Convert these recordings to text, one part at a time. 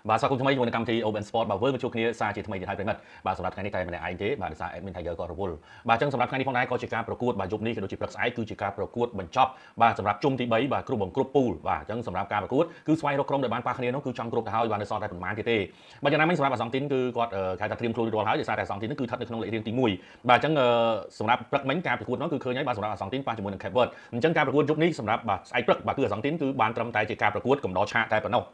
បាទស្វាគមន៍ថ្មីជាមួយនឹងកម្មវិធី Open Sport បាទវើមកជួបគ្នាសារជាថ្មីទៀតហើយប្រិមិត្តបាទសម្រាប់ថ្ងៃនេះតែម្នាក់ឯងទេបាទដោយសារ Admin Tiger ក៏រវល់បាទអញ្ចឹងសម្រាប់ថ្ងៃនេះផងដែរក៏ជាការប្រកួតបាទយប់នេះក៏ដូចជាព្រឹកស្អែកគឺជាការប្រកួតបញ្ចប់បាទសម្រាប់ជុំទី3បាទគ្រប់ពូលបាទអញ្ចឹងសម្រាប់ការប្រកួតគឺស្វែងរកក្រុមដែលបានប៉ះគ្នានោះគឺចង់គ្រប់ទៅហើយបាទនៅសល់តែប្រហែលទៀតទេបាទយ៉ាងណាមិញសម្រាប់អាសង់ទីនគឺគាត់គេថាត្រៀមខ្លួនរួចរាល់ហើយដោយសារតែអាសង់ទីនគឺស្ថិតនៅក្នុងលេខរៀងទី1បាទអញ្ចឹងសម្រាប់ព្រឹកមិញការប្រកួតនោះគឺឃើញហើយបាទសម្រាប់អាសង់ទីនប៉ះជាមួយនឹង Cape Verde អញ្ចឹងការប្រកួតយប់នេះសម្រាប់បាទស្អែកព្រឹកបាទគឺអាសង់ទីនគឺបានត្រឹមតែជាការប្រកួតកំដរឆាកតែប៉ុណ្ណោះ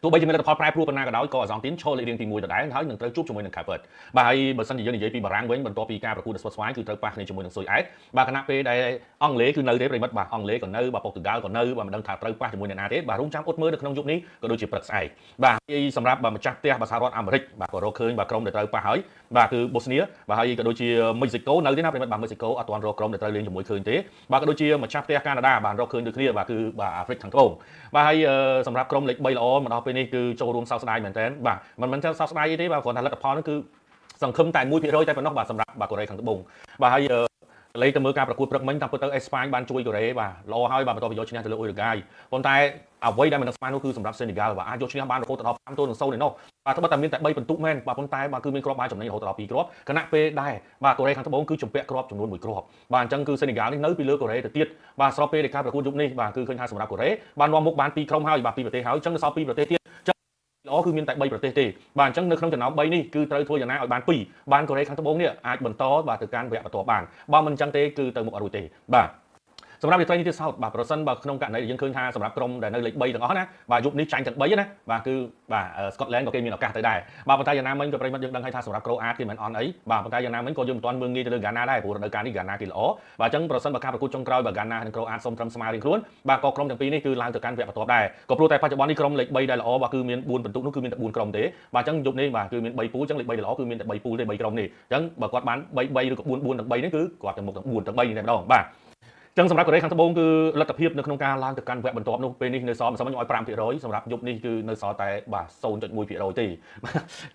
ទោះបីជាមានលទ្ធផលប្រែប្រួលប៉ុណ្ណាក៏ដោយក៏អាសង់ទីនឈរលេខរៀងទី1ដដែលហើយនឹងត្រូវជួបជាមួយនឹង Cape Verde បាទហើយបើសិនជាយើងនិយាយពីបារាំងវិញបន្ទាប់ពីការប្រកួតដ៏ស្វិតស្វាញគឺត្រូវប៉ះគ្នាជាមួយនឹងស៊ុយអែតបាទគណៈពេលដែលអង់គ្លេសគឺនៅទេប្រិមិត្តបាទអង់គ្លេសក៏នៅបាទប៉ូទុយហ្គាល់ក៏នៅបាទមិនដឹងថាត្រូវប៉ះជាមួយនឹងណាទេបាទរងចាំអត់មើលនៅក្នុងយប់នេះក៏ដូចជាព្រឹកស្អែកបាទហើយសម្រាប់ម្ចាស់ផ្ទះបាទសហរដ្ឋអាមេរិកបាទក៏រកឃើញបាទក្រុមដែលត្រូវប៉ះហើយបាទគឺបូស្នីបាទហើយក៏ដូចជាមិចស៊ីកូនៅទេណាប្រិមិត្តបាទមិចស៊ីកូអត់ទាន់រកក្រុមដែលត្រូវលេងជាមួយឃើញទេបាទក៏ដូចជាម្ចាស់ផ្ទះកាណាដាបាទរកឃើញដូចគ្នាបាទគឺបាទអាហ្វ្រិកខាងត្បូងបាទហើយសម្រាប់ក្រុមលេខ3ល្អមកដល់ពេលនេះគឺចូលរួមសោកស្ដាយមែនទែនបាទមិនថាសោកស្ដាយអីទេបាទគ្រាន់តែលទ្ធផលនោះគឺសង្ឃឹមតែ1%តែប៉ុណ្ណោះបាទសម្រាប់បាទកូរ៉េខាងត្បូងបាទហើយលេខទៅមើលការប្រកួតព្រឹកមិញតាមពិតទៅអេស្ប៉ាញបានជួយកូរ៉េបាទល្អហើយបាទបន្ទាប់ពីយកឈ្នះទៅលើអ៊ុយរ៉ូហ្គាយប៉ុន្តែអ្វីដែលមិនដឹងស្មាននោះគឺសម្រាប់សេនីហ្គាល់បាទអាចយកឈ្នះបានរហូតដល់5-0ឯណោះបាទត្បិតតែមានតែ3បន្ទុកមែនបាទប៉ុន្តែបាទគឺមានគ្រាប់បាល់ចំណេញរហូតដល់2គ្រាប់គណៈពេលដែរបាទកូរ៉េខាងត្បូងគឺជំពាក់គ្រាប់ចំនួន1គ្រាប់បាទអញ្ចឹងគឺសេនីហ្គាល់នេះនៅពីលើកូរ៉េទៅទៀតបាទស្របពេលនៃការប្រកួតយប់នេះបាទគឺឃើញថាសម្រាប់កូរ៉េបាននាំមុខបាន2ក្រុមហើយបាទ2ប្រទេសហើយអញ្ចឹងនៅសល់2ប្រទេសទៀតល្អគឺមានតែ3ប្រទេសទេបាទអញ្ចឹងនៅក្នុងចំណោម3នេះគឺត្រូវធ្វើយ៉ាងណាឲ្យបាន2បានកូរ៉េខាងត្បូងនេះអាចបន្តបាទទៅកាន់វគ្គបន្ទាប់បានបើមិនអញ្ចឹងទេគឺទៅមុខអត់រួចទេបាទសម្រាប់រាត្រីនេះទៀតសោតបាទប្រសិនបើក្នុងករណីដែលយើងឃើញថាសម្រាប់ក្រុមដែលនៅលេខ3ទាំងអស់ណាបាទយប់នេះចាញ់ទាំង3ណាបាទគឺបាទស្កុតឡែនក៏គេមានឱកាសទៅដែរបាទប៉ុន្តែយ៉ាងណាមិញក៏ប្រិមត្តយើងដឹងហើយថាសម្រាប់ក្រូអាតគេមិនអន់អីបាទប៉ុន្តែយ៉ាងណាមិញក៏យើងមិនទាន់មើលងាយទៅលើហ្គាណាដែរព្រោះរដូវកាលនេះហ្គាណាគេល្អបាទអញ្ចឹងប្រសិនបើការប្រកួតចុងក្រោយបើហ្គាណានិងក្រូអាតសុំត្រឹមស្មើរៀងខ្លួនបាទក៏ក្រុមទាំងពីរនេះគឺឡើងទៅកាន់វគ្គបន្ទាប់ដែរក៏ព្រោះតែបច្ចុប្បន្ននេះក្រុមលេខ3ដែលល្អបាទគឺមាន4បន្ទុកនោះគឺមានតែ4ក្រុមទេបាទអញ្ចឹងយប់នេះបាទគឺមាន3ពូលអញ្ចឹងលេខ3ដែលល្អគឺមានតែ3ពូលទេ3ក្រុមនេះអញ្ចឹងបើគាត់បាន3-3ឬក៏4-4ទាំង3នេះគឺគាត់ទៅមុខទាំង4ទាំង3នេះតែម្ដងបាទចឹងសម្រាប់កូរ៉េខាងត្បូងគឺលទ្ធភាពនៅក្នុងការឡើងទៅកាន់វគ្គបន្ទាប់នោះពេលនេះនៅសល់មិនសមខ្ញុំឲ្យ5%សម្រាប់យប់នេះគឺនៅសល់តែបាទ 0.1% ទេ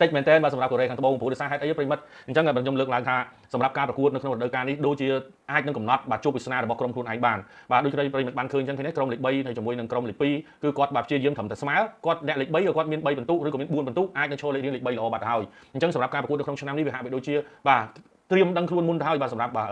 តិចមែនតើបាទសម្រាប់កូរ៉េខាងត្បូងព្រោះដោយសារហេតុអីប្រិមិត្តអញ្ចឹងខ្ញុំលើកឡើងថាសម្រាប់ការប្រកួតនៅក្នុងរដូវកាលនេះដូចជាអាចនឹងកំណត់បាទជួបវាសនារបស់ក្រុមខ្លួនឯងបានបាទដូចប្រិមិត្តបានឃើញអញ្ចឹងគ្នាក្រុមលេខ3នៅជាមួយនឹងក្រុមលេខ2គឺគាត់បាទព្យាយាមត្រឹមតែស្មើគាត់អ្នកលេខ3ក៏គាត់មាន3បន្ទុកឬក៏មាន4បន្ទុកអាចនឹងឈរលេខរៀងលេខ3ល្អបាត់ទៅហើយអញ្ចឹងសម្រាប់ការប្រកួតនៅក្នុងឆ្នាំនេះវាហាក់បីដូចជាបាទត្រៀមដឹងខ្លួនមុនទៅហើយបាទសម្រាប់បា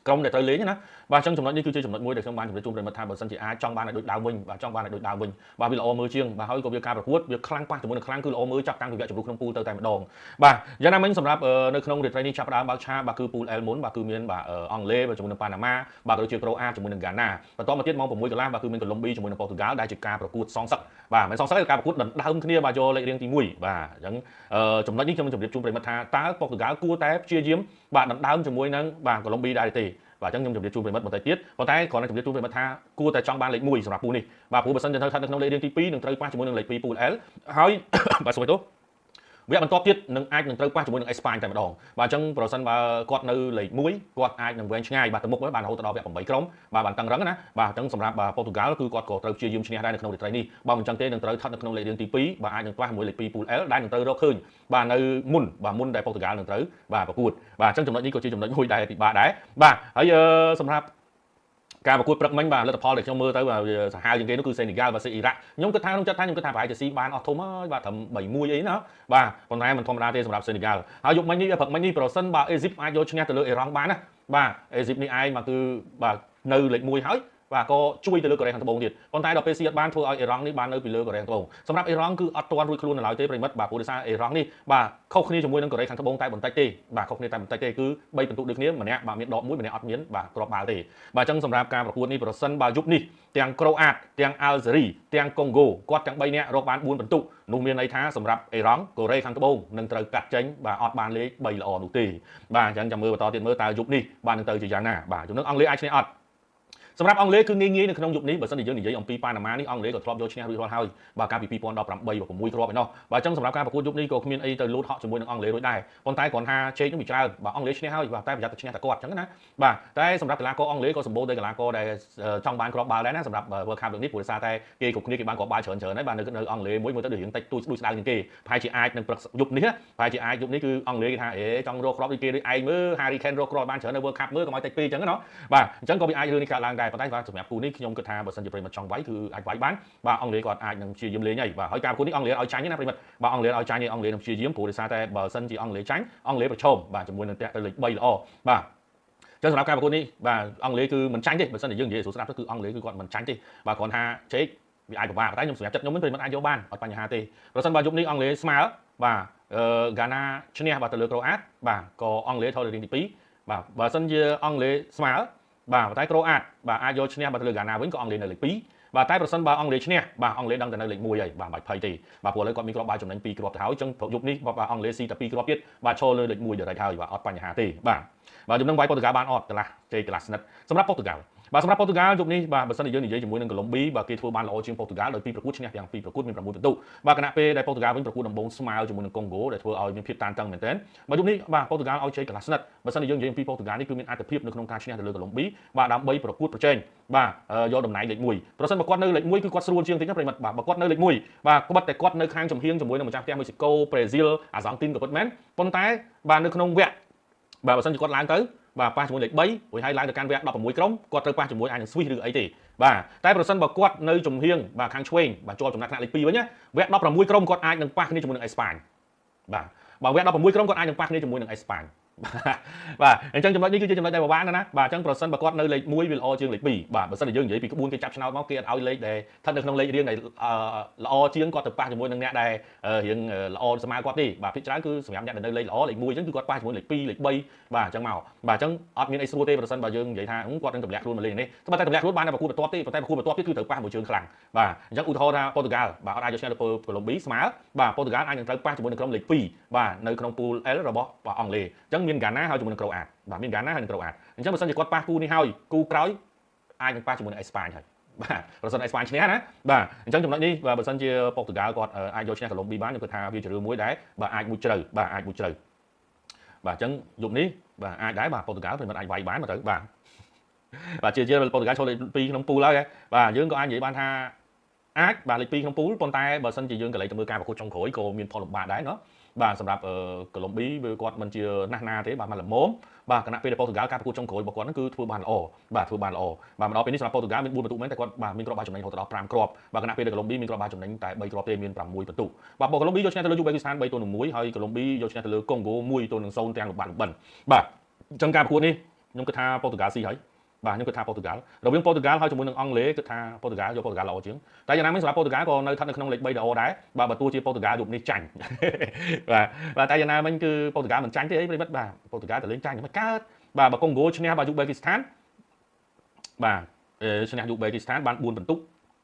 ទក្រុមដែលត្រូវលេងណាបាទអញ្ចឹងចំណុចនេះគឺជាចំណុចមួយដែលខ្ញុំបានជម្រាបជូនប្រិមត្តថាបើសិនជាអាចចង់បានឲ្យដូចដើមវិញបាទចង់បានឲ្យដូចដើមវិញបាទវាល្អមើលជាងបាទហើយក៏វាការប្រកួតវាខ្លាំងប៉ះជាមួយនឹងខ្លាំងគឺល្អមើលចាប់តាំងពីវគ្គជម្រុះក្នុងពូលទៅតែម្ដងបាទយ៉ាងណាមិញសម្រាប់នៅក្នុងរាត្រីនេះចាប់ផ្ដើមបើកឆាបាទគឺពូល L មុនបាទគឺមានបាទអង់គ្លេសជាមួយនឹងប៉ាណាម៉ាបាទក៏ដូចជាក្រូអាជាមួយនឹងហ្គាណាបន្តមកទៀតម៉ោង6កន្លះបាទគឺមានកូឡុំប៊ីជាមួយនឹងប៉ូទុយហ្គាល់ដែលជាការប្រកួតសងសឹកបាទមិនសងសឹកទេការប្រកួតដណ្ដើមគ្នាបាទយកលេខរៀងទី1បាទអញ្ចឹងចំណុចនេះខ្ញុំជម្រាបជូនប្រិមត្តថាតើប៉ូទុយហ្គាល់គួរតែព្យាយាមបាទដណ្ដើមជាមួយនឹងបាទកូឡុំប៊ីដែរទេបាទអញ្ចឹងខ្ញុំជម្រាបជូនប្រិមិត្តបន្តិចទៀតប៉ុន្តែគ្រាន់តែជម្រាបជូនប្រិមិត្តថាគួរតែចង់បានលេខ1សម្រាប់ពូនេះបាទព្រោះបើសិនជានៅស្ថិតនៅក្នុងលេខរៀងទី2នឹងត្រូវប៉ះជាមួយនឹងលេខ2ពូល L ហើយបាទសុំទោសវគ្គបន្ទាប់ទៀតនឹងអាចនឹងត្រូវប៉ះជាមួយនឹងអេស្ប៉ាញតែម្ដងបាទអញ្ចឹងប្រសិនបើគាត់នៅលេខ1គាត់អាចនឹងវែងឆ្ងាយបាទទៅមុខបានរហូតដល់វគ្គ8ក្រុមបាទបានតឹងរឹងណាបាទអញ្ចឹងសម្រាប់ប៉ូទុយហ្គាល់គឺគាត់ក៏ត្រូវព្យាយាមឈ្នះដែរនៅក្នុងរាត្រីនេះបើមិនអញ្ចឹងទេនឹងត្រូវស្ថិតនៅក្នុងលេខរៀងទី2បាទអាចនឹងប៉ះជាមួយលេខ2ពូល L ដែលនឹងត្រូវរកឃើញបាទនៅមុនដែលប៉ូទុយហ្គាល់នឹងត្រូវបាទប្រកួតបាទអញ្ចឹងចំណុចនេះក៏ជាចំណុចមួយដែលពិបាកដែរបាទហើយសម្រាប់ការប្រកួតព្រឹកមិញបាទលទ្ធផលដែលខ្ញុំមើលទៅសាហាវជាងគេនោះគឺសេនីហ្គាល់versusអ៊ីរ៉ាក់ខ្ញុំគិតថាក្នុងចិត្តថាខ្ញុំគិតថាប្រហែលជាស៊ីបានអស់ធំហើយបាទត្រឹម3-1អីណាបាទប៉ុន្តែមិនធម្មតាទេសម្រាប់សេនីហ្គាល់ហើយយប់មិញនេះព្រឹកមិញនេះប្រសិនបើអេស៊ីបអាចយកឈ្នះទៅលើអ៊ីរ៉ង់បានណាបាទអេស៊ីបនេះឯងមកគឺបាទនៅលេខ1ហើយបាទក៏ជួយទៅលើកូរ៉េខាងត្បូងទៀតប៉ុន្តែដល់ពេលស៊ីអត់បានធ្វើឲ្យអ៊ីរ៉ង់នេះបាននៅពីលើកូរ៉េខាងត្បូងសម្រាប់អ៊ីរ៉ង់គឺអត់ទាន់រួចខ្លួននៅឡើយទេប្រិមិត្តបាទព្រោះដោយសារអ៊ីរ៉ង់នេះបាទខុសគ្នាជាមួយនឹងកូរ៉េខាងត្បូងតែបន្តិចទេបាទខុសគ្នាតែបន្តិចទេគឺ3បន្ទុកដូចគ្នាម្នាក់បាទមានដប1ម្នាក់អត់មានបាទគ្រាប់បាល់ទេបាទអញ្ចឹងសម្រាប់ការប្រកួតនេះប្រសិនបើយប់នេះទាំងក្រូអាតទាំងអាល់ហ្សេរីទាំងកុងហ្គោគាត់ទាំង3នាក់រកបាន4បន្ទុកនោះមានន័យថាសម្រាប់អ៊ីរ៉ង់កូរ៉េខាងត្បូងនឹងត្រូវកាត់ចេញបាទអត់បានលេខ3ល្អនោះទេបាទអញ្ចឹងចាំមើលបន្តទៀតមើលតើយប់នេះបាននឹងទៅជាយ៉ាងណាបាទជំនឿអង់គ្លេសអាចឈ្នះអត់សម្រាប់អង់គ្លេសគឺងាយៗនៅក្នុងយប់នេះបើសិនជាយើងនិយាយអំពីប៉ាណាម៉ានេះអង់គ្លេសក៏ធ្លាប់យកឈ្នះរួចរាល់ហើយបាទកាលពី2018 6គ្រាប់ឯណោះបាទអញ្ចឹងសម្រាប់ការប្រកួតយប់នេះក៏គ្មានអីទៅលូតហក់ជាមួយនឹងអង់គ្លេសរួចដែរប៉ុន្តែគ្រាន់ថាជេកនឹងវាច្រើនបាទអង់គ្លេសឈ្នះហើយបាទតែប្រយ័ត្នទៅឈ្នះតែគាត់អញ្ចឹងណាបាទតែសម្រាប់កីឡាករអង់គ្លេសក៏សម្បូរទៅកីឡាករដែលចង់បានគ្រាប់បាល់ដែរណាសម្រាប់ World Cup លើកនេះព្រោះដោយសារតែគេគ្រប់គ្នាគេបានគ្រាប់បាល់ច្រើនហើយបាទនៅអង់គ្លេសមួយមើលទៅដូចរៀងតិចទួចស្ដៅជាងគេប្រហែលជាអាចនឹងព្រឹកយប់នេះប្រហែលជាអាចយប់នេះគឺអង់គ្លេសគេថាចង់រកគ្រាប់ដូចគេដូចឯងមើល Harry Kane រកគ្រាប់បានច្រើននៅ World Cup មើលកុំឲ្យតិចពេកអញ្ចឹងណាបាទអញ្ចឹងក៏វាអាចរឿងនេះកើតឡើងដែរ ប៉ុន្តែសម្រាប់គូនេះខ្ញុំគិតថាបើសិនជាប្រិមិត្តចង់វាយគឺអាចវាយបានបាទអង់គ្លេសគាត់អាចនឹងព្យាយាមលេងហើយបាទហើយការប្រកួតនេះអង់គ្លេសឲ្យចាញ់ណាប្រិមិត្តបាទអង់គ្លេសឲ្យចាញ់អង់គ្លេសនឹងព្យាយាមព្រោះដោយសារតែបើសិនជាអង់គ្លេសចាញ់អង់គ្លេសប្រឈមបាទជាមួយនឹងតាក់ទៅលេខ3ល្អបាទចឹងសម្រាប់ការប្រកួតនេះបាទអង់គ្លេសគឺមិនចាញ់ទេបើសិនជាយើងនិយាយស្រួលស្ដាប់ទៅគឺអង់គ្លេសគឺគាត់មិនចាញ់ទេបាទគ្រាន់ថាជេកវាអាចពិបាកតែខ្ញុំសម្រាប់ចិត្តខ្ញុំមិនប្រិមិត្តអាចយកបានអត់បញ្ហាទេប្រសិនបើយប់នេះអង់គ្លេសស្មើបាទហ្គាណាឈ្នះបាទទៅលើក្រូអាតបាទក៏អង់គ្លេសថយទៅរៀងទី2បាទបើសិនជាអង់គ្លេសស្មើបាទតែក្រូអាតបាទអាចយកឈ្នះបាទទៅលើហ្គាណាវិញក៏អង់គ្លេសនៅលេខ2បាទតែប្រសិនបើអង់គ្លេសឈ្នះបាទអង់គ្លេសដឹងតែនៅលេខ1ហើយបាទមិនភ័យទេបាទព្រោះឥឡូវគាត់មានគ្រាប់បាល់ចំណេញ2គ្រាប់ទៅហើយអញ្ចឹងយប់នេះបាទអង់គ្លេសស៊ីតែ2គ្រាប់ទៀតបាទឈរលើលេខ1ដដែលហើយបាទអត់បញ្ហាទេបាទជំនុំវាយប៉ូទុយហ្គាល់បានអត់កន្លះជ័យកន្លះស្និទ្ធសម្រាប់ប៉ូទុយហ្គាល់បាទសម្រាប់ប៉ូទុយហ្គាល់យប់នេះបាទបើសិនជាយើងនិយាយជាមួយនឹងកូឡុំប៊ីបាទគេធ្វើបានល្អជាងប៉ូទុយហ្គាល់ដោយពីប្រកួតឈ្នះទាំងពីរប្រកួតមាន6ពិន្ទុបាទគណៈពេលដែលប៉ូទុយហ្គាល់វិញប្រកួតដំបូងស្មើជាមួយនឹងកុងហ្គោដែលធ្វើឲ្យមានភាពតានតឹងមែនទែនបាទយប់នេះបាទប៉ូទុយហ្គាល់ឲ្យជ័យកន្លះស្និទ្ធបើសិនជាយើងនិយាយពីប៉ូទុយហ្គាល់នេះគឺមានអត្ថភាពនៅក្នុងការឈ្នះទៅលើកូឡុំប៊ីបាទដើម្បីប្រកួតប្រជែងបាទយកតំណែងលេខ1ប្រសិនបើគាត់នៅលេខ1គឺគាត់ស្រួលជាងតិចណាប្រិមិត្តបាទបើគាត់នៅលេខ1បាទក្បិតតែគាត់នៅខាងចំហៀងជាមួយនឹងម្ចាស់ផ្ទះមេស៊ីកូប្រេស៊ីលអាសង់ទីនក៏ពិតមែនប៉ុន្តែបាទនៅក្នុងវគ្គបាទបើសិនជាគាត់ឡើងទៅបាទប៉ះជាមួយលេខ3រួចហើយឡើងទៅកាន់វគ្គ16ក្រុមគាត់ត្រូវប៉ះជាមួយអាចនឹងស្វីសឬអីទេបាទតែប្រសិនបើគាត់នៅចំហៀងបាទខាងឆ្វេងបាទជាប់ចំណាត់ថ្នាក់លេខ2វិញណាវគ្គ16ក្រុមគាត់អាចនឹងប៉ះគ្នាជាមួយនឹងអេស្ប៉ាញបាទបើវគ្គ16ក្រុមគាត់អាចនឹងប៉ះគ្នាជាមួយនឹងអេស្ប៉ាញបាទអញ្ចឹងចំណុចនេះគឺជាចំណុចដែលពិបាកណាបាទអញ្ចឹងប្រសិនបើគាត់នៅលេខ1វាល្អជាងលេខ2បាទបើសិនជាយើងនិយាយពីក្បួនគេចាប់ឆ្នោតមកគេអត់ឲ្យលេខដែលស្ថិតនៅក្នុងលេខរៀងដែលល្អជាងគាត់ទៅប៉ះជាមួយនឹងអ្នកដែលរៀងល្អស្មើគាត់ទេបាទភាគច្រើនគឺសម្រាប់អ្នកដែលនៅលេខល្អលេខ1អញ្ចឹងគឺគាត់ប៉ះជាមួយលេខ2លេខ3បាទអញ្ចឹងមកបាទអញ្ចឹងអត់មានអីស្រួលទេប្រសិនបើយើងនិយាយថាគាត់នឹងទម្លាក់ខ្លួនមកលេងនេះតែទម្លាក់ខ្លួនបានតែប្រកួតបន្ទាប់ទេប៉ុន្តែប្រកួតបន្ទាប់ទៀតគឺត្រូវប៉ះមួយជើងខ្លាំងបាទអញ្ចឹងឧទាហរណ៍ថាប៉ូទុយហ្គាល់បាទអត់អាចយកឈ្នះលើកូឡុំប៊ីស្មើបាទប៉ូទុយហ្គាល់អាចនឹងត្រូវប៉ះជាមួយនឹងក្រុមលេខ2បាទនៅក្នុង pool L របស់អង់គ្លេសអញ្ចឹងមានហ្គាណាហើយជាមួយនឹងក្រូអាតបាទមានហ្គាណាហើយនឹងក្រូអាតអញ្ចឹងបើសិនជាគាត់ប៉ះគូនេះហើយគូក្រោយអាចនឹងប៉ះជាមួយនឹងអេស្ប៉ាញហើយបាទប្រសិនអេស្ប៉ាញឈ្នះណាបាទអញ្ចឹងចំណុចនេះបើសិនជាប៉ូទុយហ្គាល់គាត់អាចយកឈ្នះកូឡុំប៊ីបានខ្ញុំគិតថាវាជារឿងមួយដែលបាទអាចមួយជ្រៅបាទអាចមួយជ្រៅបាទអញ្ចឹងយប់នេះបាទអាចដែរបាទប៉ូទុយហ្គាល់មិនអាចវាយបានមកទៅបាទជាប៉ូទុយហ្គាល់ចូលលេខ2ក្នុង pool ហើយបាទយើងក៏អាចនិយាយបានថាអាចបាទលេខ2ក្នុង pool ប៉ុន្តែបើសិនជាយើងកន្លែងទៅមើលការប្រកួតចុងក្រោយក៏មានផលលំបាកដែរเนาะបាទសម្រាប់កូឡុំប៊ីវាគាត់មិនជាណាស់ណាទេបាទមកល្មមបាទគណៈពេលដែលប៉ូទុយហ្គាល់ការប្រកួតចុងក្រោយរបស់គាត់ហ្នឹងគឺធ្វើបានល្អបាទធ្វើបានល្អបាទមកដល់ពេលនេះសម្រាប់ប៉ូទុយហ្គាល់មាន4ពិន្ទុមែនតែគាត់បាទមានគ្រាប់បាល់ចំណេញរហូតដល់5គ្រាប់បាទគណៈពេលដែលកូឡុំប៊ីមានគ្រាប់បាល់ចំណេញតែ3គ្រាប់ទេមាន6ពិន្ទុបាទកូឡុំប៊ីយកឈ្នះទៅលើយូបេគីស្ថាន3-1ហើយកូឡុំប៊ីយកឈ្នះទៅលើកុងហ្គោ1-0ទាំងលំបាត់លំបិនបាទអញ្ចឹងការប្រកួតនេះខ្ញុំគិតថាប៉ូទុយហ្គាល់ស៊ីហើយបាទខ្ញុំគិតថាប៉ូទុយហ្គាល់រវាងប៉ូទុយហ្គាល់ហើយជាមួយនឹងអង់គ្លេសគិតថាប៉ូទុយហ្គាល់យកប៉ូទុយហ្គាល់ល្អជាងតែយ៉ាងណាមិញសម្រាប់ប៉ូទុយហ្គាល់ក៏នៅស្ថិតនៅក្នុងលេខ3ល្អដែរបាទបើទោះជាប៉ូទុយហ្គាល់យប់នេះចាញ់បាទតែយ៉ាងណាមិញគឺប៉ូទុយហ្គាល់មិនចាញ់ទេអីប្រិមិត្តបាទប៉ូទុយហ្គាល់ទៅលេងចាញ់មិនកើតបាទបើកុងហ្គោឈ្នះបាទយូបេគីស្ថានបាទឈ្នះយូបេគីស្ថានបាន4ពិន្ទុ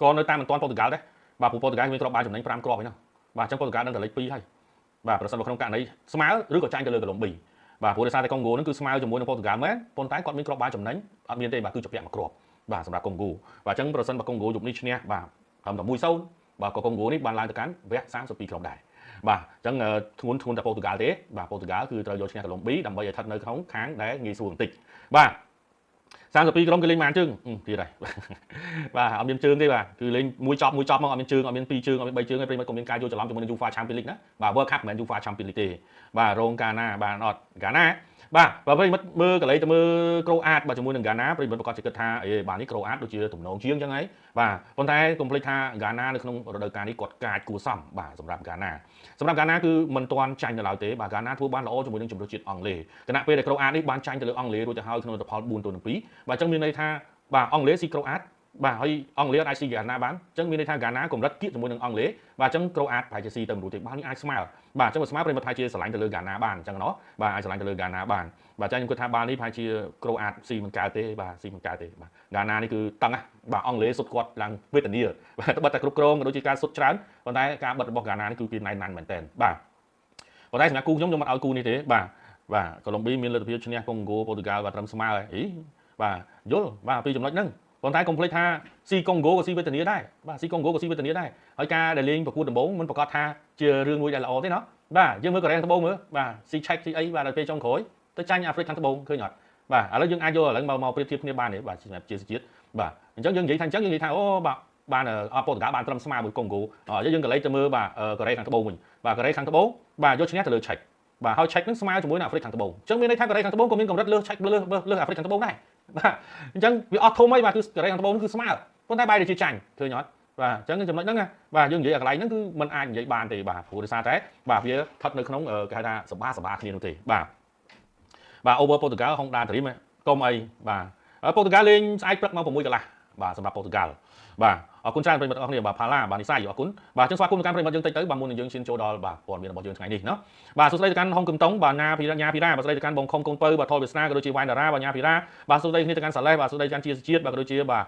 ក៏នៅតាមមិនទាន់ប៉ូទុយហ្គាល់ដែរបាទព្រោះប៉ូទុយហ្គាល់មានគ្រាប់បាល់ចំណេញ5គ្រាប់ហើយណាបាទអញ្ចឹងប៉ូទុយហ្គាល់នឹងតែលេខ2ហើយបាទប្រសិនបើក្នុងករណីស្មើឬក៏ចាញ់ទៅលើកូឡុំប៊ីបាទព្រោះដោយសារតែកុងហ្គោនឹងគឺស្មើជាមួយនឹងប៉ូទុយហ្គាល់មែនប៉ុន្តែគាត់មានគ្រាប់បាល់ចំណេញអត់មានទេបាទគឺជាពាក់មួយគ្រាប់បាទសម្រាប់កុងហ្គោបាទអញ្ចឹងប្រសិនបើកុងហ្គោយប់នេះឈ្នះបាទត្រឹមតែ 1-0 បាទក៏កុងហ្គោនេះបានឡើងទៅកាន់វគ្គ32ក្រុមដែរបាទអញ្ចឹងធ្ងន់តែប៉ូទុយហ្គាល់ទេបាទប៉ូទុយហ្គាល់គឺត្រូវយកឈ្នះកូឡុំប៊ីដើម្បីឲ្យស្ថិតនៅក្នុងខាងដែលងាយស្រួលបន្តិចបាទ32ក្រុមគេលេងបានជើងទៀតហើយបាទអត់មានជើងទេបាទគឺលេងមួយចប់មកអត់មានជើងអត់មាន2ជើងអត់មាន3ជើងទេប្រិមិត្តក៏មានការយល់ច្រឡំជាមួយនឹង UEFA Champions League ណាបាទ World Cup មិនមែន UEFA Champions League ទេបាទរងកាណាបាទអត់កាណាបាទបើប្រិមិត្តមើលកន្លែងទៅមើលក្រូអាតបាទជាមួយនឹងហ្គាណាប្រិមិត្តប្រកាសជាគិតថាបាទនេះក្រូអាតដូចជាទំនងជាងចឹងហើយបាទប៉ុន្តែកុំភ្លេចថាហ្គាណានៅក្នុងរដូវកាលនេះគាត់កាចគួរសមបាទសម្រាប់ហ្គាណាគឺមិនទាន់ចាញ់នៅឡើយទេបាទហ្គាណាធ្វើបានល្អជាមួយនឹងជម្រើសជាតិអង់គ្លេសគណៈពេលដែលក្រូអាតនេះបានចាញ់ទៅលើអង់គ្លេសរួចទៅហើយក្នុងលទ្ធផល4-2បាទអញ្ចឹងមានន័យថាបាទអង់គ្លេសស៊ីក្រូអាតបាទហើយអង់គ្លេសអាចស៊ីហ្គាណាបានអញ្ចឹងមានន័យថាហ្គាណាកម្រិតគៀកជាមួយនឹងអង់គ្លេសបាទអញ្ចឹងក្រូអាតប្រហែលជាស៊ីទៅមិនរួចទេបាទនេះអាចស្មើបាទអញ្ចឹងស្មើប្រិមត្តថាជាឆ្លាញ់ទៅលើហ្គាណាបានអញ្ចឹងណោះបាទអាចឆ្លាញ់ទៅលើហ្គាណាបានបាទចាខ្ញុំគិតថាបាល់នេះប្រហែលជាក្រូអាតស៊ីមិនកើតទេបាទស៊ីមិនកើតទេបាទហ្គាណានេះគឺតឹងណាបាទអង់គ្លេសសុទ្ធគាត់ឡើងវេទនាបាទត្បិតតែគ្រប់គ្រងក៏ដូចជាការសុទ្ធច្រើនប៉ុន្តែការបិទរបស់ហ្គាណានេះគឺគេណៃណាន់មែនតើបាទប៉ុន្តែសម្រាប់គូខ្ញុំមិនឲ្យគូនេះទេបាទកូឡុំប៊ីមានលទ្ធភាពឈ្នះកុងហ្គោប៉ូទុយហ្គាល់បាទត្រឹមស្មើហើយបាទយល់បាទពីចំណុចហ្នឹងប៉ុន្តែកុំភ្លេចថាស៊ីកុងហ្គោក៏ស៊ីវេទនាដែរបាទស៊ីកុងហ្គោក៏ស៊ីវេទនាដែរហើយការដែលលេងប្រកួតដំបូងមិនប្រកាសថាជារឿងមួយដែលល្អទេណោះបាទយើងមើលកូរ៉េខាងត្បូងមើលបាទស៊ីឆែកស៊ីអីបាទដល់ពេលចុងក្រោយទៅចាញ់អាហ្វ្រិកខាងត្បូងឃើញអត់បាទឥឡូវយើងអាចយកឥឡូវមកប្រៀបធៀបគ្នាបានទេបាទសម្រាប់ជាជាតិបាទអញ្ចឹងយើងនិយាយថាអូបាទបានប៉ូទុយហ្គាល់បានត្រឹមស្មើមួយកុងហ្គោយើងក៏លេខទៅមើលបាទកូរ៉េខាងត្បូងវិញបាទកូរ៉េខាងត្បូងបាទយកឈ្នះទៅលើឆែកបាទហើយឆែកនឹងស្មើជាមួយនឹងអាហ្វ្រិកខាងត្បូងអញ្ចឹងមានន័យថាកូរ៉េខាងត្បូងក៏មានកម្រិតលើឆែកលើអាហ្វ្រិកខាងត្បូងដែរ បាទអញ្ចឹងវាអត់ធំអីបាទគឺកូរ៉េខាងត្បូងគឺស្មើប៉ុន្តែបែរទៅជាចាញ់ឃើញអត់បាទអញ្ចឹងចំណុចហ្នឹងបាទយើងនិយាយអាកន្លែងហ្នឹងគឺมันអាចនិយាយបានទេបាទព្រោះដោយសារតែបាទវាស្ថិតនៅក្នុងគេហៅថាសបាគ្នានោះទេបាទ over Portugal Honda Dream កុំអីបាទPortugal លេងស្អែកព្រឹកម៉ោង 6 កន្លះបាទសម្រាប់ Portugal បាទអរគុណច្រើនប្រិយមិត្តអរគ្នាបាទផាឡាបាទនិស័យអរគុណបាទយើងស្វាគមន៍ទៅកាន់ប្រិយមិត្តយើងតិចទៅបាទមុននឹងយើងឈានចូលដល់បាទព័ត៌មានរបស់យើងថ្ងៃនេះណាបាទសួស្តីទៅកាន់ហុងកឹមតុងបាទញ៉ាភីរ៉ាបាទសួស្តីទៅកាន់បងខុងកូនពៅបាទថលវាសនាក៏ដូចជាវ៉ៃតារ៉ាបាទញ៉ាភីរ៉ាបាទសួស្តីគ្នាទៅកាន់សាឡេះបាទសួស្តីកាន់ជាជាតិបាទក៏ដូចជាបាទ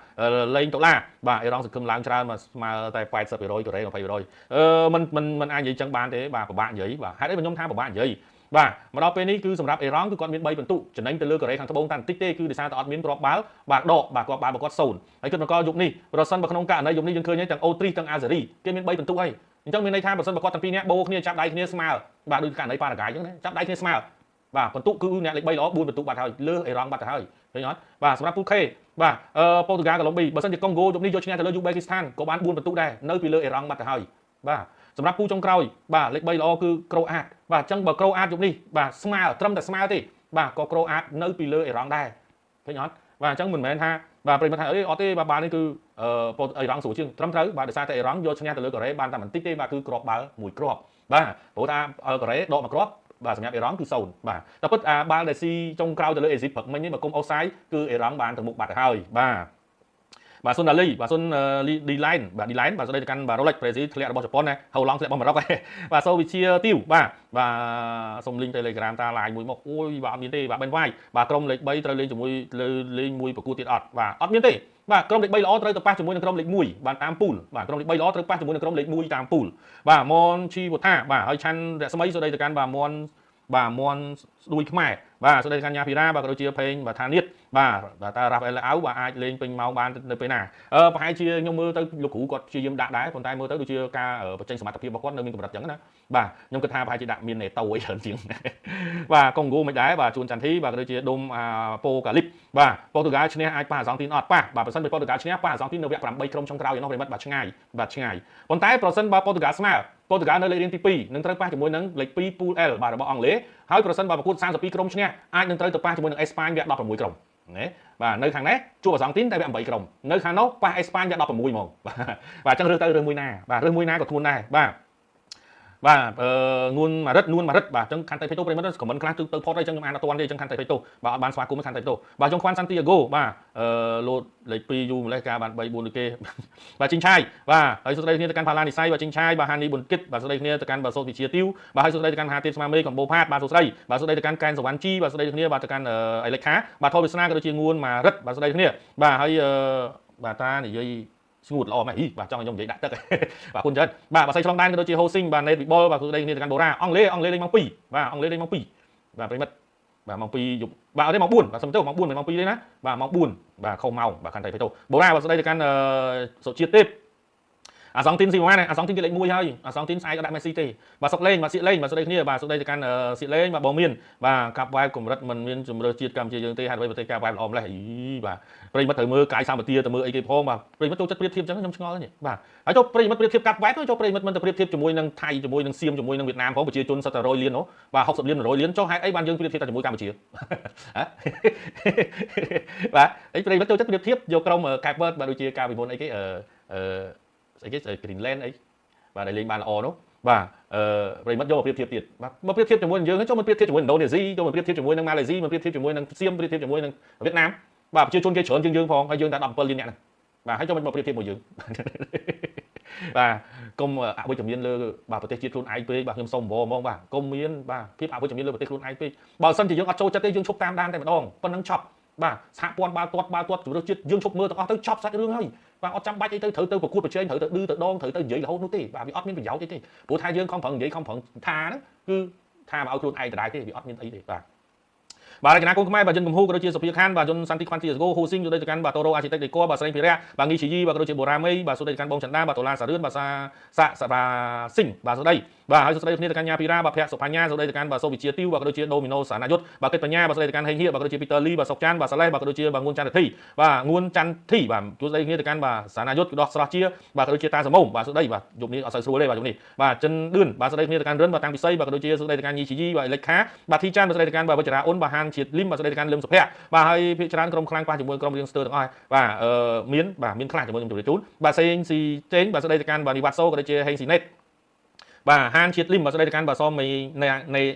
លេងដុល្លារបាទអេរ៉ង់សង្ឃឹមឡើងច្រើនបាទស្មើតែ 80% កូរ៉េ 20% มันអាចនិយាយចឹងបានទេបាទពិបាកនិយាយបាទហេតុអីខ្ញុំថាពិបាកនិយាយបាទមកដល់ពេលនេះគឺសម្រាប់អេរ៉ង់គឺគាត់មាន3ពិន្ទុចំណេញទៅលើកូរ៉េខាងត្បូងតែបន្តិចទេគឺដោយសារតែអត់មានគ្រាប់បាល់បាទដកបាទគ្រាប់បាល់របស់គាត់0ហើយគិតមកយុគនេះប្រសិនបើក្នុងករណីយុគនេះយើងឃើញទាំងអូទ្រីទាំងអាហ្សេរីគេមាន3ពិន្ទុហើយអញ្ចឹងមានន័យថាប្រសិនបើគាត់ទាំងពីរនាក់បូគ្នាចាប់ដៃគ្នាស្មើបាទដូចករណីប៉ារ៉ាហ្គាយអញ្ចឹងណាចាប់ដៃគ្នាស្មើបាទពិន្ទុគឺអ្នកលេខ3ល្អ4ពិន្ទុបាត់ហើយលើអេរ៉ង់បាត់ទៅហើយឃើញអត់បាទសម្រាប់ពូខេបាទប៉ូទុយហ្គាល់កូឡុំប៊ីបើសិនជាកុងហ្គោយុគនេះយកឈ្នះទៅលើយូបេគីស្ថានក៏បាន4ពិន្ទុដែរនៅពីលើអេរ៉ង់បាត់ទៅហើយបាទសម្រាប់ពូចុងក្រោយបាទលេខ3ល្អគឺក្រូអាតបាទអញ្ចឹងបើក្រូអាតយុគនេះបាទស្មើត្រឹមតែស្មើទេបាទក៏ក្រូអាតនៅពីលើអេរ៉ង់ដែរឃើញអត់បាទអញ្ចឹងមិនមែនថាបាទប្រិមត្តថាអីអត់ទេបាទបាល់នេះគឺអេរ៉ង់ស្រួលជាងត្រឹមត្រូវបាទដោយសារតែអេរ៉ង់យកឈ្នះទៅលើកូរ៉េបានតែបន្តិចទេបាទគឺគ្រាប់បាល់មួយគ្រាប់បាទព្រោះថាកូរ៉េដកមួយគ្រាប់បាទសម្រាប់អេរ៉ង់គឺ0បាទតែពិតបាល់ដែលស៊ីចុងក្រោយទៅលើអេស៊ីព្រឹកមិញនេះបើគុំអូសាយគឺអេរ៉ង់បានទៅមុខបាត់ទៅហើយបាទសុនដាលីបាទសុនឌីឡៃនបាទឌីឡៃនបាទស្ដីទៅកាន់បាទរ៉ូឡិចប្រេស៊ីធ្លាក់របស់ជប៉ុនណាហៅឡង់ធ្លាក់របស់ម៉ារ៉ុកបាទសូវិជាទីវបាទសុំលីង Telegram តា live មួយមកអូយបាទអត់មានទេបាទបិនវាយបាទក្រុមលេខ3ត្រូវលេងជាមួយលេងមួយប្រកួតទៀតអត់បាទអត់មានទេបាទក្រុមលេខ3ល្អត្រូវទៅប៉ះជាមួយនឹងក្រុមលេខ1បាទតាមពូលបាទក្រុមលេខ3ល្អត្រូវប៉ះជាមួយនឹងក្រុមលេខ1តាមពូលបាទមនឈីវថាបាទហើយឆាន់រស្មីស្ដីទៅកាន់បាទមនស្ដួយខ្មែរបាទស្ដីទៅកាន់ញ៉ាភីរ៉ាបាទក៏ដូចជាពេងបាទថានៀតបាទតារ៉ាហ្វអែលអាវបាទអាចលេងពេញម៉ោងបាននៅពេលណាប្រហែលជាខ្ញុំមើលទៅលោកគ្រូគាត់ព្យាយាមដាក់ដែរប៉ុន្តែមើលទៅដូចជាការបញ្ចេញសមត្ថភាពរបស់គាត់នៅមានកម្រិតចឹងណាបាទខ្ញុំគិតថាប្រហែលជាដាក់មាននេតូអីច្រើនជាងបាទកុងហ្គោមិនដែរបាទជួនច័ន្ទធីបាទក៏ដូចជាដុំប៉ូកាលីបបាទប៉ូទុយហ្គាល់ឈ្នះអាចប៉ះអាសង់ទីនអត់ប៉ះបាទប្រសិនបើប៉ូទុយហ្គាល់ឈ្នះប៉ះអាសង់ទីននៅវគ្គ8ក្រុមចុងក្រោយឯនោះប្រិមិត្តបាទឆ្ងាយប៉ុន្តែប្រសិនបើប៉ូទុយហ្គាល់ស្មើប៉ូទុយហ្គាល់នៅលេខរៀងទី2នឹងត្រូវប៉ះជាមួយនឹងលេខ2 Pool L បាទរបស់អង់គ្លេសហើយប្រសិនបើប្រកួត32ក្រុមឈ្នះអាចនឹងត្រូវទៅប៉ះជាមួយនឹងអេស្ប៉ាញវគ្គ16ក្រុមណាបាទនៅខាងនេះជួបអាសង់ទីនតែវគ្គ8ក្រុមនៅខាងនោះប៉ះអេស្ប៉ាញវគ្គ16ហ្មងបាទអញ្ចឹងរើសទៅរើសមួយណាបាទរើសមួយណាក៏ធ្ងន់ដែរបាទងួនម៉ារិតបាទអញ្ចឹងខាន់តែពេតូប្រិមិត្តខមមិនខ្លះទៅផុតអីអញ្ចឹងខ្ញុំអានអត់ទាន់ទេអញ្ចឹងខាន់តែពេតូបាទអត់បានស្វាគមន៍ខាន់តែពេតូបាទចុងខ្វាន់សាន់ទីយ៉ាហ្គោបាទលោតលេខ2យូរម្លេះការបាន3 4ដូចគេបាទជីងឆាយបាទហើយសួស្តីគ្នាទៅកាន់ផាឡានិស័យបាទជីងឆាយបាទហានីប៊ុនគិតបាទសួស្តីគ្នាទៅកាន់បាទសូតវិជាទីវបាទហើយសួស្តីទៅកាន់ហាទៀតស្មាមេកំបូផាតបាទសួស្តីទៅកាន់កែនសវណ្ណជីបាទសួស្តីគ្នាបាទទៅកាន់អេលិចខាបាទថលវាសនាក៏ដូចជាងួនម៉ារិតបាទសួស្តីគ្នាបាទហើយបាទតានិយាយស្ងួតល្អមែនបាទចង់ឲ្យខ្ញុំនិយាយដាក់ទឹកបាទគុណច្រើនបាទបើស្អីឆ្លងដែនក៏ដូចជាហូស៊ីងបាទណេតវិបុលបាទគឺដេកគ្នាទៅកាន់បូរ៉ាអង់គ្លេសលេងម៉ោង2បាទអង់គ្លេសលេងម៉ោង2បាទប្រិមិត្តបាទម៉ោង2យប់បាទអត់ទេម៉ោង4បាទសុំទៅម៉ោង4មិនម៉ោង2ទេណាបាទម៉ោង4បាទខុសម៉ោងបាទកាន់តែពេតូបូរ៉ាបាទស្ដីទៅកាន់សុជាតិទេពអាសង់ទីនស៊ីម៉ាណាអាសង់ទីនគេលេខ1ហើយអាសង់ទីនស្អែកក៏ដាក់មេស៊ីទេបាទសុកលេងបាទសៀកលេងបាទស្ដីគ្នាបាទស្ដីទៅកាន់សៀកលេងបាទបងមានបាទកាប់វ៉ែកម្រិតមិនមានជំរឿជាតិកម្ពុជាយើងទេហេតុអ្វីប្រទេសកាប់វ៉ែល្អម្លេះបាទប្រិមិត្តត្រូវមើលកាយសម្បទាទៅមើលអីគេផងបាទប្រិមិត្តចូលចិត្តប្រៀបធៀបអញ្ចឹងខ្ញុំឆ្ងល់នេះបាទហើយចូលប្រិមិត្តប្រៀបធៀបកាប់វ៉ែទៅចូលប្រិមិត្តមិនទៅប្រៀបធៀបជាមួយនឹងថៃជាមួយនឹងសៀមជាមួយនឹងវៀតណាមផងប្រជាជនសិតតែ100លាននោះបាទ60លាន100លានចុះហេតុអីបានយើងប្រៀបធៀបតែជាមួយកម្ពុជាបាទអីប្រិមិត្តចូលចិត្តប្រៀបធៀបយកក្រុមកាប់វ៉ែបាទដូចជាការវិវត្តអីគេស្អីគេ Greenland អីបាទដែលលេងបានល្អនោះបាទប្រិមិត្តយកមកប្រៀបធៀបទៀតបាទមកប្រៀបធៀបជាមួយនឹងយើងចូលមកប្រៀបធៀបជាមួយឥណ្ឌូនេស៊ីចូលមកប្រៀបធៀបជាមួយនឹងម៉ាឡេស៊ីមកប្រៀបធៀបជាមួយនឹងសៀមប្រៀបធៀបជាមួយនឹងវៀតណាមបាទប្រជាជនគេច្រើនជាងយើងផងហើយយើងតែ17លានអ្នកហ្នឹងបាទហើយចូលមកប្រៀបធៀបមួយយើងបាទកុំអវិជ្ជមានលើបាទប្រទេសជាតិខ្លួនឯងពេកបាទខ្ញុំសូមអង្វរហ្មងបាទកុំមានបាទភាពអវិជ្ជមានលើប្រទេសខ្លួនឯងពេកបើមិនជាយើងអត់ចូលចិត្តទេយើងឈប់តាមដានតែម្ដងប៉ុណ្ណឹងចប់បាទសហព័ន្ធបាល់ទាត់ជំរឿនជាតិយើងឈប់មើលទាំងអស់ទៅចប់សាច់រឿងហើយបាទអត់ចាំបាច់អីទៅត្រូវទៅប្រកួតប្រជែងត្រូវទៅឌឺទៅដងត្រូវទៅនិយាយរហូតនោះទេបាទវាអត់មានប្រយោជន៍អីទេព្រោះថាយើងខំប្រឹងនិយាយខំប្រឹងថាហ្នឹងគឺថាមកឲ្យខ្លួនឯងដដែលទេវាអត់មានអីទេបាទរចនាគុណខ្មែរបាទយន្តកំហូក៏ដូចជាសុភាខានបាទយន្តសន្តិខ្វាន់ទីស្គូហូស៊ីងក៏ដូចទៅកាន់បាទតូរ៉ូអាជីតិកដេកបាទស្រីភិរៈបាទងីឈីយីបាទក៏ដូចជាបូរ៉ាមីបាទសុទ្ធទៅកាន់បងចន្ទាបាទដុល្លារសារឿនបាទសាបាស៊ីងបាទសុទ្ធដី បាទហើយសួស្ដីគ្នាទៅកាន់ញ៉ាពីរ៉ាបាទភ័ក្រសុផាញ្ញាសួស្ដីទៅកាន់បាទសូវិជាទីវបាទក៏ដូចជាដូមីណូសាណាយុទ្ធបាទកិត្តបញ្ញាបាទសួស្ដីទៅកាន់ហេងហៀបាទក៏ដូចជាពីតឺលីបាទសុកចាន់បាទសាឡេះបាទក៏ដូចជាបាទងួនច័ន្ទធីបាទងួនច័ន្ទធីបាទសួស្ដីគ្នាទៅកាន់បាទសាណាយុទ្ធគឺដោះស្រស់ជាបាទក៏ដូចជាតាសមោមបាទសួស្ដីបាទយប់នេះអត់សូវស្រួលទេបាទយប់នេះបាទចិនឌឿនបាទសួស្ដីគ្នាទៅកាន់រិនបាទតាំងពិសីបាទក៏ដូចជាសួស្ដីទៅកាន់ញីជីយីបាទអេលិចខាបាទធីចានបាទសួស្ដីទៅកាន់បាទវចរាអ៊ុនបាទហានជាតិលឹមបាទសួស្ដីទៅកាន់លឹមសុភ័ក្របាទហើយភាគច្រើនក្រុមខ្លាំងប៉ះជាមួយក្រុមរៀងស្ទើរទាំងអស់បាទមានខ្លះជាមួយខ្ញុំជម្រាបជូនបាទសេងស៊ីចេងបាទសួស្ដីទៅកាន់បាទនីវ៉ាត់សូក៏ដូចជាហេងស៊ីណេតបាទហានជាតិលឹមបាទស្ដីទៅកាន់បាទសមន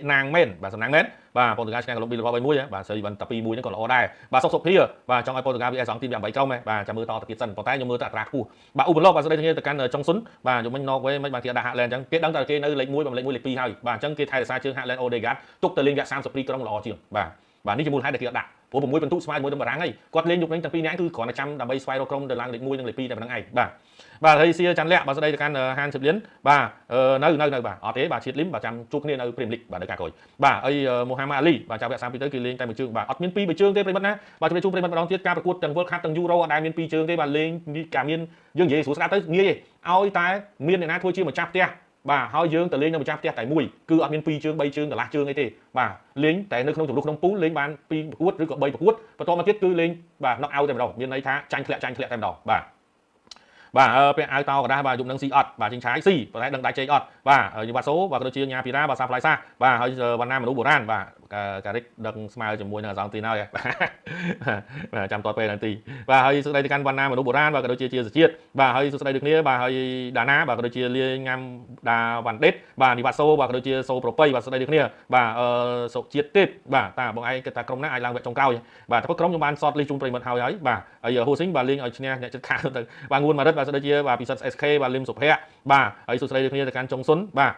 ៃណាងមែនបាទសំណាងមែនបាទប៉ូទុយហ្គាល់ឆ្នះកន្លងពីរបស់3-1បាទស្រីបានតែ2-1ហ្នឹងក៏ល្អដែរបាទសុកសុភាបាទចង់ឲ្យប៉ូទុយហ្គាល់ VS 2ទីម8ក្រុមបាទចាំមើលតទៅទៀតសិនប៉ុន្តែខ្ញុំមើលតែអត្រាខ្ពស់បាទឧបលោកបាទស្ដីទៅកាន់ចុងស៊ុនបាទយំមិញណកវេមិនបានគេដាក់ហាក់ឡែនអញ្ចឹងគេដឹងតែគេនៅលេខ1បាទលេខ1លេខ2ហើយបាទអញ្ចឹងគេថែរក្សាជើងហាក់ឡែនអូដេហ្គាតទុកទៅលេងវគ្គ32ក្រុមល្អជាងបាទនេះជាមូលហេតុដែលគេអត់ដាក់ព្រោះ6ពិន្ទុស្មើជាមួយនឹងបារាំងហើយគាត់លេងយុគនេះទាំងពីរនាក់គឺគ្រាន់តែចាំដើម្បីស្វែងរកក្រុមទៅឡើងលេខ1និងលេខ2តែប៉ុណ្្នឹងឯងបាទហើយសៀច័ន្ទលក្ខបាទស្ដីទៅកាន់ហានសិបលៀនបាទនៅបាទអត់ទេបាទជាតិលីមបាទចាំជួបគ្នានៅព្រីមលីកបាទនៅការក្រោយបាទហើយមូហាម៉ាអាលីបាទចាប់វគ្គ32ទៅគឺលេងតែមួយជើងបាទអត់មាន2បីជើងទេប្រិមិត្តណាបាទជម្រាបជូនប្រិមិត្តម្ដងទៀតការប្រកួតទាំង World Cup ទាំង Euro អត់ដែលមាន2ជើងទេបាទលេងការមានយើងនិយាយស្រួលស្ដាប់ទៅងាយទេឲ្យតែមានអ្នកណាធ្វើជាម្ចាស់ផ្ទះបាទហើយយើងទៅលេងនៅម្ចាស់ផ្ទះតែមួយគឺអត់មាន2ជើង3ជើងកន្លះជើងអីទេបាទលេងតែនៅក្នុងចំនួនក្នុងពូលលេងបាន2ប្រកួតឬក៏3ប្រកួតបន្តមកទៀតគឺលេងបាទ knock out តែម្ដងមានន័យថាចាញ់ធ្លាក់តែម្ដងបាទពាក់អាវតោកដាស់បាទយប់នឹងស៊ីអត់បាទជីងឆាយស៊ីប៉ុន្តែដឹងដៃជែកអត់បាទយវ៉ាសូបាទក៏ដូចជាញ៉ាពីរ៉ាបាទសាផ្លៃសាបាទហើយវណ្ណាមនុស្សបុរាណបាទការិកដឹងស្មើជាមួយនឹងអាសងទីនហើយបាទចាំតពេលនាទីបាទហើយសួស្ដីទៅកាន់វណ្ណាមនុស្សបុរាណបាទក៏ដូចជាសជាតិបាទហើយសួស្ដីដូចគ្នាបាទហើយដាណាបាទក៏ដូចជាលាញ៉ាំដាវ៉ាន់ដេតបាទនីវ៉ាសូបាទក៏ដូចជាសូប្រប៉ៃបាទសួស្ដីដូចគ្នាបាទសុកជាតិទៀតបាទតាបងឯងគិតថាក្រុមណាអាចឡើងវគ្គចុងក្រោយបាទតែក្រុមខ្ញុំបានសតលីជូនប្រិមិត្តហើយបាទហើយហូស៊ីងបាទលេងឲ្យឈ្នះអ្នកចិត្តខាងទៅបាទងួនម៉ារិតបាទសួស្ដីជាបាទពិសិដ្ឋ SK បាទលឹមសុភ័ក្របាទហើយសួស្ដីដូចគ្នាទៅកាន់ចុងស៊ុនបាទ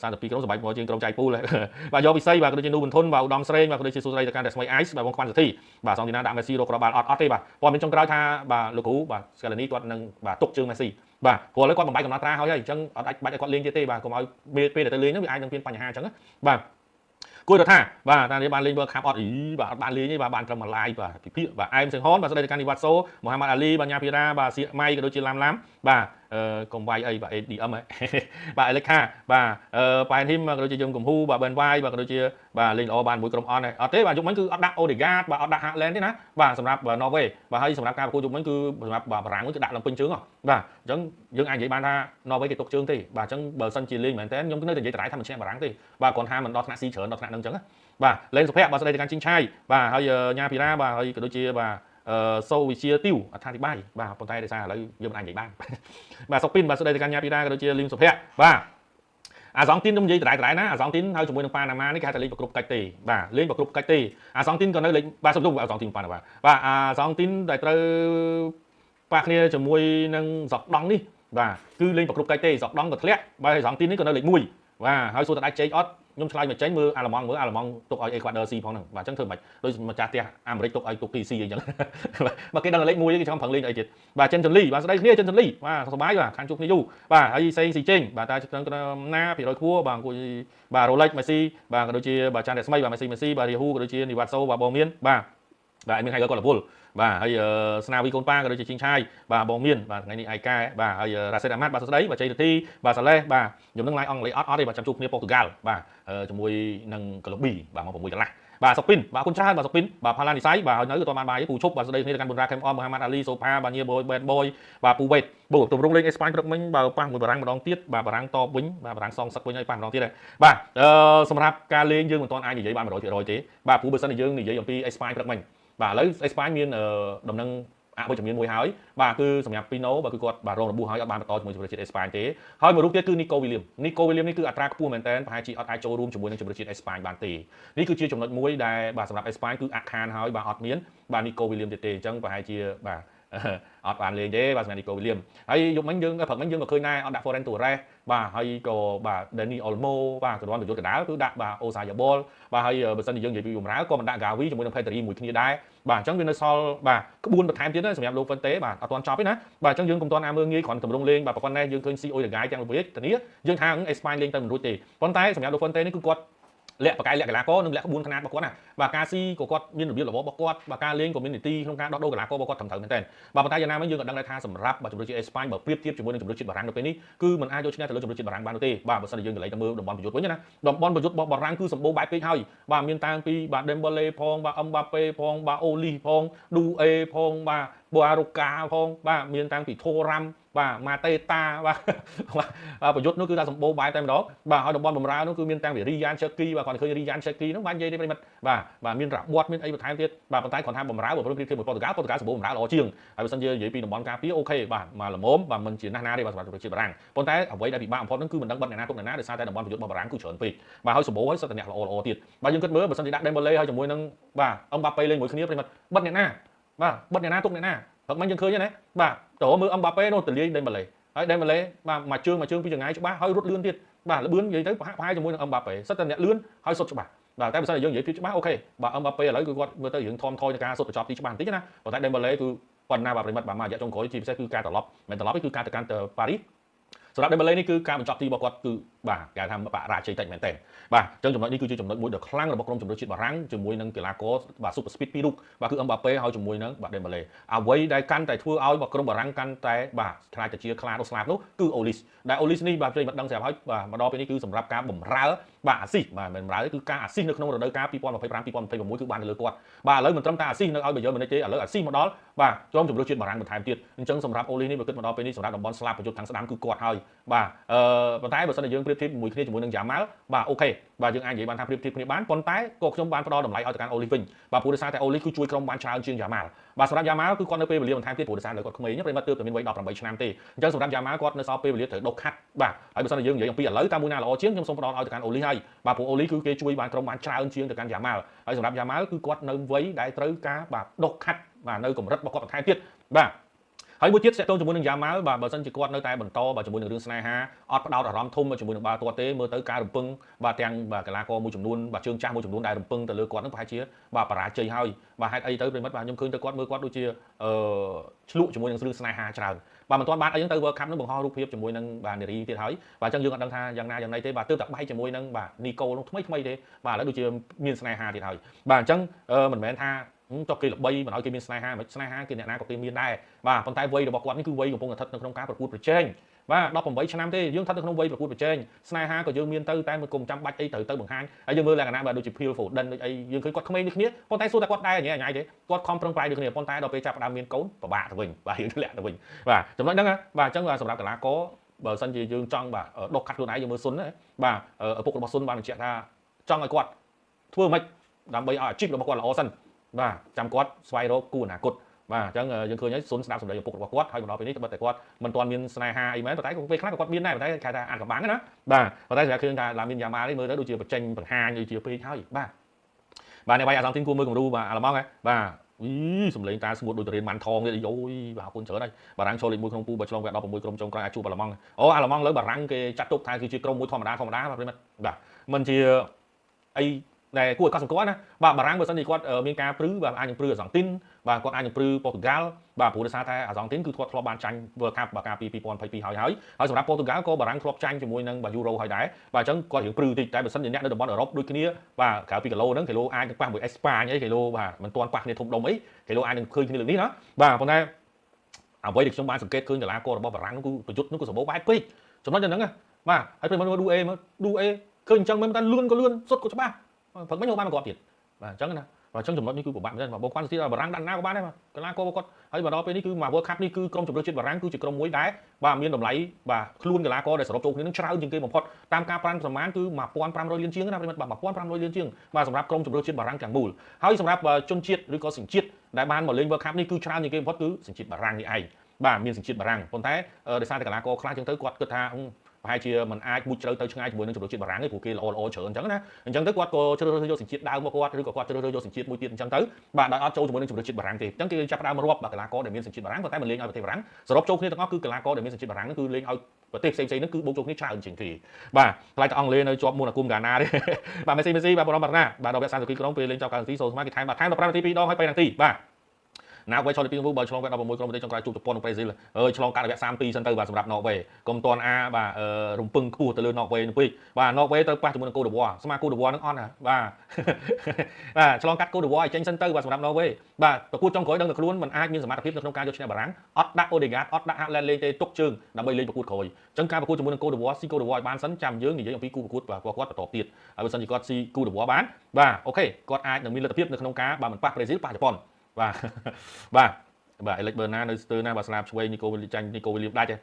32ក្រុមសម្រាប់មកជាងក្រុមចៃពូលបាទយកពិសីបាទក៏ដូចជានូប៊ុនធុនបាទឧត្តមស្រេងបាទក៏ដូចជាសួស្ដីទៅកាន់រស្មីអៃសបាទបងខ្វាន់សទ្ធីបាទសងទីណាដាក់មេស៊ីរកក្របបាល់អត់ទេបាទព័ត៌មានចុងក្រោយថាបាទលោកគ្រូបាទស្កាឡានីគាត់នឹងបាទទុកជើងមេស៊ីបាទព្រោះឥឡូវគាត់បំបែកកំណត់ត្រាហើយអញ្ចឹងអត់អាចបាច់ឲ្យគាត់លេងទៀតទេបាទកុំឲ្យពេលដែលទៅលេងហ្នឹងវាអាចនឹងមានបញ្ហាអញ្ចឹងបាទគួរទៅថាបាទតានេះបានលេង World Cup អត់បាទអត់បានលេងទេបាទបានត្រឹមមួយ live បាទពិភាក្សាបាទអែមសឹងហនបាទស្ដីទៅកាន់នីវ៉ាត់សូមូហាម៉ាត់អាលីបាទញ៉ាពីរ៉ាបាទសៀកម៉ៃក៏ដូចជាឡាំបាទកុំវាយអីបាទ ADM ហ៎បាទអេលិចខាបាទប៉ែនធីមក៏ដូចជាយើងកំហ៊ូបាទប៊ិនវាយបាទក៏ដូចជាបាទលេងល្អបានមួយក្រុមអន់អត់ទេបាទយុគមិញគឺអត់ដាក់អូដេហ្គាតបាទអត់ដាក់ហាក់ឡែនទេណាបាទសម្រាប់ណូវេបាទហើយសម្រាប់ការប្រកួតយុគមិញគឺសម្រាប់បារាំងគឺដាក់ឡើងពេញជើងបាទអញ្ចឹងយើងអាចនិយាយបានថាណូវេគេទុកជើងទេបាទអញ្ចឹងបើសិនជាលេងមែនតើខ្ញុំនៅតែនិយាយតារាយថាមិនឈ្នះបារាំងទេបាទគ្រាន់ថាមិនដល់ថ្នាក់ស៊ីច្រើនដល់ថ្នាក់ហ្នឹងអញ្ចឹងបាទលេងសុភ័ក្របាទស្ដីទៅកាន់ជីងឆាយបាទហើយញ៉ាពីរ៉ាបាទហើយក៏ដូចជាបាទសូវិជាទីវអត្ថាធិប្បាយបាទប៉ុន្តែដោយសារឥឡូវយើងមិនអាចនិយាយបានបាទសុកពីនបាទស្ដីទៅកាន់ញ៉ាពីរ៉ាក៏ដូចជាលីមសុភ័ក្របាទអាសងទីនខ្ញុំនិយាយដដែលណាអាសងទីនហើយជាមួយនឹងប៉ាណាម៉ានេះគេហៅថាលេងប្រគ្រប់កិច្ចទេបាទលេងប្រគ្រប់កិច្ចទេអាសងទីនក៏នៅលេងបាទសុំអាសងទីនប៉ាណាម៉ាបាទអាសងទីនដែលត្រូវប៉ះគ្នាជាមួយនឹងសកដង់នេះបាទគឺលេងប្រគ្រប់កិច្ចទេសកដង់ក៏ធ្លាក់បាទអាសងទីននេះក៏នៅលេខ1បាទហើយសួរតដៃជែកអត់ខ្ញុំឆ្លើយមកចេញមើលអាឡម៉ង់ទុកឲ្យអេក្វាដ័រស៊ីផងហ្នឹងបាទអញ្ចឹងធ្វើមិនដូចម្ចាស់ផ្ទះអាមេរិកទុកឲ្យទុក PC អីចឹងបាទគេដឹងលេខ1គេចង់ប្រឹងលេងអីទៀតបាទចិនចន្លីបាទស្ដីគ្នាចិនចន្លីបាទសុបាយបាទខាងជួបគ្នាយូរបាទហើយសេងស៊ីចេងបាទតាក្នុងណា200ខួរបាទអង្គុយបាទ Rolex មេស៊ីបាទក៏ដូចជាបាទចាន់រស្មីបាទមេស៊ីបាទរាហូក៏ដូចជានីវ៉ាត់សូបាទបងមានបាទអេមីនហៃក៏រវល់បាទហើយស្នាវីកូនប៉ាក៏ដូចជាជីងឆាយបាទបងមានបាទថ្ងៃនេះឯកែបាទហើយរ៉ាសេតអាម៉ាត់បាទសួស្ដីបាទជ័យរទីបាទសាឡេះបាទខ្ញុំនឹងឡាយអង់គ្លេសអត់ទេបាទចាំជួបគ្នាប៉ូទុយហ្គាល់បាទជាមួយនឹងកូឡុំប៊ីបាទមក6កន្លះបាទសុកពីនបាទគុណច្រើនបាទសុកពីនបាទផាឡានីសៃបាទហើយនៅក៏បានបាយពូឈប់បាទស្ដីគ្នាទៅកាន់បុនរ៉ាខេមអមមូហាម៉ាត់អាលីសូផាបាទញៀបយបែតបយបាទពូវេតទម្រង់លេងអេស្ប៉ាញព្រឹកមិញបាទប៉ះមួយបារាំងម្ដងទៀតបាទបារាំងតបវិញបាទបារាំងសងសឹកវិញហើយប៉ះម្ដងទៀតបាទសម្រាប់ការលេងយើងមិនទាន់អាចនិយាយបាន 100% ទេបាទព្រោះបើសិនជាយើងនិយាយអំពីអេស្ប៉ាញព្រឹកមិញបាទឥឡូវអេស្ប៉ាញមានដំណឹងអវិជ្ជមានមួយហើយបាទគឺសម្រាប់ពីណូបាទគឺគាត់បាទរងរបួសហើយអត់បានបន្តជាមួយជំនឿជាតិអេស្ប៉ាញទេហើយមួយរូបទៀតគឺនីកូវីលៀមនេះគឺអត្រាខ្ពស់មែនតើប្រហែលជាអត់អាចចូលរួមជាមួយនឹងជំនឿជាតិអេស្ប៉ាញបានទេនេះគឺជាចំណុចមួយដែលបាទសម្រាប់អេស្ប៉ាញគឺអាក់ខានហើយបាទអត់មានបាទនីកូវីលៀមទៀតទេអញ្ចឹងប្រហែលជាបាទអត់បានលេងទេបាទសម្រាប់នីកូវីលៀមហើយយប់មិញយើងព្រឹកមិញយើងក៏ឃើញដែរអត់ដាក់ Foren Torres បាទហើយក៏បាទ Dani Olmo បាទក៏រាន់ប្រយុទ្ធកណ្ដាលគឺដាក់បាទអូសាយ៉ាបលបាទហើយបើសិនជាយើងនិយាយពីបម្រើក៏មិនដាក់ Gavi ជាមួយនឹង Pedri មួយគ្នាដែរបាទអញ្ចឹងវានៅសល់បាទក្បួនបន្ថែមទៀតសម្រាប់លោក Fuente បាទអត់ទាន់ចប់ទេណាបាទអញ្ចឹងយើងកុំទាន់មើលងាយគ្រាន់តែទម្រង់លេងបាទប៉ុណ្ណេះយើងឃើញ COI ទាំង guy ទាំងលោកវិទាំងនេះយើងថាអេស្ប៉ាញលេងទៅមិនរួចទេប៉ុន្តែសម្រាប់លោក Fuente នេះគឺគាត់ លាក់បកាយលាក់កីឡាករនិងលាក់ក្បួនខ្នាតរបស់គាត់ណាបាទការស៊ីក៏គាត់មានរបៀបរបបរបស់គាត់បាទការលេងក៏មាននីតិក្នុងការដោះដូរកីឡាកររបស់គាត់ត្រឹមត្រូវមែនទែនបាទប៉ុន្តែយ៉ាងណាមិញយើងក៏ដឹងដែរថាសម្រាប់បាទជម្រើសជាតិអេស្ប៉ាញបើប្រៀបធៀបជាមួយនឹងជម្រើសជាតិបារាំងនៅពេលនេះគឺមិនអាចយកឈ្នះទៅលើជម្រើសជាតិបារាំងបាននោះទេបាទបើសិនជាយើងកន្លែងទៅមើលតំបន់ប្រយុទ្ធវិញណាតំបន់ប្រយុទ្ធរបស់បារាំងគឺសម្បូរបែបពេកហើយបាទមានតាំងពីបាទ Dembele ផងបាទ Mbappe ផងបាទ Oli ផង Due ផងបាទ Boaroka ផងបាទមានតាំងពី Thuram បាទម៉ាតេតាបាទប្រយុទ្ធនោះគឺថាសម្បូរបែបតែម្ដងបាទហើយតំបន់បម្រើនោះគឺមានតាំងពីរីយ៉ានឆេគីបាទគាត់ឃើញរីយ៉ានឆេគីនោះបាទនិយាយទេប្រិមិត្តបាទមានរបត់មានអីបន្ថែមទៀតបាទប៉ុន្តែគាត់ថាបម្រើបើប្រៀបធៀបមួយប៉ូទុយហ្គាល់សម្បូរបម្រើល្អជាងហើយបើសិនជានិយាយពីតំបន់ការពារអូខេបាទមកល្មមបាទមិនជាណាស់ណាទេបាទសម្រាប់ប្រជាបារាំងប៉ុន្តែអ្វីដែលពិបាកបំផុតនោះគឺមិនដឹងបិទអ្នកណាទុកអ្នកណាដោយសារតែតំបន់ប្រយុទ្ធរបស់បារាំងគឺច្រើនពេកបាទហើយសម្បូរហើយសិតតែអ្នកល្អទៀតបាទយើងគិតមើលបើសិនជាដាក់ Dembele ហើយជាមួយនឹងបាទ Mbappe លេងមួយគ្នាប្រិមិត្តបិទអ្នកណាបាទបិទអ្នកណាទុកអ្នកណាព្រឹកមិញយើងឃើញទេណាបាទតើមើល Mbappe នោះទលាយ Dembele ហើយ Dembele បាទមួយជើងពីចង្ងាយច្បាស់ហើយរត់លឿនទៀតបាទលឿននិយាយទៅប្រហាក់ប្រហែលជាមួយនឹង Mbappe សិតតែអ្នកលឿនហើយសុទ្ធច្បាស់បាទតែបើសិនជាយើងនិយាយពីច្បាស់អូខេបាទ Mbappe ឥឡូវគឺគាត់មើលទៅរឿងធំថយនៃការសុទ្ធបញ្ចប់ទីច្បាស់បន្តិចណាប៉ុន្តែ Dembele គឺប៉ុណ្ណាបាទប្រិមិត្តបាទមករយៈចុងក្រោយជាពិសេសគឺការត្រឡប់មិនត្រឡប់ទេគឺការទៅកាន់ទៅប៉ារីសសម្រាប់ Dembele នេះគឺការបញ្ចប់ទីរបស់គាត់គឺបាទគេថាបរាជ័យតិចមែនតើបាទអញ្ចឹងចំណុចនេះគឺជាចំណុចមួយដ៏ខ្លាំងរបស់ក្រុមជម្រើសជាតិបារាំងជាមួយនឹងកីឡាករបាទ Super Speed ពីររូបបាទគឺ Mbappe ហើយជាមួយនឹងបាទ Dembele អ្វីដែលកាន់តែធ្វើឲ្យក្រុមបារាំងកាន់តែបាទខ្លាចទៅជាខ្លានោះស្លាប់នោះគឺ Olis ដែល Olis នេះបាទប្រិយមិត្តដឹងស្រាប់ហើយបាទមកដល់ពេលនេះគឺសម្រាប់ការបម្រើបាទអាស៊ីសបាទមិនបម្រើទេគឺការអាស៊ីសនៅក្នុងរដូវកាល2025-2026គឺបានទៅលើគាត់បាទឥឡូវមិនត្រឹមតែអាស៊ីសនៅឲ្យបាយមិនិចទេឥឡូវអាស៊ីសមកដល់បាទក្រុមជម្រើសជាតិបារាំងបន្ថែមទៀតអញ្ចឹងសម្រាប់ Olis នេះបើគិតមកដល់ពេលនេះសម្រាប់តំបន់ស្លាប់ប្រយុទ្ធខាងស្ដាំគឺគាត់ហើយបាទប៉ុន្តែបើសិនជាយើងប្រៀបធៀបជាមួយគ្នាជាមួយនឹង Yamal បាទអូខេបាទយើងអាចនិយាយបានថាប្រៀបធៀបគ្នាបានប៉ុន្តែក៏ខ្ញុំបានផ្ដល់តម្លៃឲ្យទៅកាន់ Olis វិញបាទព្រោះដោយសារតែ Olis គឺជួយក្រុមបានច្រើនជាង Yamal បាទសម្រាប់ Yamal គឺគាត់នៅពេលវេលាបន្ថែមទៀតព្រោះដោយសារតែគាត់ក្មេងប្រិមត្តទើបតែមានវ័យ18ឆ្នាំទេអញ្ចឹងសម្រាប់ Yamal គាត់នៅសល់ពេលវេលាត្រូវដុសខាត់បាទហើយបើសិនជាយើងនិយាយអំពីឥឡូវតាមមួយណាល្អជាងខ្ញុំសូមផ្ដល់ឲ្យទៅកាន់ Olis ហើយបាទព្រោះ Olis គឺគេជួយបានក្រុមបានច្រើនជាងទៅកាន់ Yamal ហើយសម្រាប់ Yamal គឺគាត់នៅវ័យដែលត្រូវការបាទដុសខាត់បាទនៅកម្រិតរបស់គាត់បន្ថែមទៀតបាទហើយមួយទៀតតកតងជាមួយនឹង Yamal បាទបើសិនជាគាត់នៅតែបន្តបាទជាមួយនឹងរឿងស្នេហាអត់ផ្ដោតអារម្មណ៍ធំជាមួយនឹងបាល់ទាត់ទេមើលទៅការរំពឹងបាទទាំងបាទកីឡាករមួយចំនួនបាទជើងចាស់មួយចំនួនដែលរំពឹងទៅលើគាត់នឹងប្រហែលជាបាទបរាជ័យហើយបាទហេតុអីទៅប្រិមិត្តបាទខ្ញុំឃើញទៅគាត់មើលគាត់ដូចជាឆ្លក់ជាមួយនឹងរឿងស្នេហាច្រើនបាទមិនទាន់បានអីហ្នឹងទៅ World Cup នឹងបង្ហោះរូបភាពជាមួយនឹងបាទនារីទៀតហើយបាទអញ្ចឹងយើងអត់ដឹងថាយ៉ាងណាយ៉ាងណីទេបាទទើបតែបែកជាមួយនឹងបាទ Nico នោះថ្មីទេបាទឥឡូវដូចជាមានស្នេហាទៀតហើយបាទអញ្ចឹងមិនមែនថាចុះគេល្បីមិនឲ្យគេមានស្នេហាមិនស្នេហាគេអ្នកណាក៏គេមានដែរបាទប៉ុន្តែវ័យរបស់គាត់នេះគឺវ័យកំពុងតែស្ថិតនៅក្នុងការប្រកួតប្រជែងបាទ18ឆ្នាំទេយើងស្ថិតនៅក្នុងវ័យប្រកួតប្រជែងស្នេហាក៏យើងមានទៅតែមិនគុំចាំបាច់អីត្រូវទៅបង្ហាញហើយយើងមើលលក្ខណៈបាទដូចជា Phil Foden ដូចអីយើងឃើញគាត់ក្មេងដូចគ្នាប៉ុន្តែសួរតែគាត់ដែរញ៉ៃញ៉ៃទេគាត់ខំប្រឹងប្រែងដូចគ្នាប៉ុន្តែដល់ពេលចាប់ផ្ដើមមានកូនពិបាកទៅវិញបាទយើងធ្លាក់ទៅវិញបាទចំណុចហ្នឹងបាទអញ្ចឹងសម្រាប់កីឡាករបើសិនជាយើងចង់បាទដុសខាត់ខ្លួនឯងយើងមើលស៊ុនបាទឪពុករបស់ស៊ុនបានបញ្ជាក់ថាចង់ឲ្យគាត់ធ្វើម៉េចដើម្បីឲ្យអាជីពរបស់គាត់ល្អសិនបាទចាំគាត់ស្វែងរកគូអនាគតបាទអញ្ចឹងយើងឃើញហើយស៊ុនស្ដាប់សម្ដីឪពុករបស់គាត់ហើយមកដល់ពេលនេះត្បិតតែគាត់មិនទាន់មានស្នេហាអីមែនប៉ុន្តែពេលខ្លះក៏គាត់មានដែរប៉ុន្តែគេថាអាចកំបាំងណាបាទប៉ុន្តែសម្រាប់ឃើញថាឡាមីនយ៉ាម៉ានេះមើលទៅដូចជាបញ្ចេញបង្ហាញដូចជាពេកហើយបាទអ្នកវាយអាសងទីគួរមើលគំរូបាទអាឡម៉ង់ហ៎បាទសំឡេងតាស្ងួតដូចទៅរៀនម៉ាន់ថងទៀតយោយបាទអរគុណច្រើនហើយបារាំងចូលលេខ1ក្នុងពូបើឆ្លងវគ្គ16ក្រុមចុងក្រោយអាចជួបអាឡម៉ង់អូអាឡម៉ង់លើបារាំងគេចាត់ទុកថាគឺជាក្រុមមួយធម្មតាបាទប្រិមិត្តបាទមិនជាអីដែលគួរឲ្យកត់សម្គាល់ណាបាទបារាំងបើសិនជាគាត់មានការព្រឺបាទអាចនឹងព្រឺអាសង់ទីនបាទគាត់អាចនឹងព្រឺប៉ូទុយហ្គាល់បាទព្រោះដោយសារតែអាសង់ទីនគឺគាត់ធ្លាប់បានចាញ់ World Cup បាទកាលពី2022ហើយសម្រាប់ប៉ូទុយហ្គាល់ក៏បារាំងធ្លាប់ចាញ់ជាមួយនឹងបាទ Euro ហើយដែរបាទអញ្ចឹងគាត់រៀងព្រឺតិចតែបើសិនជាអ្នកនៅតំបន់អឺរ៉ុបដូចគ្នាបាទក្រៅពីគីឡូហ្នឹងគីឡូអាចនឹងប៉ះមួយអេស្ប៉ាញអីគីឡូបាទមិនទាន់ប៉ះគ្នាធំដុំអីគីឡូអាចនឹងឃើញគ្នាលើកនេះណាបាទប៉ុន្តែអ្វីដែលខ្ញុំបានសង្កេតឃើញកីឡាកររបស់បារាំងនោះគឺប្រយុទ្ធនោះក៏សម្បូរបែបពេកចំណុចហ្នឹងបាទហើយពេលមើលឌូអេឃើញអញ្ចឹងមិនតែលឿនក៏លឿនសុទ្ធក៏ច្បាស់ព្រឹកមិញបានមកគាត់ទៀតបាទអញ្ចឹងណាបាទអញ្ចឹងចំណុចនេះគឺពិបាកមែនទេបាទបងគាត់ទីបារាំងដាក់ណាក៏បានដែរបាទកីឡាកររបស់គាត់ហើយមកដល់ពេលនេះគឺមក World Cup នេះគឺក្រុមជម្រើសជាតិបារាំងគឺជាក្រុមមួយដែលបាទមានតម្លៃបាទខ្លួនកីឡាករដែលសរុបចូលគ្នានឹងច្រើនជាងគេបំផុតតាមការប្រាំប្រមាណគឺ1500លានជាងណាប្រិមិត្តបាទ1500លានជាងបាទសម្រាប់ក្រុមជម្រើសជាតិបារាំងទាំងមូលហើយសម្រាប់ជនជាតិឬក៏សញ្ជាតិដែលបានមកលេង World Cup នេះគឺច្រើនជាងគេបំផុតគឺសញ្ជាតិបារាំងនេះឯងបាទមានសញ្ជាតិបារាំងប៉ុន្តែដោយសារតែកីឡាករខ្លះចឹងទៅគាត់គិតថាប្រហែលជាមិនអាចមុជជ្រៅទៅឆ្ងាយជាមួយនឹងជម្រើសជាតិបារាំងទេព្រោះគេល្អច្រើនអញ្ចឹងណាអញ្ចឹងទៅគាត់ក៏ជ្រើសរើសយកសញ្ជាតិដើមរបស់គាត់ឬក៏គាត់ជ្រើសរើសយកសញ្ជាតិមួយទៀតអញ្ចឹងទៅបាទដោយអត់ចូលជាមួយនឹងជម្រើសជាតិបារាំងទេអញ្ចឹងគេចាប់ផ្ដើមរាប់បាទកីឡាករដែលមានសញ្ជាតិបារាំងប៉ុន្តែមិនលេងឲ្យប្រទេសបារាំងសរុបចូលគ្នាទាំងអស់គឺកីឡាករដែលមានសញ្ជាតិបារាំងគឺលេងឲ្យប្រទេសផ្សេងៗហ្នឹងគឺបូកចូលគ្នាច្រើនជាងគេបាទខ្លាចតែអង់គ្លេសនៅជាប់មុនអាគុំកាណាទេបាទមេស៊ីបាទបរមបារាណាបាទដល់វគ្គ30នាទីក្រុងពេលលេងចប់90នាទីសូមស្មាគេថែម15នាទី2ដងហើយ3នាទីបាទ ណាវ៉េឆ្លងទី2បើឆ្លងវ៉េ16ក្រុមប្រទេសចុងក្រោយជួបជប៉ុននិងប្រេស៊ីលឆ្លងកាត់រយៈ32សិនទៅបាទសម្រាប់ Norway កុំតាន់បាទរំពឹងខ្ពស់ទៅលើ Norway នោះពេកបាទ Norway ទៅប៉ះជាមួយនឹង Cote d'Ivoire ស្មើ Cote d'Ivoire នឹងអត់ណាបាទឆ្លងកាត់ Cote d'Ivoire ឲ្យចេញសិនទៅបាទសម្រាប់ Norway បាទប្រកួតចុងក្រោយដឹងតែខ្លួនមិនអាចមានសមត្ថភាពនៅក្នុងការយកឈ្នះបារាំងអត់ដាក់ Odegaard អត់ដាក់ Haaland លេងទេទុកជើងដើម្បីលេងប្រកួតក្រោយអញ្ចឹងការប្រកួតជាមួយនឹង Cote d'Ivoire ស៊ី Cote d'Ivoire ឲ្យបានសិនចាំយើងនិយាយអំពីគូប្រកួតបាទគាត់បន្តទៀតហើយបើសិនជាគាត់ស៊ី Cote d'Ivoire បានបាទអូខេគាត់អាចនឹងមានលទ្ធភាពនៅក្នុងការបាទមិនប៉ះប្រេស៊ីលប៉ះជប៉ុនបាទបាទអេលិចបឺណានៅស្ទើរណាបាទស្លាប់ឆ្វេងនីកូវីលីចាញ់នីកូវីលីមដាច់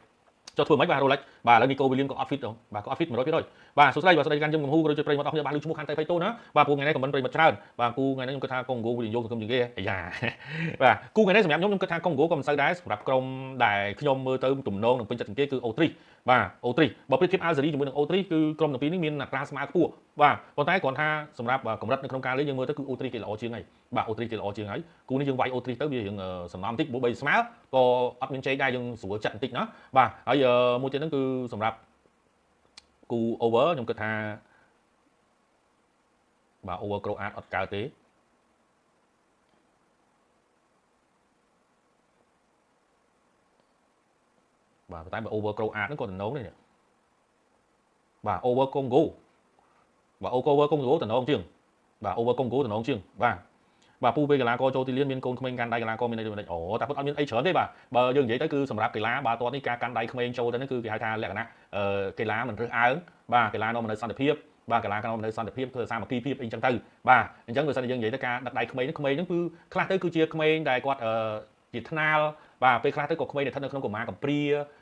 ចុះធ្វើមិនបាទរ៉ូឡិចបាទឥឡូវនីកូវីលីមក៏អត់ហ្វីតទៅបាទក៏អត់ហ្វីត 100% បាទសួស្ដីបាទស្ដីកាន់ជឹមកំហូក៏ដូចជាប្រិយមិត្តអស់គ្នាបានលើឈ្មោះខាន់តៃផៃតូណាបាទពូថ្ងៃនេះខមមិនប្រិយមិត្តច្រើនបាទគូថ្ងៃនេះខ្ញុំគិតថាកុងហ្គោវាយកសង្គមជាងគេអាយ៉ាបាទគូថ្ងៃនេះសម្រាប់ខ្ញុំគិតថាកុងហ្គោក៏មិនសូវដែរសម្រាប់ក្រុមដែលខ្ញុំមើលទៅទំនងនឹងពេញចិត្តជាងគេគឺអូទ្រីសបាទអូទ្រីសបើប្រៀបធៀបអាល់ហ្សេរីជាមួយនឹងអូទ្រីសគឺក្រុមទាំងពីរនេះមានអត្រាស្មើខ្ពស់បាទប៉ុន្តែគ្រាន់ថាសម្រាប់កម្រិតនៅក្នុងការលេងយើងមើលទៅគឺអូទ្រីសគេល្អជាងហើយបាទអូទ្រីសគេល្អជាងហើយគូនេះយើងវាយអូទ្រីសទៅវារៀងសំណំបន្តិចព្រោះ3ស្មើក៏អត់មានជ័យដែរយើងស្រួលចិត្តបន្តិចណាបាទហើយមួយទៀតហ្នឹងគឺសម្រាប់គូ over ខ្ញុំគិតថាបាទ over ក្រូអាតអត់កើតទេបាទតែបើ over ក្រូអាតហ្នឹងក៏តំណងនេះបាទ over កុងហ្គោបាទ over កុងហ្គោតំណងជាងបាទ over កុងហ្គោតំណងជាងបាទពូពេលកីឡាករចូលទីលានមានកូនក្មេងកាន់ដៃកីឡាករមានអីដូចអូតែពុតអត់មានអីច្រើនទេបាទបើយើងនិយាយទៅគឺសម្រាប់កីឡាបាល់ទាត់នេះការកាន់ដៃក្មេងចូលទៅនេះគឺគេហៅថាលក្ខណៈកីឡាមិនរើសអើងបាទកីឡានាំមកនៅសន្តិភាពបាទកីឡានាំមកនៅសន្តិភាពធ្វើសាមគ្គីភាពអីចឹងទៅបាទអញ្ចឹងបើសិនជាយើងនិយាយទៅការដឹកដៃក្មេងហ្នឹងគឺខ្លះទៅគឺជាក្មេងដែលគាត់ជាថ្នាលបាទពេលខ្លះទៅក៏ក្មេងដែលស្ថិតនៅក្នុងកុមារកំព្រា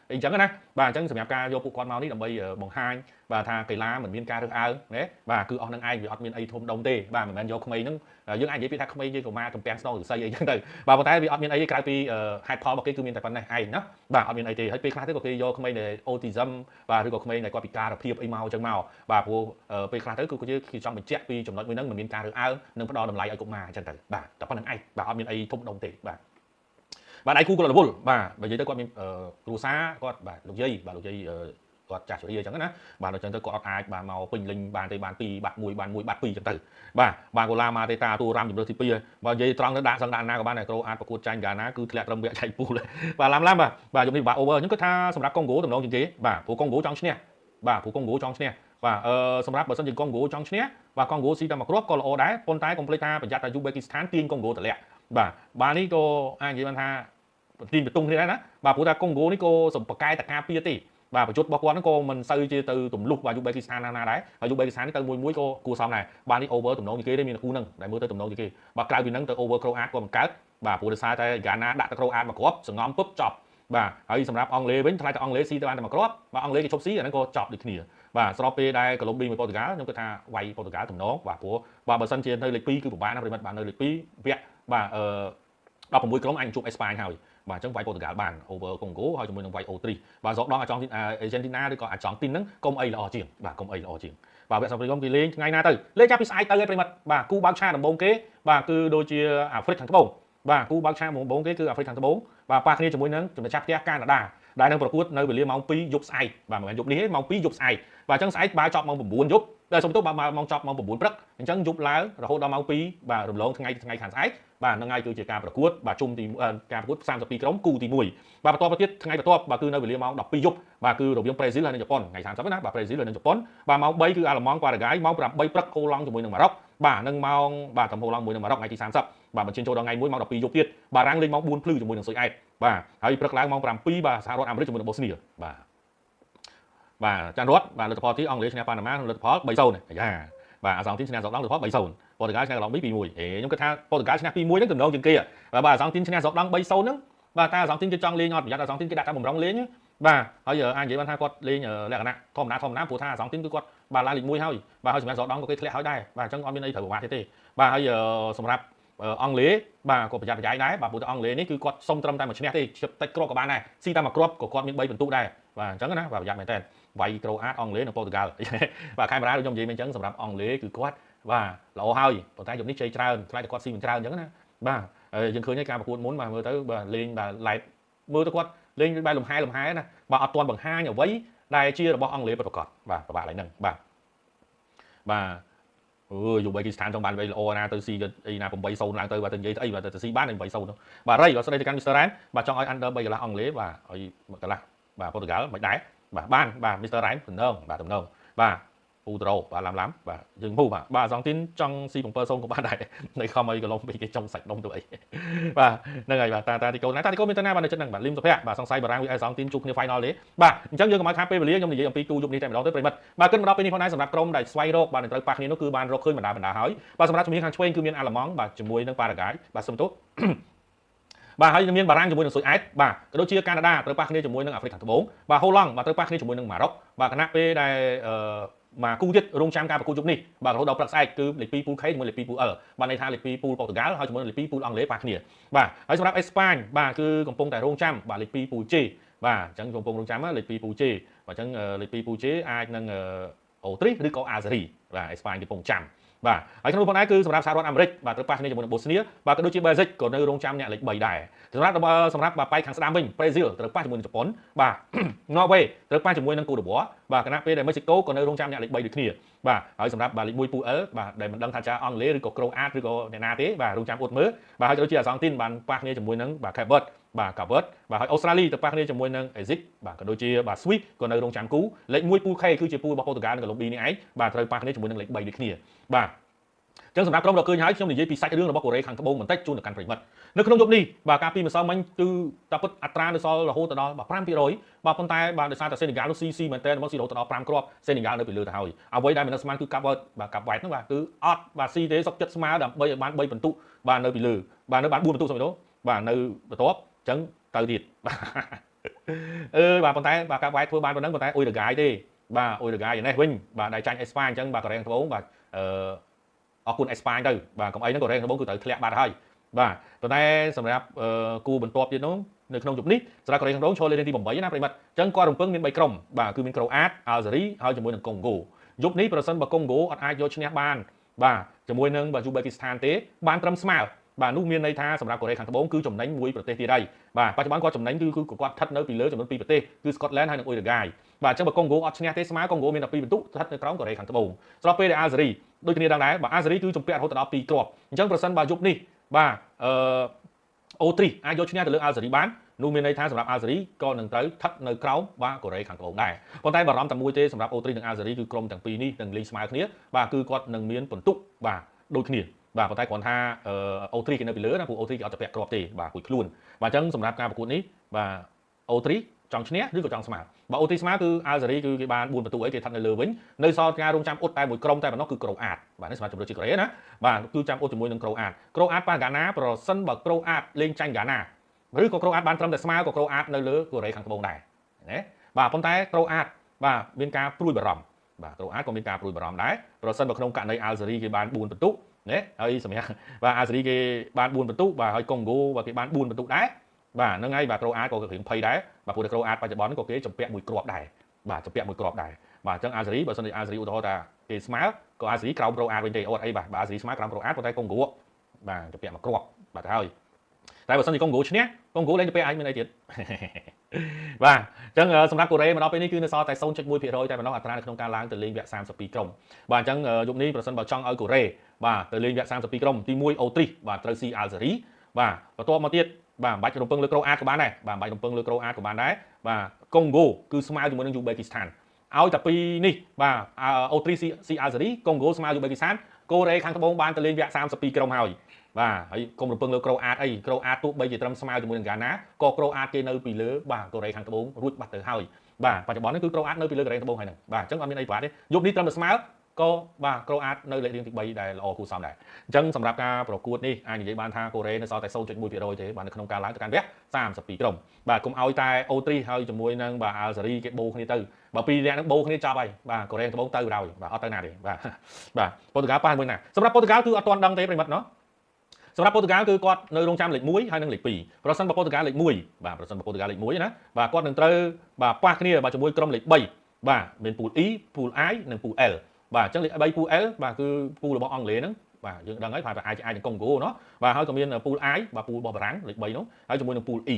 អីចឹងណាបាទអញ្ចឹងសម្រាប់ការយកពួកគាត់មកនេះដើម្បីបង្ហាញបាទថាកីឡាមិនមានការរើសអើងណាបាទគឺអស់នឹងឯងវាអត់មានអីធំដុំទេបាទមិនមែនយកក្មេងហ្នឹងយើងអាចនិយាយពីថាក្មេងជាកុមារទំពាំងស្នងរស័យអីចឹងទៅបាទប៉ុន្តែវាអត់មានអីក្រៅពីហេតុផលរបស់គេគឺមានតែប៉ុណ្ណេះឯងណាបាទអត់មានអីទេហើយពេលខ្លះទៅក៏គេយកក្មេងដែល autism បាទឬក៏ក្មេងដែលគាត់ពិការភាពអីមកចឹងមកបាទព្រោះពេលខ្លះទៅគឺគេចង់បញ្ជាក់ពីចំណុចមួយហ្នឹងមិនមានការរើសអើងនិងផ្ដល់តម្លៃឲ្យកុមារចឹងទៅបាទតែប៉ុណ្្នឹងឯងបាទអត់មានអីធំដុំទេបាទបាទដៃគូគាត់រវល់បាទបើនិយាយទៅគាត់មានគ្រូសាគាត់បាទលោកយាយគាត់ចាស់ជរាអញ្ចឹងណាបាទអញ្ចឹងទៅគាត់អត់អាចបាទមកពេញលេញបានទេបាន2បាត់1បាន1បាត់2អញ្ចឹងទៅបាទកូឡាម៉ាតេតាទូរ៉ាំជំរឿនទី2ហើយបើនិយាយត្រង់ទៅដាក់សឹងដាក់ណាក៏បានតែក្រូអាចប្រកួតចាញ់កាលណាគឺធ្លាក់ត្រឹមវគ្គចែកពូលបាទឡាំបាទយប់នេះបាទ over អញ្ចឹងគាត់ថាសម្រាប់កុងហ្គោតំណងជាងគេបាទព្រោះកុងហ្គោចង់ឈ្នះបាទព្រោះកុងហ្គោចង់ឈ្នះបាទសម្រាប់បើសិនជាកុងហ្គោចង់ឈ្នះបាទកុងហ្គោស៊ីតែមួយគ្រាប់ក៏ល្អដែរប៉ុន្តែកុំភ្លេចថាប្រយ័ត្នថាយូបេគីស្ថានទាញកុងហ្គោតម្លាក់បាទនេះក៏អាចនិយាយបានថាទីបន្ទុងគ្នាដែរណាបាទព្រោះថាកុងហ្គោនេះក៏សម្បកែតការពារទេបាទប្រយុទ្ធរបស់គាត់ហ្នឹងក៏មិនសូវជាទៅទម្លុះបាទយូបេគីស្ថានណាដែរហើយយូបេគីស្ថាននេះទៅមួយក៏គួរសមដែរបាទនេះ over តំណងជាងគេទេមានគូហ្នឹងដែលមើលទៅតំណងជាងគេបាទក្រៅពីហ្នឹងទៅ over ក្រូអាតក៏មិនកើតបាទព្រោះដោយសារតែហ្គាណាដាក់ទៅក្រូអាតមកគ្រាប់សងំពឹបចប់បាទហើយសម្រាប់អង់គ្លេសវិញថ្លៃតែអង់គ្លេសស៊ីទៅបានតែមួយគ្រាប់បាទអង់គ្លេសគេឈប់ស៊ីអាហ្នឹងក៏ចប់ដូចគ្នាបាទស្របពេលដែលកូឡុំប៊ីមួយប៉ូទុយហ្គាល់ខ្ញុំគិតថាវាយប៉ូទុយហ្គាល់តំណងបាទព្រោះបាទបើសិនជានៅលេខ2គឺពិបាកណាស់ប្រិមិត្តបាទនៅលេខ2វគ្គបាទ16ក្រុមអញជួបអេស្ប៉ាញហើយបាទអញ្ចឹងវាយប៉ូទុយហ្គាល់បាន over កុងហ្គោហើយជាមួយនឹងវាយអូទ្រីសបាទសកដងអាចង់ទីអេជេនទីណាឬក៏អាចង់ទីហ្នឹងកុំអីល្អជាងបាទកុំអីល្អជាងបាទវគ្គសម្រាប់ខ្ញុំគេលេងថ្ងៃណាទៅលេងចាប់ពីស្អែកទៅឯប្រិមិត្តបាទគូបើកឆាដំបូងគេបាទគឺដូចជាអាហ្វ្រិកខាងត្បូងបាទគូបើកឆាដំបូងគេគឺអាហ្វ្រិកខាងត្បូងបាទប៉ះគ្នាជាមួយនឹងជំនឿចាប់ផ្ទះកាណាដាដែលនឹងប្រកួតនៅវេលាម៉ោង2យប់ស្អែកបាទមិនមែនយប់នេះទេម៉ោង2យប់ស្អែកបាទអញ្ចឹងស្អែកបើចប់ម៉ោង9យប់តែសុំទោសបាទម៉ោងចប់ម៉ោង9ព្រឹកអញ្ចឹងយប់ឡើងរហូតដល់ម៉ោង2បាទរំលងថ្ងៃខាងស្អែកបាទនឹងហើយគឺជាការប្រកួតបាទជុំទីការប្រកួត32ក្រុមគូទី1បាទបន្ទាប់ទៅទៀតថ្ងៃបន្ទាប់បាទគឺនៅវេលាម៉ោង12យប់បាទគឺរវាងប្រេស៊ីលហើយនិងជប៉ុនថ្ងៃ30ណាបាទប្រេស៊ីលហើយនិងជប៉ុនបាទម៉ោង3គឺអាល្លឺម៉ង់ប៉ារ៉ាហ្គាយម៉ោង8ព្រឹកហូឡង់ជាមួយនឹងម៉ារ៉ុកបាទនឹងម៉ោងបាទតាមហូឡង់ជាមួយនឹងម៉ារ៉ុកថ្ងៃទី30បាទបញ្ចេញចូលដល់ថ្ងៃ1ម៉ោង12យប់ទៀតបារាំងលេងម៉ោង4ភ្លឺជាមួយនឹងស៊ុយអែតបាទហើយព្រឹកឡើងម៉ោង7បាទសហរដ្ឋអាមេរិកជាមួយនឹងបូស្នីបាទចាន់រត់បាទលទ្ធផលទីអង់គ្លេសឈ្នះប៉ាណាម៉ាលទ្ធផល3-0អាយ៉ាបាទអាសង់ទីនឈ្នះសកដងលទ្ធផល3-0ប៉ូទុយហ្គាល់ឈ្នះកន្លង2-1ខ្ញុំគិតថាប៉ូទុយហ្គាល់ឈ្នះ2-1ហ្នឹងទំនងជាងគេបាទអាសង់ទីនឈ្នះសកដង3-0ហ្នឹងបាទតែអាសង់ទីនគេចង់លេងអត់ប្រយ័ត្នអាសង់ទីនគេដាក់តែបំរុងលេងបាទហើយអាចនិយាយបានថាគាត់លេងលក្ខណៈធម្មតាព្រោះថាអាសង់ទីនគឺគាត់បាទឡើងលេខ1ហើយបាទហើយសម្រាប់សកដងក៏គេធ្លាក់ហើយដែរបាទអញ្ចឹងអត់មានអីត្រូវប្រមាថទេបាទហើយសម្រាប់អង់គ្លេសបាទក៏ប្រយ័ត្នប្រយែងដែរបាទព្រោះតែអង់គ្លេសនេះគឺគាត់សុំត្រឹមតែមួយឈ្នះទេតិចគ្រាប់ក៏បានដែរស៊ីតែមួយគ្រាប់ក៏គាត់មាន3ពិន្ទុដែរបាទអញ្ចឹងណាបាទប្រយ័ត្នមែនតើវាយក្រូអាតអង់គ្លេសនិងប៉ូទុយហ្គាល់បាទខេមរ៉ាដូចខ្ញុំនិយាយមិញអញ្ចឹងសម្រាប់អង់គ្លេសគឺគាត់បាទល្អហើយប៉ុន្តែយប់នេះជ័យច្រើនខ្លាចតែគាត់ស៊ីមិនច្រើនអញ្ចឹងណាបាទយើងឃើញការប្រកួតមុនបាទមើលទៅបាទលេងបាទឡែកមើលទៅគាត់លេងបែបលំហែណាបាទអត់ទាន់បង្ហាញអ្វីដែលជារបស់អង់គ្លេសពិតប្រាកដបាទប្រហែលហ្នឹងបាទ យូបេគីស្ថានចង់បាន3ល្អណាទៅស៊ីអីណា8-0ឡើងទៅបាទទៅនិយាយអីបាទទៅស៊ីបាន8-0នោះបាទរ៉ៃបាទស្ដីទៅកាន់ Mr. Ryan បាទចង់ឲ្យ under 3កន្លះអង់គ្លេសបាទឲ្យកន្លះបាទប៉ូទុយហ្គាល់មិនដែរបាទបានបាទ Mr. Ryan ទំនងបាទទំនងបាទពូត្រូបាទឡាំបាទយើងពូបាទសងទីនចង់ស៊ី7-0ក៏បានដែរនៅខំឲ្យកន្លងពីគេចង់សាច់ដុំទៅអីបាទហ្នឹងហើយបាទតាទីកូនមានតាណាបាទនៅចិត្តហ្នឹងបាទលឹមសុភ័ក្របាទសង្ស័យបារាំង vs សងទីនជួបគ្នា final ទេបាទអញ្ចឹងយើងកុំឲ្យខាតពេលវេលាខ្ញុំនិយាយអំពីគូយប់នេះតែម្ដងទៅប្រិមិត្តបាទគិតមកដល់ពេលនេះផងដែរសម្រាប់ក្រុមដែលស្វែងរកបាទនឹងត្រូវប៉ះគ្នានោះគឺបានរកឃើញបណ្ដាហើយបាទសម្រាប់ជំនាញខាងឆ្វេងគឺមានអាល្លឺម៉ង់បាទជាមួយនឹងប៉ារ៉ាហ្គាយបាទសុំទោសបាទហើយមានបារាំងជាមួយនឹងស៊ុយអែតបាទក៏ដូចជាកាណាដាត្រូវប៉ះគ្នាជាមួយនឹងអាហ្វ្រិកខាងត្បូងបាទហូឡង់បាទត្រូវប៉ះគ្នាជាមួយនឹងម៉ារ៉ុកបាទគណៈពេលដែលបាទគូទៀតរងចាំការប្រកួតយប់នេះបាទរហូតដល់ព្រឹកស្អែកគឺលេខ2ពូល K ជាមួយលេខ2ពូល L បាទន័យថាលេខ2ពូលប៉ូទុយហ្គាល់ហើយជាមួយលេខ2ពូលអង់គ្លេសប៉ះគ្នាបាទហើយសម្រាប់អេស្ប៉ាញបាទគឺកំពុងតែរងចាំបាទលេខ2ពូល J បាទអញ្ចឹងកំពុងរងចាំលេខ2ពូល J បាទអញ្ចឹងលេខ2ពូល J អាចនឹងអូទ្រីសឬក៏អាហ្សេរីបាទអេស្ប៉ាញកំពុងចាំបាទហើយក្នុងផងដែរគឺសម្រាប់សហរដ្ឋអាមេរិកបាទត្រូវប៉ះគ្នាជាមួយនឹងបូស្នីបាទក៏ដូចជាបែលហ្សិកក៏នៅរងចាំអ្នកលេខ3ដែរសម្រាប់បែកខាងស្ដាំវិញប្រេស៊ីលត្រូវប៉ះជាមួយនឹងជប៉ុនបាទន័រវេត្រូវប៉ះជាមួយនឹងកូតឌីវ៉ាបាទគណៈពេលដែលមេស៊ីកូក៏នៅរងចាំអ្នកលេខ3ដូចគ្នាបាទហើយសម្រាប់បាទលេខ1ពូ L បាទដែលមិនដឹងថាចាអង់គ្លេសឬក៏ក្រូអាតឬក៏អ្នកណាទេបាទរងចាំអ៊ុតមើលបាទហើយក៏ដូចជាអាសង់ទីនបានប៉ះគ្នាជាមួយនឹងបាទកាបឺតបាទកាបឺតបាទហើយអូស្ត្រាលីទៅប៉ះគ្នាជាមួយនឹងអេហ្សិកបាទក៏ដូចជាបាទស្វីសក៏នៅរងចាំគូលេខ1ពូ K គឺជាពូរបស់ប៉ូទុយហ្គាល់និងកូឡុំប៊ីនេះឯងបាទត្រូវប៉ះគ្នាជាមួយនឹងលេខ3ដូចគ្នាបាទចឹងសម្រាប់ក្រុមរកឃើញហើយខ្ញុំនិយាយពីសាច់រឿងរបស់កូរ៉េខាងត្បូងបន្តិចជូនទៅកាន់ប្រិមិត្តនៅក្នុងយប់នេះបាទការពីម្សិលមិញគឺតាពិតអត្រានៅសល់រហូតដល់ 5% បាទប៉ុន្តែបាទដោយសារតែសេនីហ្គាល់នោះស៊ីមែនតើមកស៊ីរហូតដល់5គ្រាប់សេនីហ្គាល់នៅពីលើទៅហើយអ្វីដែលមិនស្មានគឺកាប់បាទកាប់វ៉ែតហ្នឹងបាទគឺអត់បាទស៊ីទេសុកចិត្តស្មើដើម្បីឲ្យបាន3បន្ទុកបាទនៅពីលើបាទនៅបាន4បន្ទុកស្មើទៅបាទនៅបន្ទាប់ចឹងទៅទៀតបាទប៉ុន្តែបាទកាប់វ៉ែតធ្វើបានប៉ុណ្ណឹងប៉ុន្តែអ៊ុយរ៉ាហ្គាយទេបាទអ៊ុយរ៉ាហ្គាយនេះវិញបាទដែលចាញ់អេស្ប៉ាញអញ្ចឹងបាទកូរ៉េខាងត្បូងបាទអរគុណអេស្ប៉ាញទៅបាទកុំអីហ្នឹងកូរ៉េខាងត្បូងគឺត្រូវធ្លាក់បាត់ហើយបាទប៉ុន្តែសម្រាប់គូបន្ទាប់ទៀតនោះនៅក្នុងយប់នេះសម្រាប់កូរ៉េខាងត្បូងឈរលេខទី8ណាប្រិមិត្តអញ្ចឹងគាត់រំពឹងមាន3ក្រុមបាទគឺមានក្រូអាតអាល់ហ្សេរីហើយជាមួយនឹងកុងហ្គោយប់នេះប្រសិនបើកុងហ្គោអត់អាចយកឈ្នះបានបាទជាមួយនឹងបាទយូបេគីស្ថានទេបានត្រឹមស្មើបាទនោះមានន័យថាសម្រាប់កូរ៉េខាងត្បូងគឺចំណេញមួយប្រទេសទៀតហើយបាទបច្ចុប្បន្នគាត់ចំណេញគឺគាត់ស្ថិតនៅពីលើចំនួន2ប្រទេសគឺស្កុតឡែនហើយនិងអ៊ុយរ៉ាហ្គាយបាទអញ្ចឹងបើកុងហ្គោអត់ឈ្នះទេស្មើកុងហ្គោមានតែ2បន្ទុកស្ថិតនៅក្រោមកូរ៉េខាងត្បូងស្របពេលដែលអាល់ហ្សេរីដូចគ្នាដែរបាទអាល់ហ្សេរីគឺជំពាក់រហូតដល់2គ្រាប់អញ្ចឹងប្រសិនបើយប់នេះបាទអូទ្រីសអាចយកឈ្នះទៅលើអាល់ហ្សេរីបាននោះមានន័យថាសម្រាប់អាល់ហ្សេរីក៏នឹងត្រូវស្ថិតនៅក្រោមបាទកូរ៉េខាងត្បូងដែរប៉ុន្តែបារម្ភតែមួយទេសម្រាប់អូទ្រីសនិងអាល់ហ្សេរីគឺក្រុមទាំងពីរនេះនឹងលេងស្មើគ្នាបាទគឺគាត់នឹងមានបន្ទុកបាទដូចគ្នាបាទប៉ុន្តែគ្រាន់ថាអូទ្រីគេនៅពីលើណាព្រោះអូទ្រីគេអត់ទៅពាក់គ្រាប់ទេបាទគួយខ្លួនបាទអញ្ចឹងសម្រាប់ការប្រកួតនេះបាទអូទ្រីចង់ឈ្នះឬក៏ចង់ស្មើបើអូទ្រីស្មើគឺអាល់ហ្សេរីគឺគេបាន4បន្ទុកអីគេស្ថិតនៅលើវិញនៅសល់ការរងចាំអ៊ុតតែមួយក្រុមតែប៉ុណ្ណោះគឺក្រូអាតបាទនេះសម្រាប់ជម្រើសជាកូរ៉េណាបាទគឺចាំអ៊ុតជាមួយនឹងក្រូអាតប៉ាហ្គាណាប្រសិនបើក្រូអាតលេងចាញ់ហ្គាណាឬក៏ក្រូអាតបានត្រឹមតែស្មើក៏ក្រូអាតនៅលើកូរ៉េខាងត្បូងដែរណាបាទប៉ុន្តែក្រូអាតបាទមានការព្រួយបារម្ភបាទក្រូអាតក៏មានការព្រួយបារម្ភដែរប្រសិនបើក្នុងករណីអាល់ហ្សេរីគេបាន4បន្ទុកណាហើយសម្រាប់បាទអាល់ហ្សេរីគេបាន4បន្ទុកបាទហើយកុងហ្គោបាទគេបាន4បន្ទុកដែរបាទហ្នឹងហើយបាទក្រូអាតក៏រៀងភ័យដែរបាទព្រោះតែក្រូអាតបច្ចុប្បន្នក៏គេចម្ពាក់មួយគ្រាប់ដែរបាទចម្ពាក់មួយគ្រាប់ដែរបាទអញ្ចឹងអាល់ហ្សេរីបើសិនជាអាល់ហ្សេរីឧទាហរណ៍ថាគេស្មើក៏អាល់ហ្សេរីក្រោមក្រូអាតវិញទេអត់អីបាទអាល់ហ្សេរីស្មើក្រោមក្រូអាតប៉ុន្តែកុងហ្គោបាទចម្ពាក់មួយគ្រាប់បាទហើយតែបើសិនជាកុងហ្គោឈ្នះកុងហ្គោលេងចម្ពាក់អាចមានអីទៀតបាទអញ្ចឹងសម្រាប់កូរ៉េមកដល់ពេលនេះគឺនៅសល់តែ 0.1% តែប៉ុណ្ណោះអត្រានៅក្នុងការឡើងទៅលេងវគ្គ32ក្រុមបាទអញ្ចឹងយប់នេះប្រសិនបើចង់ឲ្យកូរ៉េបាទទៅលេងវគ្គ32ក្រុមទី1អូទ្រីសបាទត្រូវស៊ីអាល់ហ្សេរីបាទបន្ទាប់មកទៀតបាទមិនបាច់រំពឹងលើក្រូអាតក៏បានដែរបាទមិនបាច់រំពឹងលើក្រូអាតក៏បានដែរបាទកុងហ្គោគឺស្មើជាមួយនឹងយូបេគីស្ថានឲ្យតែពីរនេះបាទអូទ្រីសស៊ីអាល់ហ្សេរីកុងហ្គោស្មើយូបេគីស្ថានកូរ៉េខាងត្បូងបានទៅលេងវគ្គ32ក្រុមហើយបាទហើយកុំរំពឹងលើក្រូអាតអីក្រូអាតទោះបីជាត្រឹមស្មើជាមួយនឹងហ្គាណាក៏ក្រូអាតគេនៅពីលើបាទកូរ៉េខាងត្បូងរួចបាត់ទៅហើយបាទបច្ចុប្បន្ននេះគឺក្រូអាតនៅពីលើកូរ៉េខាងត្បូងហើយហ្នឹងបាទអញ្ចឹងអត់មានអីប្រហែលទេយប់នេះត្រឹមតែស្មើក៏បាទក្រូអាតនៅលេខរៀងទី3ដែលល្អគួរសមដែរអញ្ចឹងសម្រាប់ការប្រកួតនេះអាចនិយាយបានថាកូរ៉េនៅសល់តែ 0.1% ទេបាទនៅក្នុងការឡើងទៅកាន់វគ្គ32ក្រុមបាទកុំឲ្យតែអូទ្រីសហើយជាមួយនឹងបាទអាល់ហ្សេរីគេបូគ្នាទៅបើពីរអ្នកហ្នឹងបូគ្នាចប់ហើយបាទកូរ៉េត្បូងទៅហើយបាទអត់ទៅណាទេបាទប៉ូទុយហ្គាល់ប៉ះមួយណាសម្រាប់ប៉ូទុយហ្គាល់គឺអត់ទាន់ដឹងទេប្រិមិត្តណោះសម្រាប់ប៉ូទុយហ្គាល់គឺគាត់នៅរងចាំលេខ1ហើយនិងលេខ2ប្រសិនបើប៉ូទុយហ្គាល់លេខ1បាទប្រសិនបើប៉ូទុយហ្គាល់លេខ1ណាបាទគាត់នឹងត្រូវបាទប៉ះគ្នាបាទជាមួយក្រុមលេខ3បាទមានពូល E ពូល I និងពូល L បាទអញ្ចឹងលេខ3ពូល L បាទគឺពូលរបស់អង់គ្លេសហ្នឹងបាទយើងដឹងហើយថាអាចនឹងកុងហ្គោណោះបាទហើយក៏មានពូល I បាទពូលរបស់បារាំងលេខ3នោះហើយជាមួយនឹងពូល E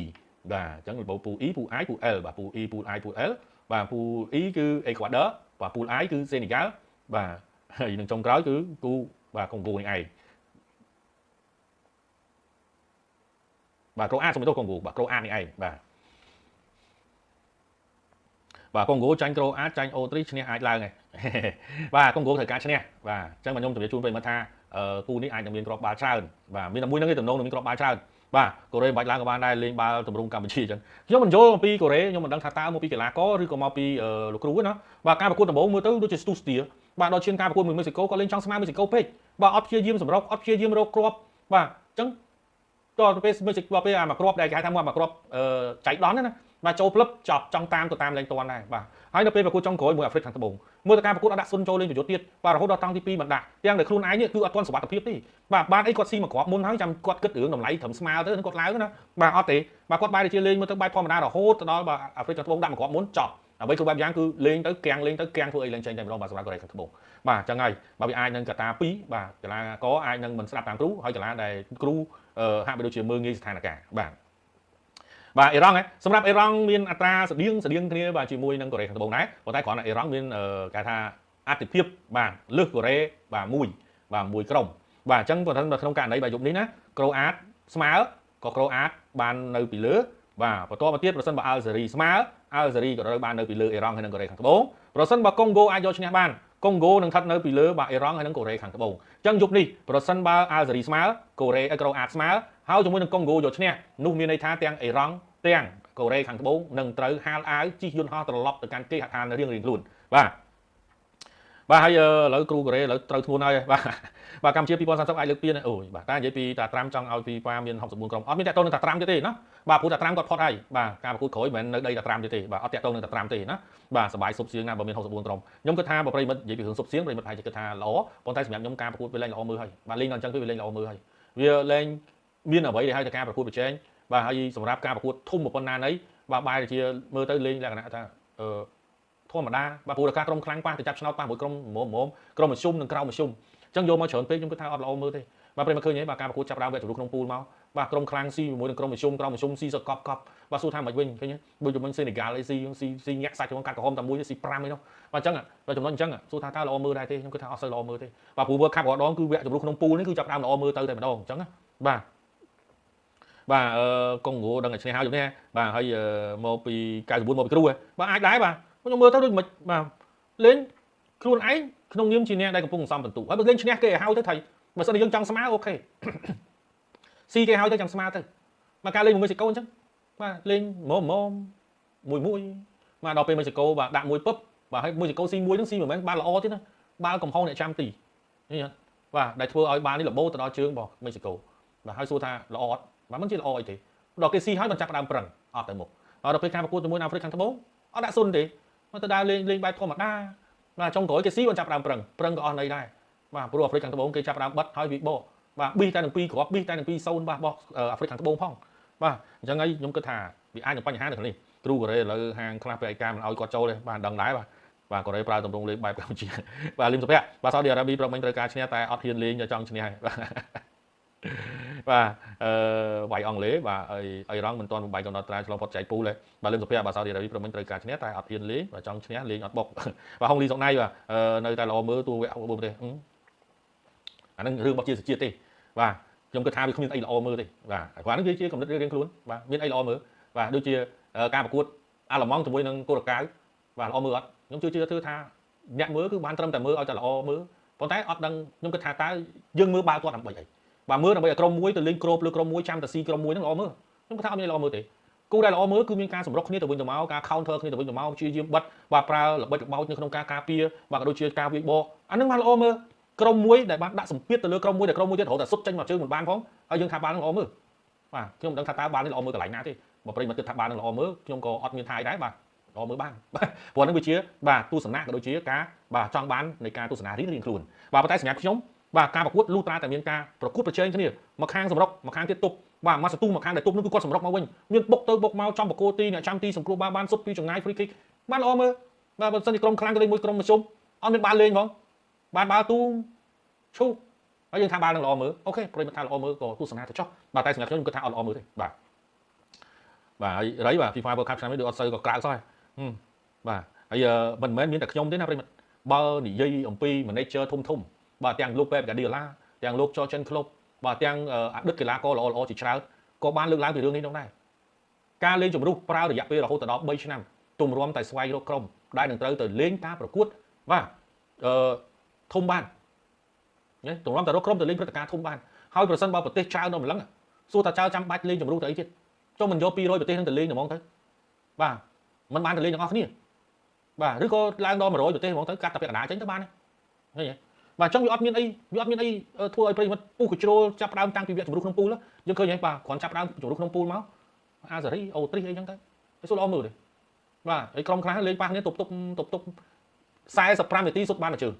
បាទអញ្ចឹងពូល E ពូល I ពូល L បាទពូល E ពូល I ពូល L បាទពូល E គឺ Ecuador បាទពូល I គឺ Senegal បាទ ហើយនឹងចុងក្រោយគឺគូបាទកុងហ្គោនេះឯងបាទក្រូអាតសុំទោសកុងហ្គោបាទក្រូអាតនេះឯងបាទកុងហ្គោចាញ់ក្រូអាតចាញ់អូទ្រីឈ្នះអាចឡើងឯងបាទកុងហ្គោត្រូវការឈ្នះបាទអញ្ចឹងខ្ញុំជម្រាបជូនប្រិយមិត្តថាគូនេះអាចនឹងមានគ្រាប់បាល់ច្រើនបាទមានតែមួយហ្នឹងទេតំណងនឹងមានគ្រាប់បាល់ច្រើនបាទកូរ៉េមិនបាច់ឡើងក៏បានដែរលេងបាល់ទម្រង់កម្ពុជាអញ្ចឹងខ្ញុំមិនយល់អំពីកូរ៉េខ្ញុំមិនដឹងថាតើមកពីកីឡាករឬក៏មកពីលោកគ្រូណាបាទការប្រកួតដំបូងមើលទៅដូចជាស្ទុះស្ទាបាទដល់ឈានការប្រកួតមួយមេស៊ីកូក៏លេងចង់ស្មើមេស៊ីកូពេកបាទអត់ព្យាយាមសម្រុកអត់ព្យាយាមរកគ្រាប់បាទអញ្ចឹងដល់ទៅពេលមេស៊ីកូពេលអាមកគ្រាប់ដែលគេហៅថាមកគ្រាប់ចៃដន្យណាបាទចូលផ្លឹបចប់ចង់តាមទៅតាមលេងតាន់ដែរបាទហើយនៅពេលប្រកួតចុងក្រោយមួយអាហ្វ្រិកខាងត្បូងមើលទៅការប្រកួតអត់ដាក់ស៊ុនចូលលេងប្រយុទ្ធទៀតបាទរហូតដល់តង់ទី2មិនដាក់ទាំងតែខ្លួនឯងនេះគឺអត់ទាន់សុវត្ថិភាពទេបាទបានអីគាត់ស៊ីមកគ្រាប់មុនហើយចាំគាត់គិតរឿងតម្លៃត្រឹមស្មើទៅគាត់ឡើងណាបាទអត់ទេបាទគាត់បែរទៅជាលេងមើលទៅបែបធម្មតារហូតទៅដល់បាទអាហ្វ្រិកខាងត្បូងដាក់មកគ្រាប់មុនចប់អ្វីគ្រប់បែបយ៉ាងគឺលេងទៅកាំងធ្វើអីលេងចេញតែម្ដងបាទសម្រាប់កូរ៉េខាងត្បូងបាទអញ្ចឹងហើយបាទវាអាចនឹងកត្តា2បាទកីឡាករអាចនឹងមិនស្ដាប់តាមគ្រូហើយកីឡាដែលគ្រូហាក់បីដូចជាមើលងាយស្ថានភាពបាទបាទអ៊ីរ៉ង់សម្រាប់អ៊ីរ៉ង់មានអត្រាស្តៀងគ្នាបាទជាមួយនឹងកូរ៉េខាងត្បូងដែរប៉ុន្តែគ្រាន់តែអ៊ីរ៉ង់មានគេថាអតិភិបបាទលើសកូរ៉េបាទមួយក្រុមបាទអញ្ចឹងបើក្នុងករណីបាទយប់នេះណាក្រូអាតស្មើក៏ក្រូអាតបាននៅពីលើបាទបន្តមកទៀតប្រសិនបើអាល់ហ្សេរីស្មើអាល់ហ្សេរីក៏ត្រូវបាននៅពីលើអ៊ីរ៉ង់ហើយនិងកូរ៉េខាងត្បូងប្រសិនបើកុងហ្គោអាចយកឈ្នះបានកុងហ្គោនឹងស្ថិតនៅពីលើបាទអ៊ីរ៉ង់ហើយនិងកូរ៉េខាងត្បូងអញ្ចឹងយប់នេះប្រសិនបើអាល់ហ្សេរីស្មើកូរ៉េក្រូអាតស្មើហើយជាមួយនឹងកុងហ្គោយកឈ្នះនោះមានន័យថាទាំងអ៊ីរ៉ង់ទាំងកូរ៉េខាងត្បូងនឹងត្រូវហាលអាវជិះយន្តហោះត្រឡប់ទៅកាន់គេហដ្ឋានរៀងខ្លួនបាទហើយឥឡូវគ្រូកូរ៉េឥឡូវត្រូវធ្ងន់ហើយបាទកម្ពុជា2030អាចលើកពានអូយបាទតែនិយាយពីតាត្រាំចង់ឲ្យពីប៉ាមាន64ក្រុមអត់មានតកតងនឹងតាត្រាំទៀតទេណាបាទព្រោះតាត្រាំគាត់ផុតហើយបាទការប្រកួតក្រោយមិនមែននៅដីតាត្រាំទៀតទេបាទអត់តកតងនឹងតាត្រាំទេណាបាទសប្បាយសុបសៀងណាបើមាន64ក្រុមខ្ញុំគិតថាបើប្រិមិត្តនិយាយពីរឿងសុបសៀងប្រិមិត្តប្រហែលជាគិតថាល្អប៉ុន្តែសម្រាប់ខ្ញុំការប្រកួតវាលេងល្អមើលហើយបាទលេងដល់អញ្ចឹងវាលេងល្អមើលហើយវាលេងមានអ្វីដែលហៅថាការប្រកួតប្រជែងបាទហើយសម្រាប់ការប្រកួតធំប៉ុណ្ណាណីបាទបែរជាមើលទៅលេងលក្ខណៈថាធម្មតាបាទព្រោះតែការក្រុមខ្លាំងប៉ះទៅចាប់ឆ្នោតប៉ះមួយក្រុមមុំក្រុមមធ្យមនិងក្រៅមធ្យមអញ្ចឹងយកមកច្រើនពេកខ្ញុំគិតថាអត់ល្អមើលទេបាទប្រិមឃើញទេបាទការប្រកួតចាប់ដើមវគ្គជម្រុះក្នុងពូលមកបាទក្រុមខ្លាំងស៊ីជាមួយនឹងក្រុមមធ្យមក្រៅមធ្យមស៊ីសកប់បាទសួរថាមិនវិញឃើញដូចជាមួយសេនេហ្គាល់អីស៊ីញាក់សាច់ក្នុងកាត់ក្រហមតែមួយស៊ី5អីនោះបាទអញ្ចឹងបាទចំណុចអញ្ចឹងសួរថាតើល្អមើលដែរទេខ្ញុំគិតថាអត់សូវល្អមើលទេបាទព្រោះ World Cup រាល់ដងគឺវគ្គជម្រុះក្នុងពូលនេះគឺចាប់ដើមល្អមើលទៅតែម្ដងអញ្ចឹងបាទកុងហ្គោដឹងតែឈ្នះហើយយប់នេះបាទហើយមកពី94មកពីគ្រូបាទអាចដែរបាទខ្ញុំមើលទៅដូចមិនបាទលេងខ្លួនឯងក្នុងនាមជាអ្នកដែលកំពុងសន្សំពិន្ទុហើយបើលេងឈ្នះគេឲ្យហៅទៅថៃបើសិនជាយើងចង់ស្មើអូខេស៊ីគេឲ្យទៅចង់ស្មើទៅមកការលេងមួយមេស៊ីកូអញ្ចឹងបាទលេងមួយបាទដល់ពេលមេស៊ីកូបាទដាក់មួយពឹបបាទហើយមេស៊ីកូស៊ីមួយហ្នឹងស៊ីមិនមែនបាល់ល្អទេណាបាល់កំហុសអ្នកចាំទីនេះបាទដែលធ្វើឲ្យបាល់នេះរបូតទៅដល់ជើងរបស់មេស៊ីកូបាទហើយសួរថាល្អអត់បាទមិនជាល្អអីទេដល់គេស៊ីហើយមិនចាប់ដើមប្រឹងអត់ទៅមុខហើយដល់ពេលការប្រកួតជាមួយអាហ្វ្រិកខាងត្បូងអត់ដាក់ស៊ុនទេមកទៅដើរលេងបែបធម្មតាបាទចុងក្រោយគេស៊ីមិនចាប់ដើមប្រឹងក៏អស់ន័យដែរបាទព្រោះអាហ្វ្រិកខាងត្បូងគេចាប់ដើមបិទហើយវាបោបាទប៊ីតែនឹង2គ្រាប់ប៊ីតែនឹង2-0បាទរបស់អាហ្វ្រិកខាងត្បូងផងបាទអញ្ចឹងហើយខ្ញុំគិតថាវាអាចនឹងបញ្ហានៅក្នុងនេះគ្រូកូរ៉េឥឡូវហាងខ្លះពេលឯកការមិនឲ្យគាត់ចូលទេបាទដឹងដែរបាទកូរ៉េប្រើទម្រង់លេងបែបកម្ពុជាបាទលឹមសុភ័ក្របាទសាអូឌីអារ៉ាប៊ីប្រមិញត្រូវការឈ្នះតែអត់ហ៊ានលេងចង់ឈ្នះហើយបាទវាយអង់គ្លេសបាទអីរ៉ង់មិនទាន់បំបីកំណត់ត្រាឆ្លងផុតចែកពូលទេបាទលឹមសុភ័ក្របាទសាអូឌីអារ៉ាប៊ីប្រមិញត្រូវការឈ្នះតែអត់ហ៊ានលេងបាទចង់ឈ្នះលេងអត់បុកបាទហុងលីសុកណៃបាទនៅតែល្អមើលទូវគ្គ4ប្រទេសអានឹងរឿងរបស់ជាជាតិទេបាទខ្ញុំគិតថាវាគ្មានអីល្អមើលទេបាទគាត់នឹងវាជាកំណត់រៀងខ្លួនបាទមានអីល្អមើលបាទដូចជាការប្រកួតអាឡម៉ង់ជាមួយនឹងកូរ៉េកាវបាទល្អមើលអត់ខ្ញុំជឿថាអ្នកមើលគឺបានត្រឹមតែមើលឲ្យតែល្អមើលប៉ុន្តែអត់ដឹងខ្ញុំគិតថាតើយើងមើលបាល់ទាត់ដើម្បីអីបាទមើលដើម្បីឲ្យក្រុមមួយទៅលេងគ្របលើក្រុមមួយចាំតែស៊ីក្រុមមួយហ្នឹងល្អមើលខ្ញុំគិតថាអត់មានល្អមើលទេគូដែលល្អមើលគឺមានការសម្រុកគ្នាទៅវិញទៅមកការ counter គ្នាទៅវិញទៅមកព្យាយាមបិទបាទប្រើល្បិចរបោចនៅក្នុងការការពារបាទក៏ដូចជាការវាយបកអាហ្នឹងបានល្អមើលក្រុមមួយដែលបានដាក់សម្ពាធទៅលើក្រុមមួយដែលក្រុមមួយទៀតរហូតតែសុទ្ធចេញមកជើងមិនបានផងហើយយើងថាបាល់ហ្នឹងល្អមើលបាទខ្ញុំមិនដឹងថាតើបាល់នេះល្អមើលកន្លែងណាទេបើប្រិយមិត្តគិតថាបាល់ហ្នឹងល្អមើលខ្ញុំក៏អត់មានថាអីដែរបាទល្អមើលបានព្រោះហ្នឹងវាជាបាទទស្សនៈក៏ដូចជាការបាទចង់បាននៃការទស្សនារៀងខ្លួនបាទប៉ុន្តែសម្រាប់ខ្ញុំបាទការប្រកួតលុះត្រាតែមានការប្រកួតប្រជែងគ្នាមកខាងសម្រុកមកខាងទៀតទប់បាទមកសន្ទុះមកខាងដែលទប់នោះគឺគាត់សម្រុកមកវិញមានបុកទៅបុកមកចំបកគោទីអ្នកចាំទីសង្គ្រោះបានសុទ្ធពីចង្ងាយ free kick បានល្អមើលបាទបើសិនជាក្រុមខ្លាំងទៅលេងមួយក្រុមមធ្យមអត់មានបាល់លេងផងបានបាល់ទូឈូហើយយើងថាបាល់នឹងល្អមើលអូខេប្រិយមិត្តថាល្អមើលក៏ទស្សនាទៅចុះបាទតែសម្រាប់ខ្ញុំគិតថាអត់ល្អមើលទេបាទហើយរៃបាទ FIFA World Cup ឆ្នាំនេះដូចអត់សូវក៏ក្រៅសោះបាទហើយមិនមែនមានតែខ្ញុំទេណាប្រិយមិត្ត បើនិយាយអំពី manager ធំបាទទាំងលោក Pep Guardiola ទាំងលោក Jurgen Klopp បាទទាំងអតីតកីឡាករល្អៗជាច្រើនក៏បានលើកឡើងពីរឿងនេះនោះដែរការលេងជំរុះប្រើរយៈពេលរហូតដល់3ឆ្នាំទម្រាំតែស្វែងរកក្រុមដែលនឹងត្រូវទៅលេងការប្រកួតបាទធំបានណាទម្រាំតែរកក្រុមទៅលេងព្រឹត្តិការណ៍ធំបានហើយប្រសិនបើប្រទេសចៅនៅម្លឹងសួរថាចៅចាំបាច់លេងជំរុះទៅអីទៀតចុះមិនយក200ប្រទេសនឹងទៅលេងហ្មងទៅបាទមិនបានទៅលេងទាំងអស់គ្នាបាទឬក៏ឡើងដល់100ប្រទេសហ្មងទៅកាត់តែពាក់កណ្ដាលចេញទៅបានឃើញទេបាទអញ្ចឹងវាអត់មានអីធ្វើឲ្យប្រិយមិត្តពុះកជ្រោលចាប់ផ្ដើមតាំងពីវគ្គជំរុះក្នុងពូលយើងឃើញហើយបាទគ្រាន់ចាប់ផ្ដើមជំរុះក្នុងពូលមកអាសេរីអូទ្រីសអីចឹងទៅសួរល្អមើលទេបាទហើយក្រុមខ្លះលេងប៉ះគ្នាទប់45នាទីសុទ្ធបានមួយជើង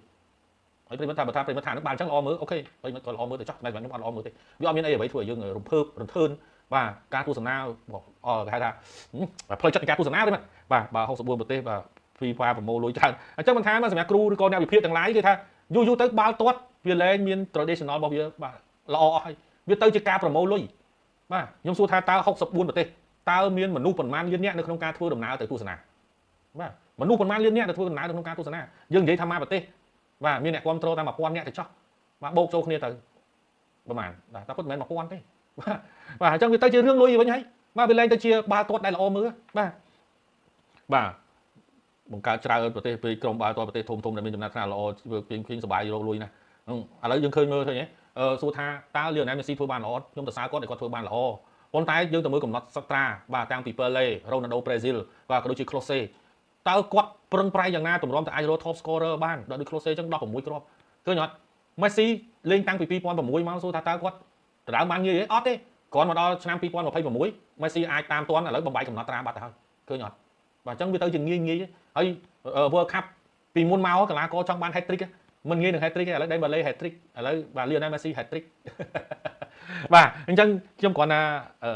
ហើយប្រិយមិត្តថាបើថាប្រិយមិត្តថានឹងបានអញ្ចឹងល្អមើលអូខេប្រិយមិត្តក៏ល្អមើលទៅចោះតែខ្ញុំអត់ល្អមើលទេវាអត់មានអីអ្វីធ្វើឲ្យយើងរំភើបរន្ធើនបាទការទស្សនាគេហៅថាផ្លូវចិត្តនៃការទស្សនាទេបាទ64ប្រទេសបាទ FIFA ប្រមូលលុយច្រើនអញ្ចឹងមិនថាសម្រាប់គ្រូឬក៏អ្នកវិភាគទាំងឡាយគេថាយូរទៅបាល់ទាត់វាលែងមាន traditional របស់វាបាទល្អអស់ហើយវាទៅជាការប្រមូលលុយបាទខ្ញុំសួរថាតើ64ប្រទេសតើមានមនុស្សប៉ុន្មានលានអ្នកនៅក្នុងការធ្វើដំណើរទៅទស្សនាបាទមនុស្សប៉ុន្មានលានអ្នកទៅធ្វើដំណើរក្នុងការទស្សនាយើងនិយាយថាមកប្រទេសបាទមានអ្នកគ្រប់គ្រងតែ1000អ្នកទៅចោះបាទបូកចូលគ្នាទៅប្រហែលបាទតែពិតមិនមែន1000ទេបាទអញ្ចឹងវាទៅជារឿងលុយវិញហើយបាទវាលែងទៅជាបាល់ទាត់ដែលល្អមើលបាទបង្កើតច្រើនប្រទេសពេលក្រុមបាល់ទាត់ប្រទេសធំដែលមានចំណាត់ថ្នាក់ល្អពេញសបាយរកលុយណាឥឡូវយើងឃើញមើលឃើញទេសួរថាតើលីអូណែលមេស៊ីធ្វើបានល្អខ្ញុំទៅសើគាត់គាត់ធ្វើបានល្អប៉ុន្តែយើងទៅមើលកំណត់សត្រាបាទតាំងពី Pele Ronaldo Brazil បាទក៏ដូចជា Klose តើគាត់ប្រឹងប្រែងយ៉ាងណាទម្រាំតែអាចរក top scorer បានដល់ដូច Klose អញ្ចឹង16គ្រាប់ឃើញអត់ Messi លេងតាំងពី2006មកសួរថាតើគាត់ដណ្ដើមបានងាយទេអត់ទេគ្រាន់មកដល់ឆ្នាំ2026 Messi អាចតាមទាន់ឥឡូវបំបីកំណត់ត្រាបាត់ទៅហើយឃើញអត់បាទអញ្ចឹងវាទៅជាងាយហើយ World Cup ពីមុនមកកីឡាករចង់បាន hat trick មិនងាយនឹង hat trick ទេឥឡូវ Dembele hat trick ឥឡូវបាទ Lionel Messi hat trick បាទអញ្ចឹងខ្ញុំគ្រាន់ថា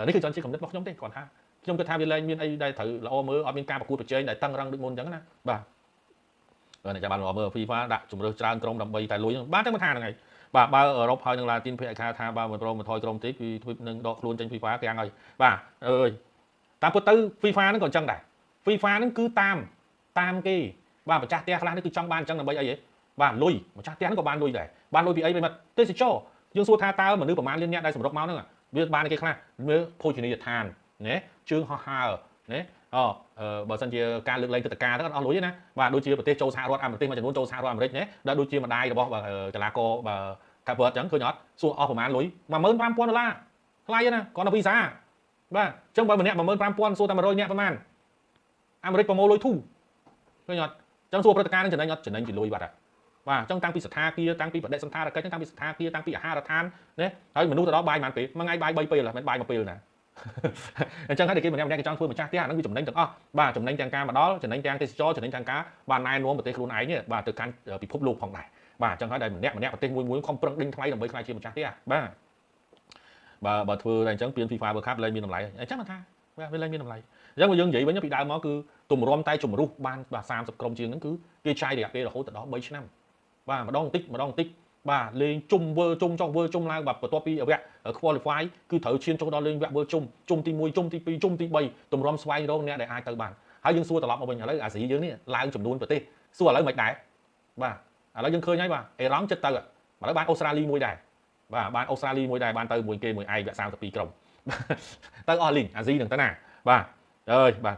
នេះគឺចង់ជាកំណត់របស់ខ្ញុំទេគ្រាន់ថាខ្ញុំគិតថាវាលែងមានអីដែលត្រូវល្អមើលអត់មានការប្រកួតប្រជែងដែលតឹងរឹងដូចមុនអញ្ចឹងណាបាទអ្នកចាំបានល្អមើល FIFA ដាក់ជំរឿសច្រើនក្រុមដើម្បីតែលុយបានតែមិនថាហ្នឹងហើយបាទបើអឺរ៉ុបហើយនឹងឡាទីនភាគឯខាថាបើមិនប្រមថយក្រុមតិចគឺធ្វើនឹងដកខ្លួនចេញ FIFA កាំងហើយបាទអើយតាមពិតទៅ FIFA ហ្នឹងក៏អញ្ចឹងដែរ FIFA ហ្នឹងគឺតាមគេបាទម្ចាស់ផ្ទះខ្លះនេះគឺចង់បានអញ្ចឹងដើម្បីអីហ៎បាទលុយម្ចាស់ផ្ទះហ្នឹងក៏បានលុយដែរបានលុយពីអីមិនទេសចរយើងសួរថាតើមនុស្សប្រមាណលានអ្នកដែលសម្រុកមកហ្នឹងវាបានគេខ្លះមើលភោជនីយដ្ឋានណាជើងហោះហើរណាបើសិនជាការលើកលែងទឹកតការទៅអត់អស់លុយទេណាបាទដូចជាប្រទេសចូលសហរដ្ឋអាមេរិកមួយចំនួនចូលសហរដ្ឋអាមេរិកណាដែលដូចជាម្ដាយរបស់កីឡាករកាប់វ៉ាត់អញ្ចឹងឃើញអត់សួរអស់ប្រមាណលុយ$15000ថ្លៃណាគាត់នៅវីសាបាទអញ្ចឹងបើម្នាក់$15000សួរតែ100នាក់ប្រមាណអាមេរិកប្រមូលលុយធូរឃើញអត់អញ្ចឹងសួរព្រឹត្តិការណ៍នឹងចំណេញអត់ចំណេញជាលុយបាត់បាទអញ្ចឹងតាំងពីស្ថាគារតាំងពីបដិសណ្ឋារកិច្ចតាំងពីស្ថាគារតាំងពីអាហារដ្ឋានណាហើយមនុស្សទៅដល់បាយប៉ុន្មានពេលមួយថ្ងៃបាយ3ពេលមិនបាយ1ពេលណាអញ្ចឹងហើយតែគេម្នាក់គេចង់ធ្វើម្ចាស់ផ្ទះហ្នឹងគឺចំណេញទាំងអស់បាទចំណេញទាំងការមកដល់ចំណេញទាំងទេសចរចំណេញទាំងការបានណែនាំប្រទេសខ្លួនឯងបាទទៅកាន់ពិភពលោកផងដែរបាទអញ្ចឹងហើយដែលម្នាក់ប្រទេសមួយខំប្រឹងដេញថ្លៃដើម្បីខ្លាយជាម្ចាស់ផ្ទះបាទបើធ្វើតែអញ្ចឹងពាន FIFA World Cup លែងមានតម្លៃអញ្ចឹងមិនថាបាទវាលែងមានតម្លៃអញ្ចឹងយើងនិយាយវិញពីដើមមកគឺទម្រាំតែជំរុះបានបាទ30ក្រុមជាងហ្នឹងគឺគេចាយរយៈពេលរហូតដល់3ឆ្នាំបាទម្ដងបន្តិចបាទលេងជុំវើជុំចុះវើជុំឡើងបាទបន្ទាប់ពីវគ្គ qualify គឺត្រូវឈានចូលដល់លេងវគ្គវើជុំទី1ជុំទី2ជុំទី3ទម្រាំស្វែងរកអ្នកដែលអាចទៅបានហើយយើងសួរត្រឡប់មកវិញឥឡូវអាស៊ីយើងនេះឡើងចំនួនប្រទេសសួរឥឡូវមិនដែរបាទឥឡូវយើងឃើញហើយបាទអេរ៉ង់ចិត្តទៅឥឡូវបានអូស្ត្រាលីមួយដែរបាទបានអូស្ត្រាលីមួយដែរបានទៅមួយគេមួយឯងវគ្គ32ក្រុមទៅអស់លីងអាស៊ីនឹងទៅណាបាទអើយបាទ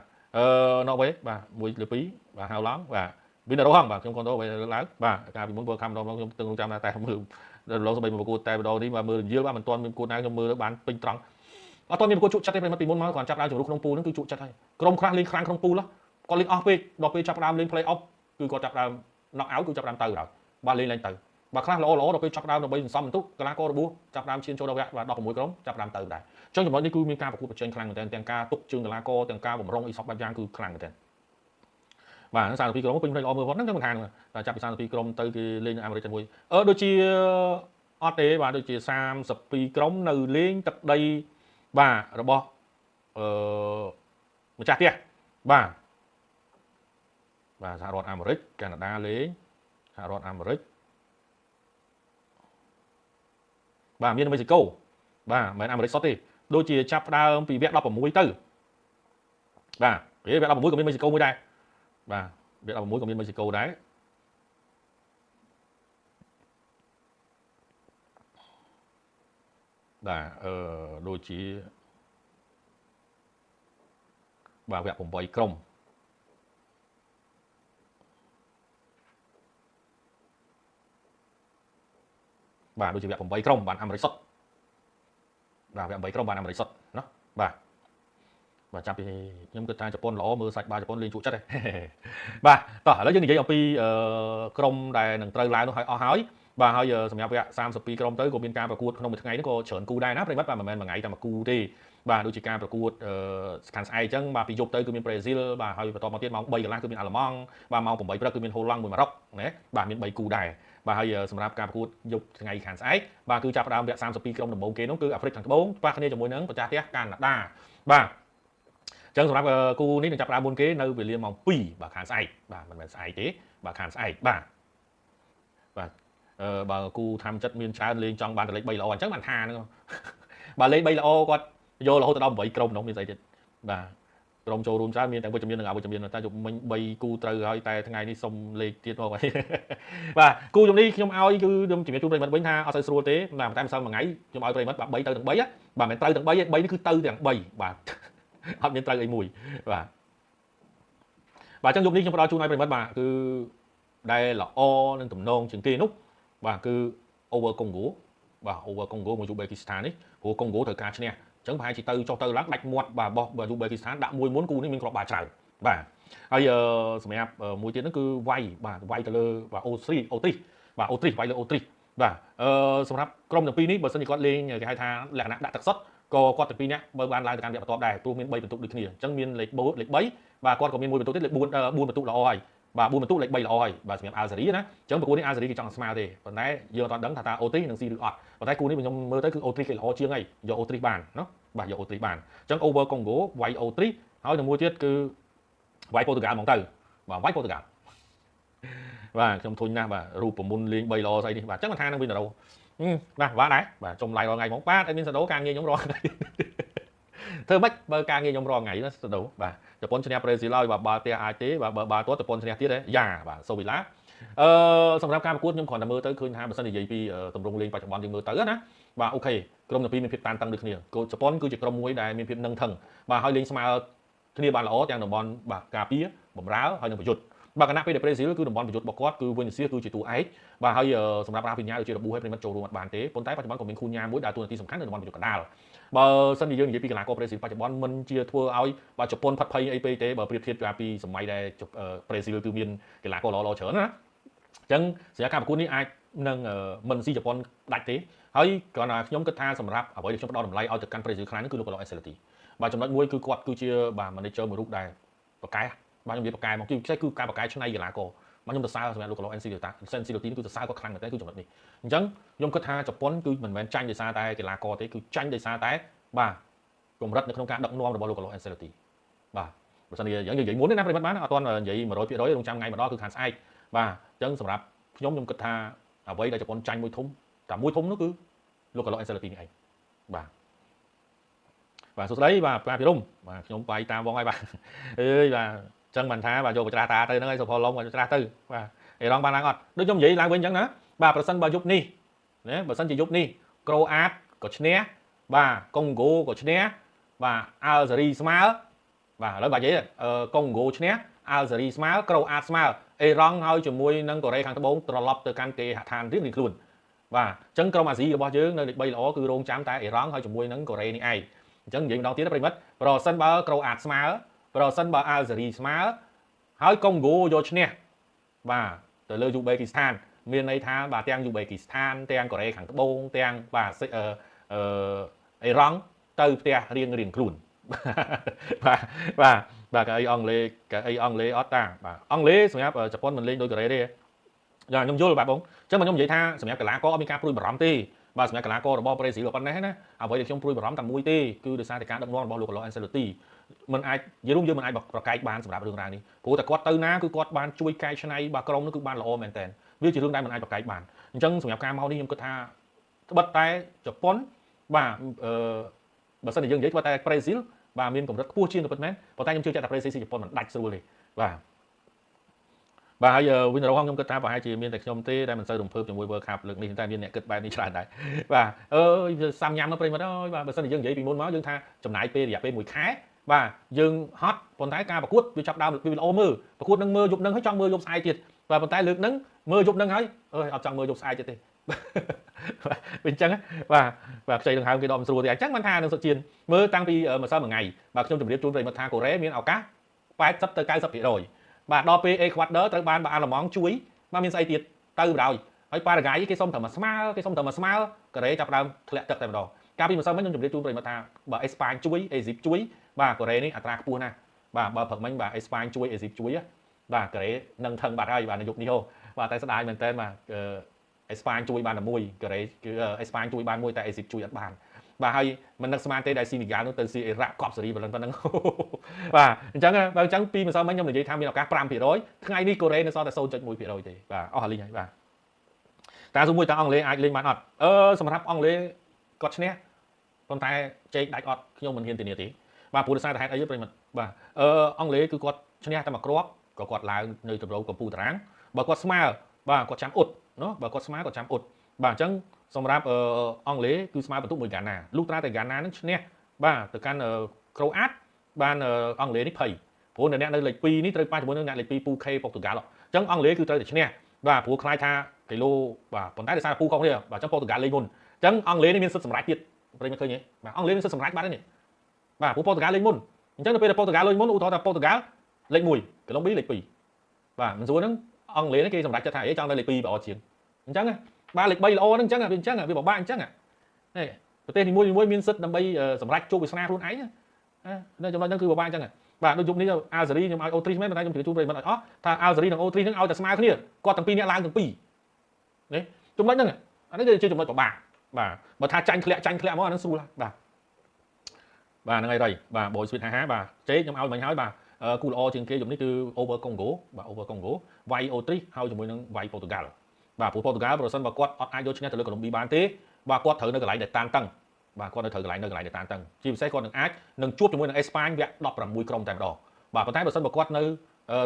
ណូវេបាទ1 លើ 2បាទហៅឡង់បាទវិនរោហងបាទខ្ញុំគាត់ទៅឡើងបាទការពីមុនធ្វើខំម្ដងខ្ញុំទាំងចាំតែមើលដល់ឡងស្បីមកប្រកួតតែម្ដងនេះបាទមើលរយល់បាទមិនទាន់មានប្រកួតណាខ្ញុំមើលបានពេញត្រង់អត់ទាន់មានប្រកួតជក់ចិត្តទេប្រិមត្តពីមុនមកគាត់ចាប់ដើមជំរុះក្នុងពូហ្នឹងគឺជក់ចិត្តហើយក្រុមខ្លះលេងខ្លាំងក្នុងពូគាត់លេងអស់ពេកដល់ពេលចាប់ដើមលេង play off គឺគាត់ចាប់ដើម knock out គឺចាប់ដើមទៅហើយបាទលេងឡើងទៅបាទខ្លះល្អដល់ពេលចាប់ដើមដើម្បីសន្សំបន្ទុកកីឡាកររបួសចាប់ដើមឈានចូលដល់វគ្គបាទ16ក្រុមចាប់ដើមទៅដែរអញ្ចឹងចំណុចនេះគឺមានការប្រកួតប្រជែងខ្លាំងមែនទែនទាំងការទុកជើងកីឡាករទាំងការបំរុងអីសពបែបយ៉ាងគឺខ្លាំងមែនទែនបាទ32ក្រុមពេញផ្នែកល្អមើលគាត់ហ្នឹងខ្ញុំមិនថាតែចាប់ពី32ក្រុមទៅគេលេងនៅអាមេរិកតែមួយដូចជាអត់ទេបាទដូចជា32ក្រុមនៅលេងទឹកដីបាទរបស់ម្ចាស់ផ្ទះបាទសហរដ្ឋអាមេរិកកាណាដាលេងសហរដ្ឋអាមេរិកបាទមានមេស៊ីកូបាទមិនមែនអាមេរិកសុទ្ធទេដូចជាចាប់ផ្ដើមពីវគ្គ16ទៅបាទពេលវគ្គ16ក៏មានមេស៊ីកូមួយដែរបាទវគ្គ16ក៏មានមេស៊ីកូដែរ បាទដូចជាបាទវគ្គ8ក្រុមបាទដូចជាវគ្គ8ក្រុមបានអាមេរិកសុទ្ធបាទវគ្គ8ក្រុមបានអាមេរិកសុទ្ធណាបាទចាប់ពីខ្ញុំគិតថាជប៉ុនល្អមើលសាច់បាល់ជប៉ុនលេងជក់ចិត្តបាទតោះឥឡូវយើងនិយាយអំពីក្រុមដែលនឹងត្រូវឡើងនោះឲ្យអស់ហើយបាទហើយសម្រាប់វគ្គ32ក្រុមទៅក៏មានការប្រកួតក្នុងមួយថ្ងៃនេះក៏ច្រើនគូដែរណាប្រិមិត្តបាទមិនមែនមួយថ្ងៃតែមួយគូទេបាទដូចជាការប្រកួតខាងស្អែកអញ្ចឹងបាទពីយប់ទៅគឺមានប្រេស៊ីលបាទហើយបន្តមកទៀតម៉ោង3កន្លះគឺមានអាល្លឺម៉ង់បាទម៉ោង8ព្រឹកគឺមានហូឡង់មួយម៉ារ៉ុកណាបាទមាន3គូដែរបាទហើយសម្រាប់ការប្រកួតយប់ថ្ងៃខាងស្អែកបាទគឺចាប់ផ្ដើមវគ្គ32ក្រុមដំបូងគេនោះគឺអាហ្វ្រិកខាងត្បូងប៉ះគ្នាជាមួយនឹងម្ចាស់ផ្ទះកាណាដាបាទចឹងសម្រាប់គូនេះនឹងចាប់ផ្ដើមមុនគេនៅវេលាម៉ោង2បាទខាងស្អែកបាទមិនមែនស្អែកទេបាទខាងស្អែកបាទបើគូthamចិត្តមានច្រើនលេងចង់បានតែលេខ3ល្អអញ្ចឹងបានថាហ្នឹងបាទលេខ3ល្អគាត់យករហូតដល់8ក្រុមនោះមានស្អីទៀតបាទក្រុមចូលរួមច្រើនមានទាំងវិជ្ជមាននិងអវិជ្ជមានតែជុំមិញ3គូត្រូវហើយតែថ្ងៃនេះសុំលេខទៀតមកហើយបាទគូជំនេះខ្ញុំឲ្យគឺខ្ញុំជំរាបជូនប្រិមិត្តវិញថាអត់សូវស្រួលទេតែម្សិលមួយថ្ងៃខ្ញុំឲ្យប្រិមិត្តបាទ3ទៅទាំង3បាទមិនត្រូវទាំង3ទេ3នេះគឺទៅទាំង3បាទអត់មានត្រូវអីមួយបាទអញ្ចឹងយប់នេះខ្ញុំផ្ដល់ជូនឲ្យប្រិមិត្តបាទគឺដែលល្អនឹងទំនងជាងគេនោះបាទគឺ over Congo បាទ over Congo មកយូបេគីស្ថាននេះព្រោះ Congo ត្រូវការឈ្នះអញ្ចឹងប្រហែលជាទៅចុះទៅឡើងដាច់មាត់បាទរបស់យូបេគីស្ថានដាក់មួយមុនគូនេះមានគ្រាប់បាល់ច្រើនបាទហើយសម្រាប់មួយទៀតហ្នឹងគឺវាយបាទវាយទៅលើបាទអូទ្រីបាទអូទ្រីវាយលើអូទ្រីបាទសម្រាប់ក្រុមទាំងពីរនេះបើសិនជាគាត់លេងគេហៅថាលក្ខណៈដាក់ទឹកសុទ្ធក៏គាត់ទាំងពីរនាក់បើបានឡើងទៅកាន់វគ្គបន្ទាប់ដែរព្រោះមាន3បន្ទុកដូចគ្នាអញ្ចឹងមានលេខ3បាទគាត់ក៏មានមួយបន្ទុកទៀតលេខ4បន្ទុកល្អហើយបាទ4បន្ទុកលេខ3ល្អហើយបាទសម្រាប់អាល់សេរីណាអញ្ចឹងប្រកួតនេះអាល់សេរីគេចង់ស្មើទេប៉ុន្តែយើងអត់ដឹងថាអូទ្រីនឹងស៊ីឬអត់ប៉ុន្តែគូនេះខ្ញុំមើលទៅគឺអូទ្រីគេល្អជាងហើយយកអូទ្រីបានណាបាទយកអូទ្រីបានអញ្ចឹង over Congo វាយអូទ្រីហើយនឹងមួយទៀតគឺវាយប៉ូទុយហ្គាល់ហ្មងទៅបាទវាយប៉ូទុយហ្គាល់បាទខ្ញុំធុញណាស់បាទរូបប្រមុនលេង3ល្អស្អីនេះបាទអញ្ចឹងមិនថានឹងវិញទៅបាទវ៉ាដែរបាទចុំឡាយរាល់ថ្ងៃហ្មងបាទអេមីនសាដូការងារខ្ញុំរាល់ថ្ងៃធ្វើម៉េចបើការងារខ្ញុំរាល់ថ្ងៃណាសាដូបាទជប៉ុនឈ្នះប្រេស៊ីលហើយបាទបាល់ផ្ទះអាចទេបាទបើបាល់ទាត់ជប៉ុនឈ្នះទៀតទេយ៉ាបាទសូវីឡាសម្រាប់ការប្រកួតខ្ញុំគ្រាន់តែមើលទៅឃើញថាបើសិននិយាយពីទម្រង់លេងបច្ចុប្បន្នយើងមើលទៅណាបាទអូខេក្រុមទាំងពីរមានភាពតានតឹងដូចគ្នាគោជប៉ុនគឺជាក្រុមមួយដែលមានភាពនឹងថឹងបាទហើយលេងស្មើគ្នាបានល្អទាំងតំបន់បាទការពារបម្រើហើយនិងប្រយុទ្ធបាទគណៈពេលដែលប្រេស៊ីលគឺតំបន់ប្រយុទ្ធរបស់គាត់គឺវិនិសៀគឺជាតួឯកបាទហើយសម្រាប់រ៉ាហ្វីញ៉ាដូចជារបួសឲ្យប្រិមិត្តចូលរួមអត់បានទេប៉ុន្តែបច្ចុប្បន្នក៏មានគូញ៉ាមួយដែលតួនាទីសំខាន់នៅតំបន់ប្រយុទ្ធកណ្ដាលបើសិនជាយើងនិយាយពីកីឡាករប្រេស៊ីលបច្ចុប្បន្នមិនជាធ្វើឲ្យបាទជប៉ុនផាត់ភ័យអីពេកទេបើប្រៀបធៀបពីសម័យដែលប្រេស៊ីលគឺមានកីឡាករល្អច្រើនណាអញ្ចឹងសម្រាប់ការប្រកួតនេះអាចនឹងមិនស៊ីជប៉ុនដាច់ទេហើយគ្រាន់តែខ្ញុំគិតថាសម្រាប់អ្វីដែលខ្ញុំផ្ដល់តម្លៃឲ្យទៅកាន់ប្រេស៊ីលខ្លាំងនេះគឺលោកកូឡូអេនសេលទីបាទចំណុចមួយគឺគាត់គឺជាបាទ manager មួយរូបដែលបកកែបាទខ្ញុំនិយាយបកកែមកគឺពិសេសគឺការបកកែឆ្នៃកីឡាករបាទខ្ញុំសរសើរសម្រាប់លោកកូឡូអេនសេលទីគឺសរសើរគាត់ខ្លាំងមែនទេគឺចំណុចនេះអញ្ចឹងខ្ញុំគិតថាជប៉ុនគឺមិនមែនចាញ់ដោយសារតែកីឡាករទេគឺចាញ់ដោយសារតែបាទកម្រិតនៅក្នុងការដឹកនាំរបស់លោកកូឡូអេនសេលទីបាទបើសិនជាយើងនិយាយមុនទេណាប្រិមិត្តបានអត់ទាន់និយាយ 100% រងចាំថ្ងៃម្ដងគឺខាងស្អែកបាទអញ្ចឹងសម្រាប់ខ្ញុំគិតថាអ្វីដែលជប៉ុនចាញ់មួយធំតែមួយធំនោះគឺលោកកូឡូអេនសេលទីនេះឯងបាទសួស្ដីបាទប៉ាពីរុំបាទខ្ញុំបាយតាមបងហើយបាទអើយបាទអញ្ចឹងមិនថាបាទយកបច្រាស់តាទៅហ្នឹងហើយសុផលឡុងបច្រាស់ទៅបាទអេរ៉ង់បានឡើងអត់ដូចខ្ញុំនិយាយឡើងវិញអញ្ចឹងណាបាទប្រសិនបើយប់នេះណាបើសិនជាយប់នេះក្រូអាតក៏ឈ្នះបាទកុងហ្គោក៏ឈ្នះបាទអាល់ហ្សេរីស្មើបាទឥឡូវបាទនិយាយកុងហ្គោឈ្នះអាល់ហ្សេរីស្មើក្រូអាតស្មើអេរ៉ង់ហើយជាមួយនឹងកូរ៉េខាងត្បូងត្រឡប់ទៅកាន់គេហដ្ឋានរៀងៗខ្លួនបាទអញ្ចឹងក្រុមអាស៊ីរបស់យើងនៅលេខ3ល្អគឺរងចាំតែអេរ៉ង់ហើយជាមួយនឹងកូរ៉េនេះឯងអញ្ចឹងនិយាយម្ដងទៀតប្រិមិត្តប្រសិនបើក្រូអាតស្មើប្រសិនបើអាល់ហ្សេរីស្មើហើយកុងហ្គោយកឈ្នះបាទទៅលើយូបេគីស្ថានមានន័យថាបាទទាំងយូបេគីស្ថានទាំងកូរ៉េខាងត្បូងទាំងបាទអេរ៉ង់ទៅផ្ទះរៀងខ្លួនបាទកៅអីអង់គ្លេសអត់តាបាទអង់គ្លេសសម្រាប់ជប៉ុនមិនលេងដោយកូរ៉េទេយ៉ាងខ្ញុំយល់បាទបងអញ្ចឹងខ្ញុំនិយាយថាសម្រាប់កីឡាករអត់មានការព្រួយបារម្ភទេបាទសម្រាប់កីឡាកររបស់ប្រេស៊ីលប៉ុណ្ណេះណាអ្វីដែលខ្ញុំព្រួយបារម្ភតែមួយទេគឺដោយសារតែការដឹកនាំរបស់លោកកូឡូអេនសេលទីមិនអាចនិយាយរួមយើងមិនអាចប្រកែកបានសម្រាប់រឿងរ៉ាវនេះព្រោះតែគាត់ទៅណាគឺគាត់បានជួយកែច្នៃបាទក្រុមនោះគឺបានល្អមែនតើវាជារឿងដែលមិនអាចប្រកែកបានអញ្ចឹងសម្រាប់ការមកនេះខ្ញុំគិតថាត្បិតតែជប៉ុនបាទបើសិនជាយើងនិយាយគាត់តែប្រេស៊ីលបាទមានកម្រិតខ្ពស់ជាងទៅពិតមែនប៉ុន្តែខ្ញុំជឿជាក់ថាប្រេស៊ីលជប៉ុនមិនដាច់ស្រួលទេបាទ បាទហើយវិញទៅខ្ញុំគិតថាប្រហែលជាមានតែខ្ញុំទេដែលមិនសូវរំភើបជាមួយ World Cup លើកនេះតែមានអ្នកគិតបែបនេះច្រើនដែរបាទអើយសាំញ៉ាំមកប្រិមត្តអើយបាទបើសិនជាយើងនិយាយពីមុនមកយើងថាចំណាយពេលរយៈពេល1ខែបាទយើងហត់ប៉ុន្តែការប្រកួតវាចាប់ដើមពីល្អមើលប្រកួតនឹងមើលយប់នឹងហើយចង់មើលយប់ស្អែកទៀតបាទប៉ុន្តែលើកហ្នឹងមើលយប់ហ្នឹងហើយអើយអត់ចង់មើលយប់ស្អែកទៀតទេវាអញ្ចឹងបាទខ្ចីដង្ហើមគេដកមិនស្រួលទេអញ្ចឹងបានថានឹងសុខជៀនមើលតាំងពីម្សិលមួយថ្ងៃបាទខ្ញុំជម្រាបជូនប្រិមត្តថាកូរ៉េមានឱកាស80ទៅ90%បាទដល់ពេល Ecuador ត្រូវបានអាល្លឺម៉ង់ជួយបាទមានស្អីទៀតទៅបណ្ដោយហើយប៉ារ៉ាហ្គាយគេសុំតែមកស្មើគេសុំតែមកស្មើកូរ៉េចាប់ដើមធ្លាក់ទឹកតែម្ដងកាលពីម្សិលមិញខ្ញុំជម្រាបជូនប្រិមត្តថាបើអេស្ប៉ាញជួយអេស៊ីបជួយបាទកូរ៉េនេះអត្រាខ្ពស់ណាស់បាទបើព្រឹកមិញបាទអេស្ប៉ាញជួយអេស៊ីបជួយបាទកូរ៉េនឹងថឹងបាត់ហើយបាទនៅយុគនេះហូបាទតែស្ដាយមែនតើបាទអេស្ប៉ាញជួយបានតែមួយកូរ៉េគឺអេស្ប៉ាញជួយបានមួយតែអេស៊ីបជួយអត់បានបាទហើយមិននឹកស្មានទេដែលស៊ីនីហ្គាល់នោះទៅស៊ីអ៊ីរ៉ាក់កប់សេរីប៉ុណ្ណឹងបាទអញ្ចឹងបើអញ្ចឹងពីម្សិលមិញខ្ញុំនិយាយថាមានឱកាស 5% ថ្ងៃនេះកូរ៉េនៅសល់តែ 0.1% ទេបាទអស់លេងហើយបាទតែសួរមួយតើអង់គ្លេសអាចលេងបានអត់សម្រាប់អង់គ្លេសគាត់ឈ្នះប៉ុន្តែជែកដាច់អត់ខ្ញុំមិនហ៊ានធានាទេបាទព្រោះដោយសារតែហេតុអីប្រិមត្តបាទអង់គ្លេសគឺគាត់ឈ្នះតែមួយគ្រាប់ក៏គាត់ឡើងនៅទម្រង់កំពូលតារាងបើគាត់ស្មើបាទគាត់ចាំអ៊ុតណោះបើគាត់ស្មើគាត់ចាំអ៊ុតបាទអញ្ចឹងសម្រាប់អង់គ្លេសគឺស្មើបន្ទុកមួយហ្គាណាលុះត្រាតែហ្គាណានឹងឈ្នះបាទទៅកាន់ក្រូអាតបានអង់គ្លេសនេះភ័យព្រោះអ្នកនៅលេខ2នេះត្រូវប៉ះជាមួយនឹងអ្នកលេខ2ពូខេប៉ុកទូហ្គាល់អញ្ចឹងអង់គ្លេសគឺត្រូវតែឈ្នះបាទព្រោះខ្លាចថាគីឡូបាទប៉ុន្តែដោយសារពូខុសគ្នាបាទអញ្ចឹងប៉ុកទូហ្គាល់លេងមុនអញ្ចឹងអង់គ្លេសនេះមានសិទ្ធិសម្រេចទៀតប្រិយមិត្តឃើញទេបាទអង់គ្លេសមានសិទ្ធិសម្រេចបាត់ហើយនេះបាទព្រោះប៉ុកទូហ្គាល់លេងមុនអញ្ចឹងទៅពេលប៉ុកទូហ្គាល់លេងមុនឧទាហរណ៍ថាប៉ុកទូហ្គាល់លេខ1កូឡុំប៊ីលេខ2បាទមិនស្រួលហ្នឹងអង់គ្លេសគេសម្រេចចិត្តថាចង់នៅលេខ2ល្អជាងអញ្ចឹងបាទលេខ3ល្អហ្នឹងអញ្ចឹងវាអញ្ចឹងវាពិបាកអញ្ចឹងនេះប្រទេសនីមួយៗមានសិទ្ធិដើម្បីសម្រេចជោគវាសនាខ្លួនឯងនៅចំណុចហ្នឹងគឺពិបាកអញ្ចឹងបាទដូចយុគនេះអាល់សេរីខ្ញុំឲ្យអូទ្រីសមែនតែខ្ញុំជម្រាបជូនប្រិយមិត្តឲ្យអស់ថាអាល់សេរីនិងអូទ្រីសហ្នឹងឲ្យតែស្មើគ្នាគាត់ទាំងពីរអ្នកឡើងទាំងពីរនេះចំណុចហ្នឹងអានេះគឺជាចំណុចពិបាកបាទបើថាចាញ់ធ្លាក់មកអាហ្នឹងស្រួលបាទហ្នឹងហើយបាទបូយស្វីត55បាទជេកខ្ញុំឲ្យមិញហើយបាទគូល្អជាងគេយុគនេះគឺ over Congo បាទ over Congo វាយអូទ្រីសហើយជាមួយនឹងវាយប៉ូទុហ្គាល់បាទព្រោះប៉ូទុហ្គាល់ប្រសិនបើគាត់អត់អាចយកឈ្នះទៅលើកូឡុំប៊ីបានទេបាទគាត់ត្រូវនៅកន្លែងដែលតានតឹងបាទគាត់នៅត្រូវកន្លែងដែលតានតឹងជាពិសេសគាត់នឹងអាចនឹងជួបជាមួយនឹងអេស្ប៉ាញវគ្គ16ក្រុមតែម្ដងបាទប៉ុន្តែបើសិនបើគាត់នៅ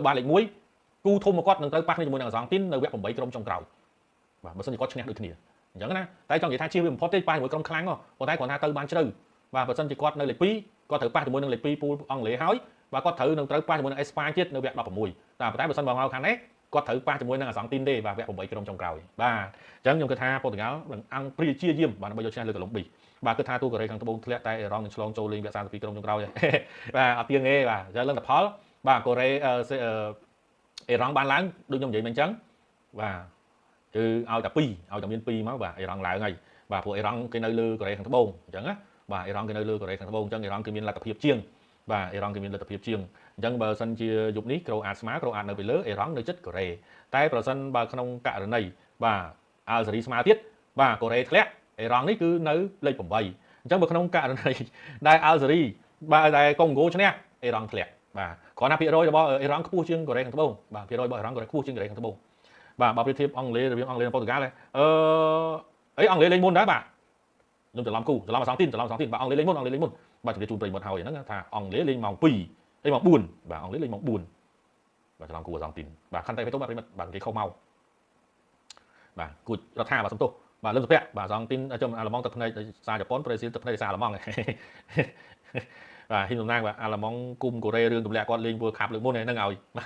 បានលេខ1គូធំរបស់គាត់នឹងត្រូវប៉ះគ្នាជាមួយនឹងអាសង់ទីននៅវគ្គ8ក្រុមចុងក្រោយបាទបើសិនជាគាត់ឈ្នះដូចគ្នាអញ្ចឹងណាតែចង់និយាយថាជៀសវាបំផុតទេប៉ះជាមួយក្រុមខ្លាំងប៉ុន្តែគាត់ថាទៅបានជ្រៅបាទបើសិនជាគាត់នៅលេខ2គាត់ត្រូវប៉ះជាមួយនឹងលេខ2ពូលអង់គ្លេសហើយបាទគាត់ត្រូវនឹងត្រូវប៉ះជាមួយនឹងអេស្ប៉ាញទៀតនៅវគ្គ16តែប៉ុន្តែបើសិនបើមកខាងនេះគាត់ត្រូវប៉ះជាមួយនឹងអាសង់ទីនទេបាទវគ្គ8ក្រុមចុងក្រោយបាទអញ្ចឹងខ្ញុំគិតថាប៉ូទុហ្គាល់នឹងអង្គព្រាជាយាមបាទដើម្បីយកឈ្នះលើកូឡុំប៊ីបាទគិតថាទូកូរ៉េខាងត្បូងធ្លាក់តែអេរ៉ង់នឹងឆ្លងចូលលេងវគ្គ32ក្រុមចុងក្រោយបាទអត់ទៀងទេបាទអញ្ចឹងលទ្ធផលបាទកូរ៉េអេរ៉ង់បានឡើងដូចខ្ញុំនិយាយមិញអញ្ចឹងបាទគឺឲ្យតែ2ឲ្យតែមាន2មកបាទអេរ៉ង់ឡើងហើយបាទព្រោះអេរ៉ង់គេនៅលើកូរ៉េខាងត្បូងអញ្ចឹងណាបាទអេរ៉ង់គេនៅលើកូរ៉េខាងត្បូងអញ្ចឹងអេរ៉ង់គេមានលទ្ធភាពជាងបាទអេរ៉ង់គេមានលទ្ធភាពជាងអញ្ចឹងបើសិនជាយុគនេះក្រូអាតស្មើក្រូអាតនៅពីលើអេរ៉ង់នៅជិតកូរ៉េតែប្រសិនបើក្នុងករណីបាទអាល់សេរីស្មើទៀតបាទកូរ៉េធ្លាក់អេរ៉ង់នេះគឺនៅលេខ8អញ្ចឹងបើក្នុងករណីដែលអាល់សេរីបាទដែលកុងហ្គោឈ្នះអេរ៉ង់ធ្លាក់បាទគ្រាន់តែភាគរយរបស់អេរ៉ង់ខ្ពស់ជាងកូរ៉េខាងត្បូងបាទភាគរយរបស់អេរ៉ង់កូរ៉េខ្ពស់ជាងកូរ៉េខាងត្បូងបាទបើប្រៀបធៀបអង់គ្លេសរវាងអង់គ្លេសនិងប៉ូទុហ្គាល់អីអង់គ្លេសលេងមុនដែរបាទខ្ញុំច្រឡំគូច្រឡំអាសង់ទីនបាទអង់គ្លេសលេងមុនបាទជម្រាបជូនប្រិយមិត្តហើយហ្នឹងថាអង់គ្លេសលេងម៉ោង2លេងម៉ោង4បាទអង់គ្លេសលេងម៉ោង4បាទច្រឡំគូអាសង់ទីនបាទខណ្ឌតែបេតុងបាទប្រិយមិត្តបាទគេខុសមកបាទគួចរដ្ឋាបាទសំទោសបាទលើកសុភ័ក្របាទអាសង់ទីនចំអាល្លឺម៉ង់ទឹកភ្នែកសារជប៉ុនប្រេស៊ីលទឹកភ្នែកសារអាល្លឺម៉ង់បាទហ៊ីនតំណាងបាទអាល្លឺម៉ង់គុំកូរ៉េរឿងទម្លាក់គាត់លេង World Cup លើកមុនហ្នឹងឲ្យបា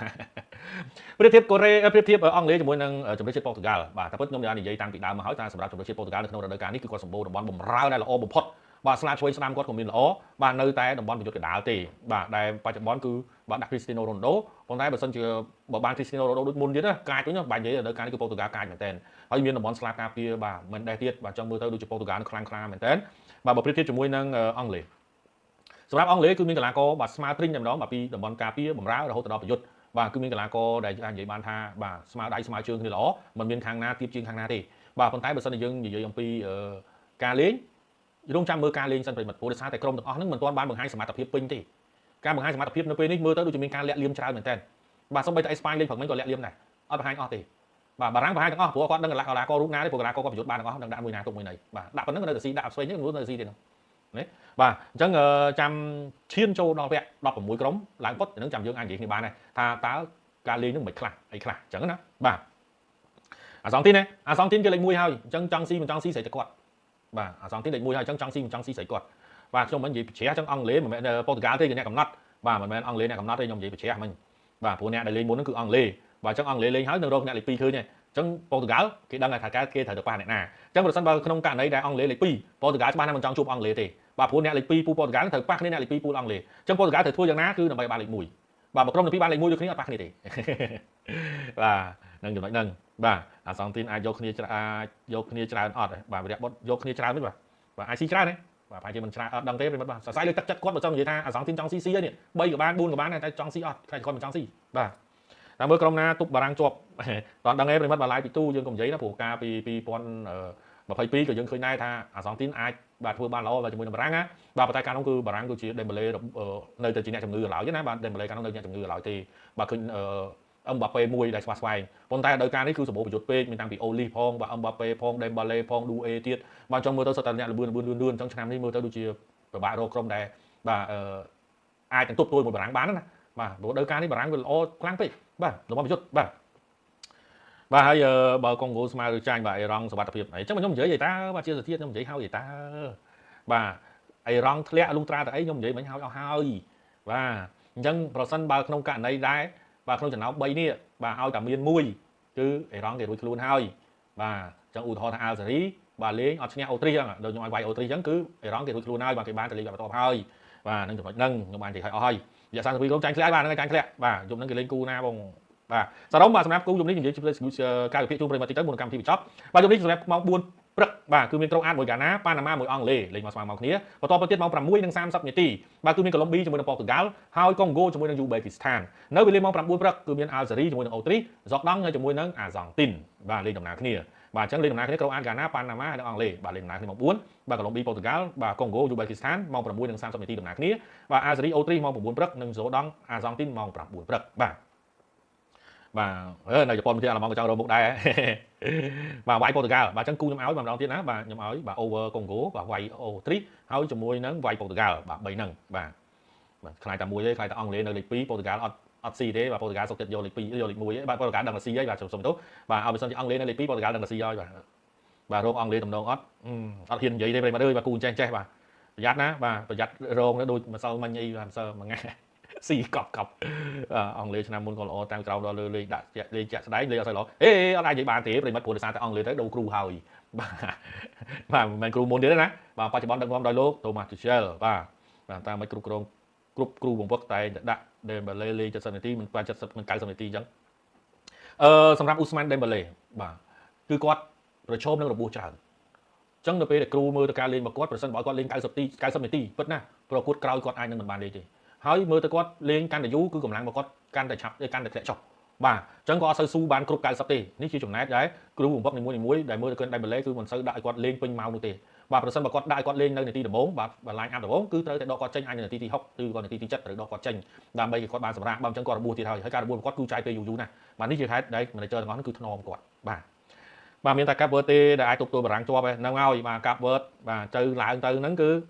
ទប្រៀបធៀបកូរ៉េប្រៀបធៀបអង់គ្លេសជាមួយនឹងជំនឿជាតិប៉ូទុហ្គាល់បាទតែពិតខ្ញុំនិយាយតាំងពីដើមមកហើយថាសម្រាប់ជំនឿជាតិប៉ូទុហ្គាល់នៅក្នុងរដូវកាលនេះគឺគាត់សម្បូរតំបន់បម្រើដែលល្អបំផុតបាទស្លាឆ្វេងស្ដាំគាត់ក៏មានល្អបាទនៅតែតំបន់ប្រយុទ្ធកណ្ដាលទេបាទដែលបច្ចុប្បន្នគឺបាទដាក់ Cristiano Ronaldo ប៉ុន្តែបើសិនជាបើបាន Cristiano Ronaldo ដូចមុនទៀតណាកាចវិញបាញ់និយាយរដូវកាលនេះគឺប៉ូទុហ្គាល់កាចមែនតើហើយមានតំបន់ស្លាការពារបាទមិនដែរទៀតបាទចង់មើលទៅដូចជាប៉ូទុហ្គាល់ខ្លាំងខ្លាមែនតើបាទបើប្រៀបធៀបជាមួយនឹងអង់គ្លេសសម្រាប់អង់គ្លេសគឺមានកីឡាករបាទស្មើទ្រីងតែម្ដងបាទពីតំបន់ការពារបម្រើរហូតដល់ប្រយុទ្ធបាទគឺមានកីឡាករដែលនិយាយបានថាបាទស្មើដៃស្មើជើងគ្នាល្អមិនមានខាងណាទៀបជាងខាងណាទេបាទប៉ុន្តែបើសិនជាយើងនិយាយអំពីការលេងរងចាំមើលការលេងសិនប្រិមិត្តព្រោះដោយសារតែក្រុមទាំងអស់ហ្នឹងមិនទាន់បានបង្ហាញសមត្ថភាពពេញទេការបង្ហាញសមត្ថភាពនៅពេលនេះមើលទៅដូចជាមានការលាក់លៀមច្រើនមែនតើបាទសូម្បីតែអេស្ប៉ាញលេងព្រឹកមិញក៏លាក់លៀមដែរអត់បង្ហាញអស់ទេបាទបារាំងបង្ហាញទាំងអស់ព្រោះគាត់ដឹងកីឡាកររូបណាទេព្រោះកីឡាករគាត់ប្រយុទ្ធបានទាំងអស់ដឹងដាក់មួយណាទុកមួយណីបាទដាក់ប៉ុណ្្នឹងនៅតែស៊ីដាក់ស្វែងនេះនៅតែស៊ីទេហ្នឹងណាបាទអញ្ចឹងចាំឈានចូលដល់វគ្គ16ក្រុមឡើងពុតហ្នឹងចាំយើងអាចនិយាយគ្នាបានដែរថាតើ ការលេងនឹងមិនខ្លះអីខ្លះអញ្ចឹងណាបាទអាសងទីនណាអាសងទីនគេលេខ1ហើយអញ្ចឹងចង់ស៊ីមិនចង់ស៊ីស្រីតែគាត់បាទអាសងទីនលេខ1ហើយអញ្ចឹងចង់ស៊ីមិនចង់ស៊ីស្រីគាត់បាទខ្ញុំមិននិយាយបច្ចេកអញ្ចឹងអង់គ្លេសមិនមែនប៉ូទុយហ្គាល់ទេគឺអ្នកកំណត់បាទមិនមែនអង់គ្លេសអ្នកកំណត់ទេខ្ញុំនិយាយបច្ចេកមិញបាទព្រោះអ្នកដែលលេងមុនហ្នឹងគឺអង់គ្លេសបាទអញ្ចឹងអង់គ្លេសលេងហើយនឹងរកអ្នកលេខ2ឃើញទេអញ្ចឹងប៉ូទុយហ្គាល់គេដឹងថាគេត្រូវទៅប៉ះអ្នកណាអញ្ចឹងប្រសិនបើក្នុងករណីដែលអង់គ្លេសលេខ2ប៉ូទុយហ្គាល់ច្បាស់ណាស់មិនចង់ជួបអង់គ្លេសទេបាទព្រោះអ្នកលេខ2ពូប៉ូទុយហ្គាល់ត្រូវប៉ះគ្នាអ្នកលេខ2ពូអង់គ្លេសអញ្ចឹងប៉ូទុយហ្គាល់ត្រូវធ្វើយ៉ាងណាគឺដើម្បីបានលេខ1បាទបើក្រុមទាំងពីរបានលេខ1ដូចគ្នាអត់ប៉ះគ្នាទេបាទនឹងចំណុចហ្នឹងបាទអាសងទីនអាចយកគ្នាច្រើនអត់បាទវិរៈបុតយកគ្នាច្រើនមិនបាទអាចស៊ីច្រើនទេបាទប្រហែលជាមិនច្រើនអត់ដឹងទេប្រិមិត្តបាទសរសៃលើទឹកចិត្តគាត់បើចង់និយាយថាអាសងទីនចង់ស៊ីហើយនេះ3ក៏បាន4ក៏បានតែចង់ស៊ីអត់ខ្លាចគាត់មិនចង់ស៊ីបាទតាមមើលក្រុមណាទប់បារាំងជាប់តោះដឹងទេប្រិមិត្តបាទឡាយពីទូយើងកុំនិយាយណាព្រោះការពី2022ក៏យើងឃើញដែរថាអាសងទីនអាចបាទធ្វើបានល្អជាមួយនឹងបារាំងណាបាទប៉ុន្តែការនោះគឺបារាំងគឺជាដេម៉ាឡេនៅទៅជាអ្នកជំងឺឡើយណាបាទដេម៉ាឡេការនោះនៅអ្នកជំងឺឡើយទេបាទឃើញអឹមបាប៉េមួយដែលស្វាស្វែងប៉ុន្តែដោយការនេះគឺសម្បូរប្រយុទ្ធពេកមានតាំងពីអូលីផងបាទអឹមបាប៉េផងដេម៉ាឡេផងឌូអេទៀតបាទចង់មើលទៅសុទ្ធតែអ្នកលឿនអញ្ចឹងឆ្នាំនេះមើលទៅដូចជាពិបាករកក្រុមដែរបាទអាចនឹងទប់ទល់មួយបារាំងបានណាបាទព្រោះដោយការនេះបារាំងវាល្អខ្លាំងពេកបាទរបស់ប្រយុទ្ធបាទហើយបើកុងហ្គោស្មើឬចាញ់បាទអេរ៉ង់សុវត្ថិភាពអញ្ចឹងខ្ញុំនិយាយតាបាទជាសធាតុខ្ញុំនិយាយហើយតាបាទអេរ៉ង់ធ្លាក់លុះត្រាតែអីខ្ញុំនិយាយមិញហើយអស់ហើយបាទអញ្ចឹងប្រសិនបើក្នុងករណីដែរបាទក្នុងចំណោម3នេះបាទឲ្យតែមាន1គឺអេរ៉ង់គេរួចខ្លួនហើយបាទអញ្ចឹងឧទាហរណ៍ថាអាល់ហ្សេរីបាទលេងអត់ឈ្នះអូទ្រីអញ្ចឹងដូចខ្ញុំឲ្យវាយអូទ្រីអញ្ចឹងគឺអេរ៉ង់គេរួចខ្លួនហើយបាទគេបានទៅលេងបែបបន្ទាប់ហើយបាទនឹងចំណុចហ្នឹងខ្ញុំបាននិយាយឲ្យអស់ហើយរយៈ32ក្រុមចាញ់ធ្លាក់បាទហ្នឹងចាញ់ធ្លាក់បាទយប់ហ្នឹងគេលេងគូណាបងបាទសរុបបាទសម្រាប់គូយប់នេះនិយាយជាការវិភាគជូនប្រិមត្តតិចទៅមុនកម្មវិធីបញ្ចប់បាទយប់នេះសម្រាប់ម៉ោង4ព្រឹកបាទគឺមានក្រុមអាតមួយកាណាប៉ាណាម៉ាមួយអង់គ្លេសលេងមកស្មើមកគ្នាបន្តទៅទៀតម៉ោង6:30នាទីបាទគឺមានកូឡុំប៊ីជាមួយនឹងប៉ូទុយហ្គាល់ហើយកុងហ្គោជាមួយនឹងយូបេគីស្ថាននៅវេលាម៉ោង9ព្រឹកគឺមានអាល់ហ្សេរីជាមួយនឹងអូទ្រីហ្សកដង់ហើយជាមួយនឹងអាសង់ទីនបាទលេងដំណើរគ្នាបាទអញ្ចឹងលេងដំណើរគ្នាក្រុមអាតកាណាប៉ាណាម៉ាហើយនិងអង់គ្លេសបាទលេងដំណើរគ្នាម៉ោង4បាទកូឡុំប៊ីប៉ូទុយហ្គាល់បាទកុងហ្គោយូបេគីស្ថានម៉ោង6:30នាទីដំណើរគ្នាបាទអាល់ហ្សេរីអូទ្រីម៉ោង9ព្រឹកនិងហ្សកដង់អាសង់ទីនម៉ោង9ព្រឹកបាទនៅជប៉ុនទៀតអាឡម៉ង់ក៏ចង់រកមុខដែរបាទវាយប៉ូទុយហ្គាល់បាទអញ្ចឹងគូខ្ញុំឲ្យម្ដងទៀតណាបាទខ្ញុំឲ្យបាទ over កុងហ្គោបាទវាយអូទ្រីហើយជាមួយនឹងវាយប៉ូទុយហ្គាល់បាទ3ហ្នឹងបាទខ្លាយតែមួយទេខ្លាយតែអង់គ្លេសនៅលេខ2ប៉ូទុយហ្គាល់អត់ស៊ីទេបាទប៉ូទុយហ្គាល់សុកចិត្តយកលេខ2យកលេខ1ទេបាទប៉ូទុយហ្គាល់ដឹងតែស៊ីហើយបាទសុំទៅបាទឲ្យបើសិនជាអង់គ្លេសនៅលេខ2ប៉ូទុយហ្គាល់ដឹងតែស៊ីហើយបាទរកអង់គ្លេសតំណងអត់ហ៊ាននិយាយទេប្រិមត្តអើយបាទគូចេះបាទប្រយ័ត្នណាបាទប្រយ័ត្នរងដូចម្សិលមិញអីបាទម្សិលមួយថ្ងៃស៊ីកប់អង់គ្លេសឆ្នាំមុនក៏ល្អតាមក្រោមដល់លើលេខដាក់លេខចាក់ស្ដែងលេខអត់ស្អីល្អអេអត់អាចនិយាយបានទេប្រិមិត្តព្រោះដោយសារតែអង់គ្លេសទៅដូរគ្រូហើយបាទមិនមែនគ្រូមុនទៀតទេណាបាទបច្ចុប្បន្នដឹកនាំដោយលោកតូម៉ាស់ទូសែលបាទតាមមិនគ្រប់គ្រងគ្រប់គ្រូបង្វឹកតែដាក់ដេម៉ាឡេលេខ70នាទីមិនបាន70មិន90នាទីអញ្ចឹងសម្រាប់អ៊ូស្ម៉ាន់ដេម៉ាឡេបាទគឺគាត់ប្រឈមនឹងរបួសច្រើនអញ្ចឹងនៅពេលដែលគ្រូមើលទៅការលេងរបស់គាត់ប្រសិនបើគាត់លេង90នាទីពិតណាប្រកួតក្រោយគាត់អាចនឹងមិនបានលេងទេហើយមើលទៅគាត់លេងកាន់តែយូរគឺកម្លាំងរបស់គាត់កាន់តែឆាប់កាន់តែធ្លាក់ចុះបាទអញ្ចឹងក៏អត់សូវស៊ូបានគ្រប់90ទេនេះជាចំណែកដែរគ្រូបង្វឹកនីមួយដែលមើលទៅគាត់ដៃបលេគឺមិនសូវដាក់ឲ្យគាត់លេងពេញម៉ោងនោះទេបាទប្រសិនបើគាត់ដាក់ឲ្យគាត់លេងនៅនាទីដំបូងបាទបន្លាញអាប់ដំបូងគឺត្រូវតែដកគាត់ចេញអាចនៅនាទីទី6ឬក៏នាទីទី7ត្រូវដកគាត់ចេញដើម្បីឲ្យគាត់បានសម្រាកបើមិនអញ្ចឹងគាត់របួសទៀតហើយការរបួសរបស់គាត់គឺចាយពេលយូរណាស់បាទនេះជាហេតុដែល manager ទាំងអស់នោះគឺថ្នមគាត់បាទមានតែកាប់វើទេដែលអាចទប់ទល់បារាំងជាប់ហ្នឹងហើយបាទកាប់វើបាទទៅឡើងទៅហ្នឹងគឺ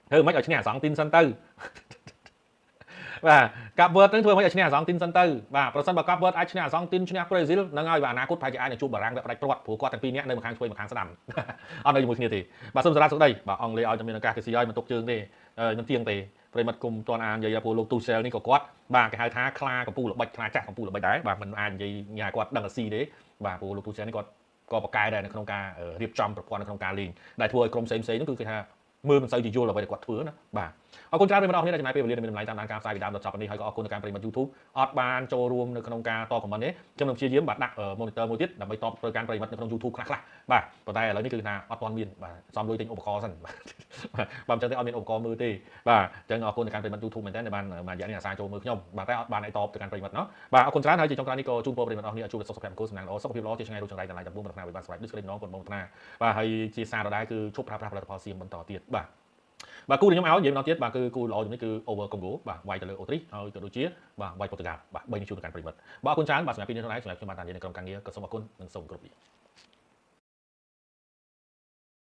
ធ្វើមិនឲ្យឈ្នះអាសង់ទីនសិនទៅបាទកាប់វើហ្នឹងធ្វើមិនឲ្យឈ្នះអាសង់ទីនសិនទៅបាទប្រសិនបើកាប់វើអាចឈ្នះអាសង់ទីនឈ្នះប្រេស៊ីលហ្នឹងហើយបាទអនាគតប្រហែលជាអាចនឹងជួបបារាំងវាផ្ដាច់ព្រាត់ព្រោះគាត់ទាំងពីរនាក់នៅម្ខាងឆ្វេងម្ខាងស្ដាំអត់នៅជាមួយគ្នាទេបាទសូមសម្រាប់សុខដីបាទអង់គ្លេសឲ្យតែមានឱកាសគេស៊ីឲ្យមិនទុកជើងទេខ្ញុំទៀងទេប្រិមិត្តគុំតន់អាននិយាយថាព្រោះលោកទូសែលនេះក៏គាត់បាទគេហៅថាខ្លាកំពូលល្បិចខ្លាចាស់កំពូលល្បិចដែរបាទមិនអាចនិយាយញ៉ាគាត់ដឹងតែស៊ីទេបាទព្រោះលោកទូសែលនេះគាត់ក៏បកកែដែរនៅក្នុងការរៀបចំប្រព័ន្ធនៅក្នុងការលេងដែលធ្វើឲ្យក្រុមផ្សេងហ្នឹងគឺគេថាមើលមិនសូវជាយល់អ្វីដែលគាត់ធ្វើណាបាទអរគុណច្រើនប្រិយមិត្តអរគ្នាដែលចំណាយពេលវេលាមានតម្លៃតាមដានការផ្សាយពីដើមដល់ចប់នេះហើយក៏អរគុណដល់ការប្រិយមិត្ត YouTube អត់បានចូលរួមនៅក្នុងការតប comment ទេខ្ញុំនឹងព្យាយាមបាទដាក់ monitor មួយទៀតដើម្បីតបទៅការប្រិយមិត្តនៅក្នុង YouTube ខ្លះបាទប៉ុន្តែឥឡូវនេះគឺថាអត់ទាន់មានបាទសំលុយទិញឧបករណ៍សិនបាទអញ្ចឹងទេអត់មានឧបករណ៍មើលទេបាទអញ្ចឹងអរគុណដល់ការប្រិយមិត្ត YouTube មែនតើដែលបានមួយរយៈនេះអាសាចូលមើលខ្ញុំបាទតែអត់បានឲ្យតបទៅការប្រិយមិត្តណោះបាទអរគុណច្រើនហើយជាចុងក្រោយនេះក៏ជូនពរប្រិយមិត្តអរគ្នាឲ្យជួបសុខភាពអង្គសំណាងល្អសុខភាពល្អជាឆ្ងាយរកចង្រៃតម្លៃទាំងពួងប្រាថ្នាឲ្យបានសម្រេចដូចស្រីម្ដងបងថ្នាបាទហើយជាសារដដែលគឺឈប់ប្រើប្រាស់ផលិតផលសៀមបន្តទៀតបាទគូដែលខ្ញុំឲ្យនិយាយម្ដងទៀតបាទគឺគូល្អជំនេះគឺ over Congo បាទវាយទៅលើអូទ្រីហើយក៏ដូចជាបាទវាយប៉ូទុយហ្គាល់បាទ3នេះជួនទៅកាន់ប្រិមិត្តបាទអរគុណច្រើនបាទសម្រាប់ពីនេះថ្ងៃសម្រាប់ខ្ញុំបានតាមនិយាយនៅក្រុមការងារក៏សូមអរគុណនិងសូមគោរពលា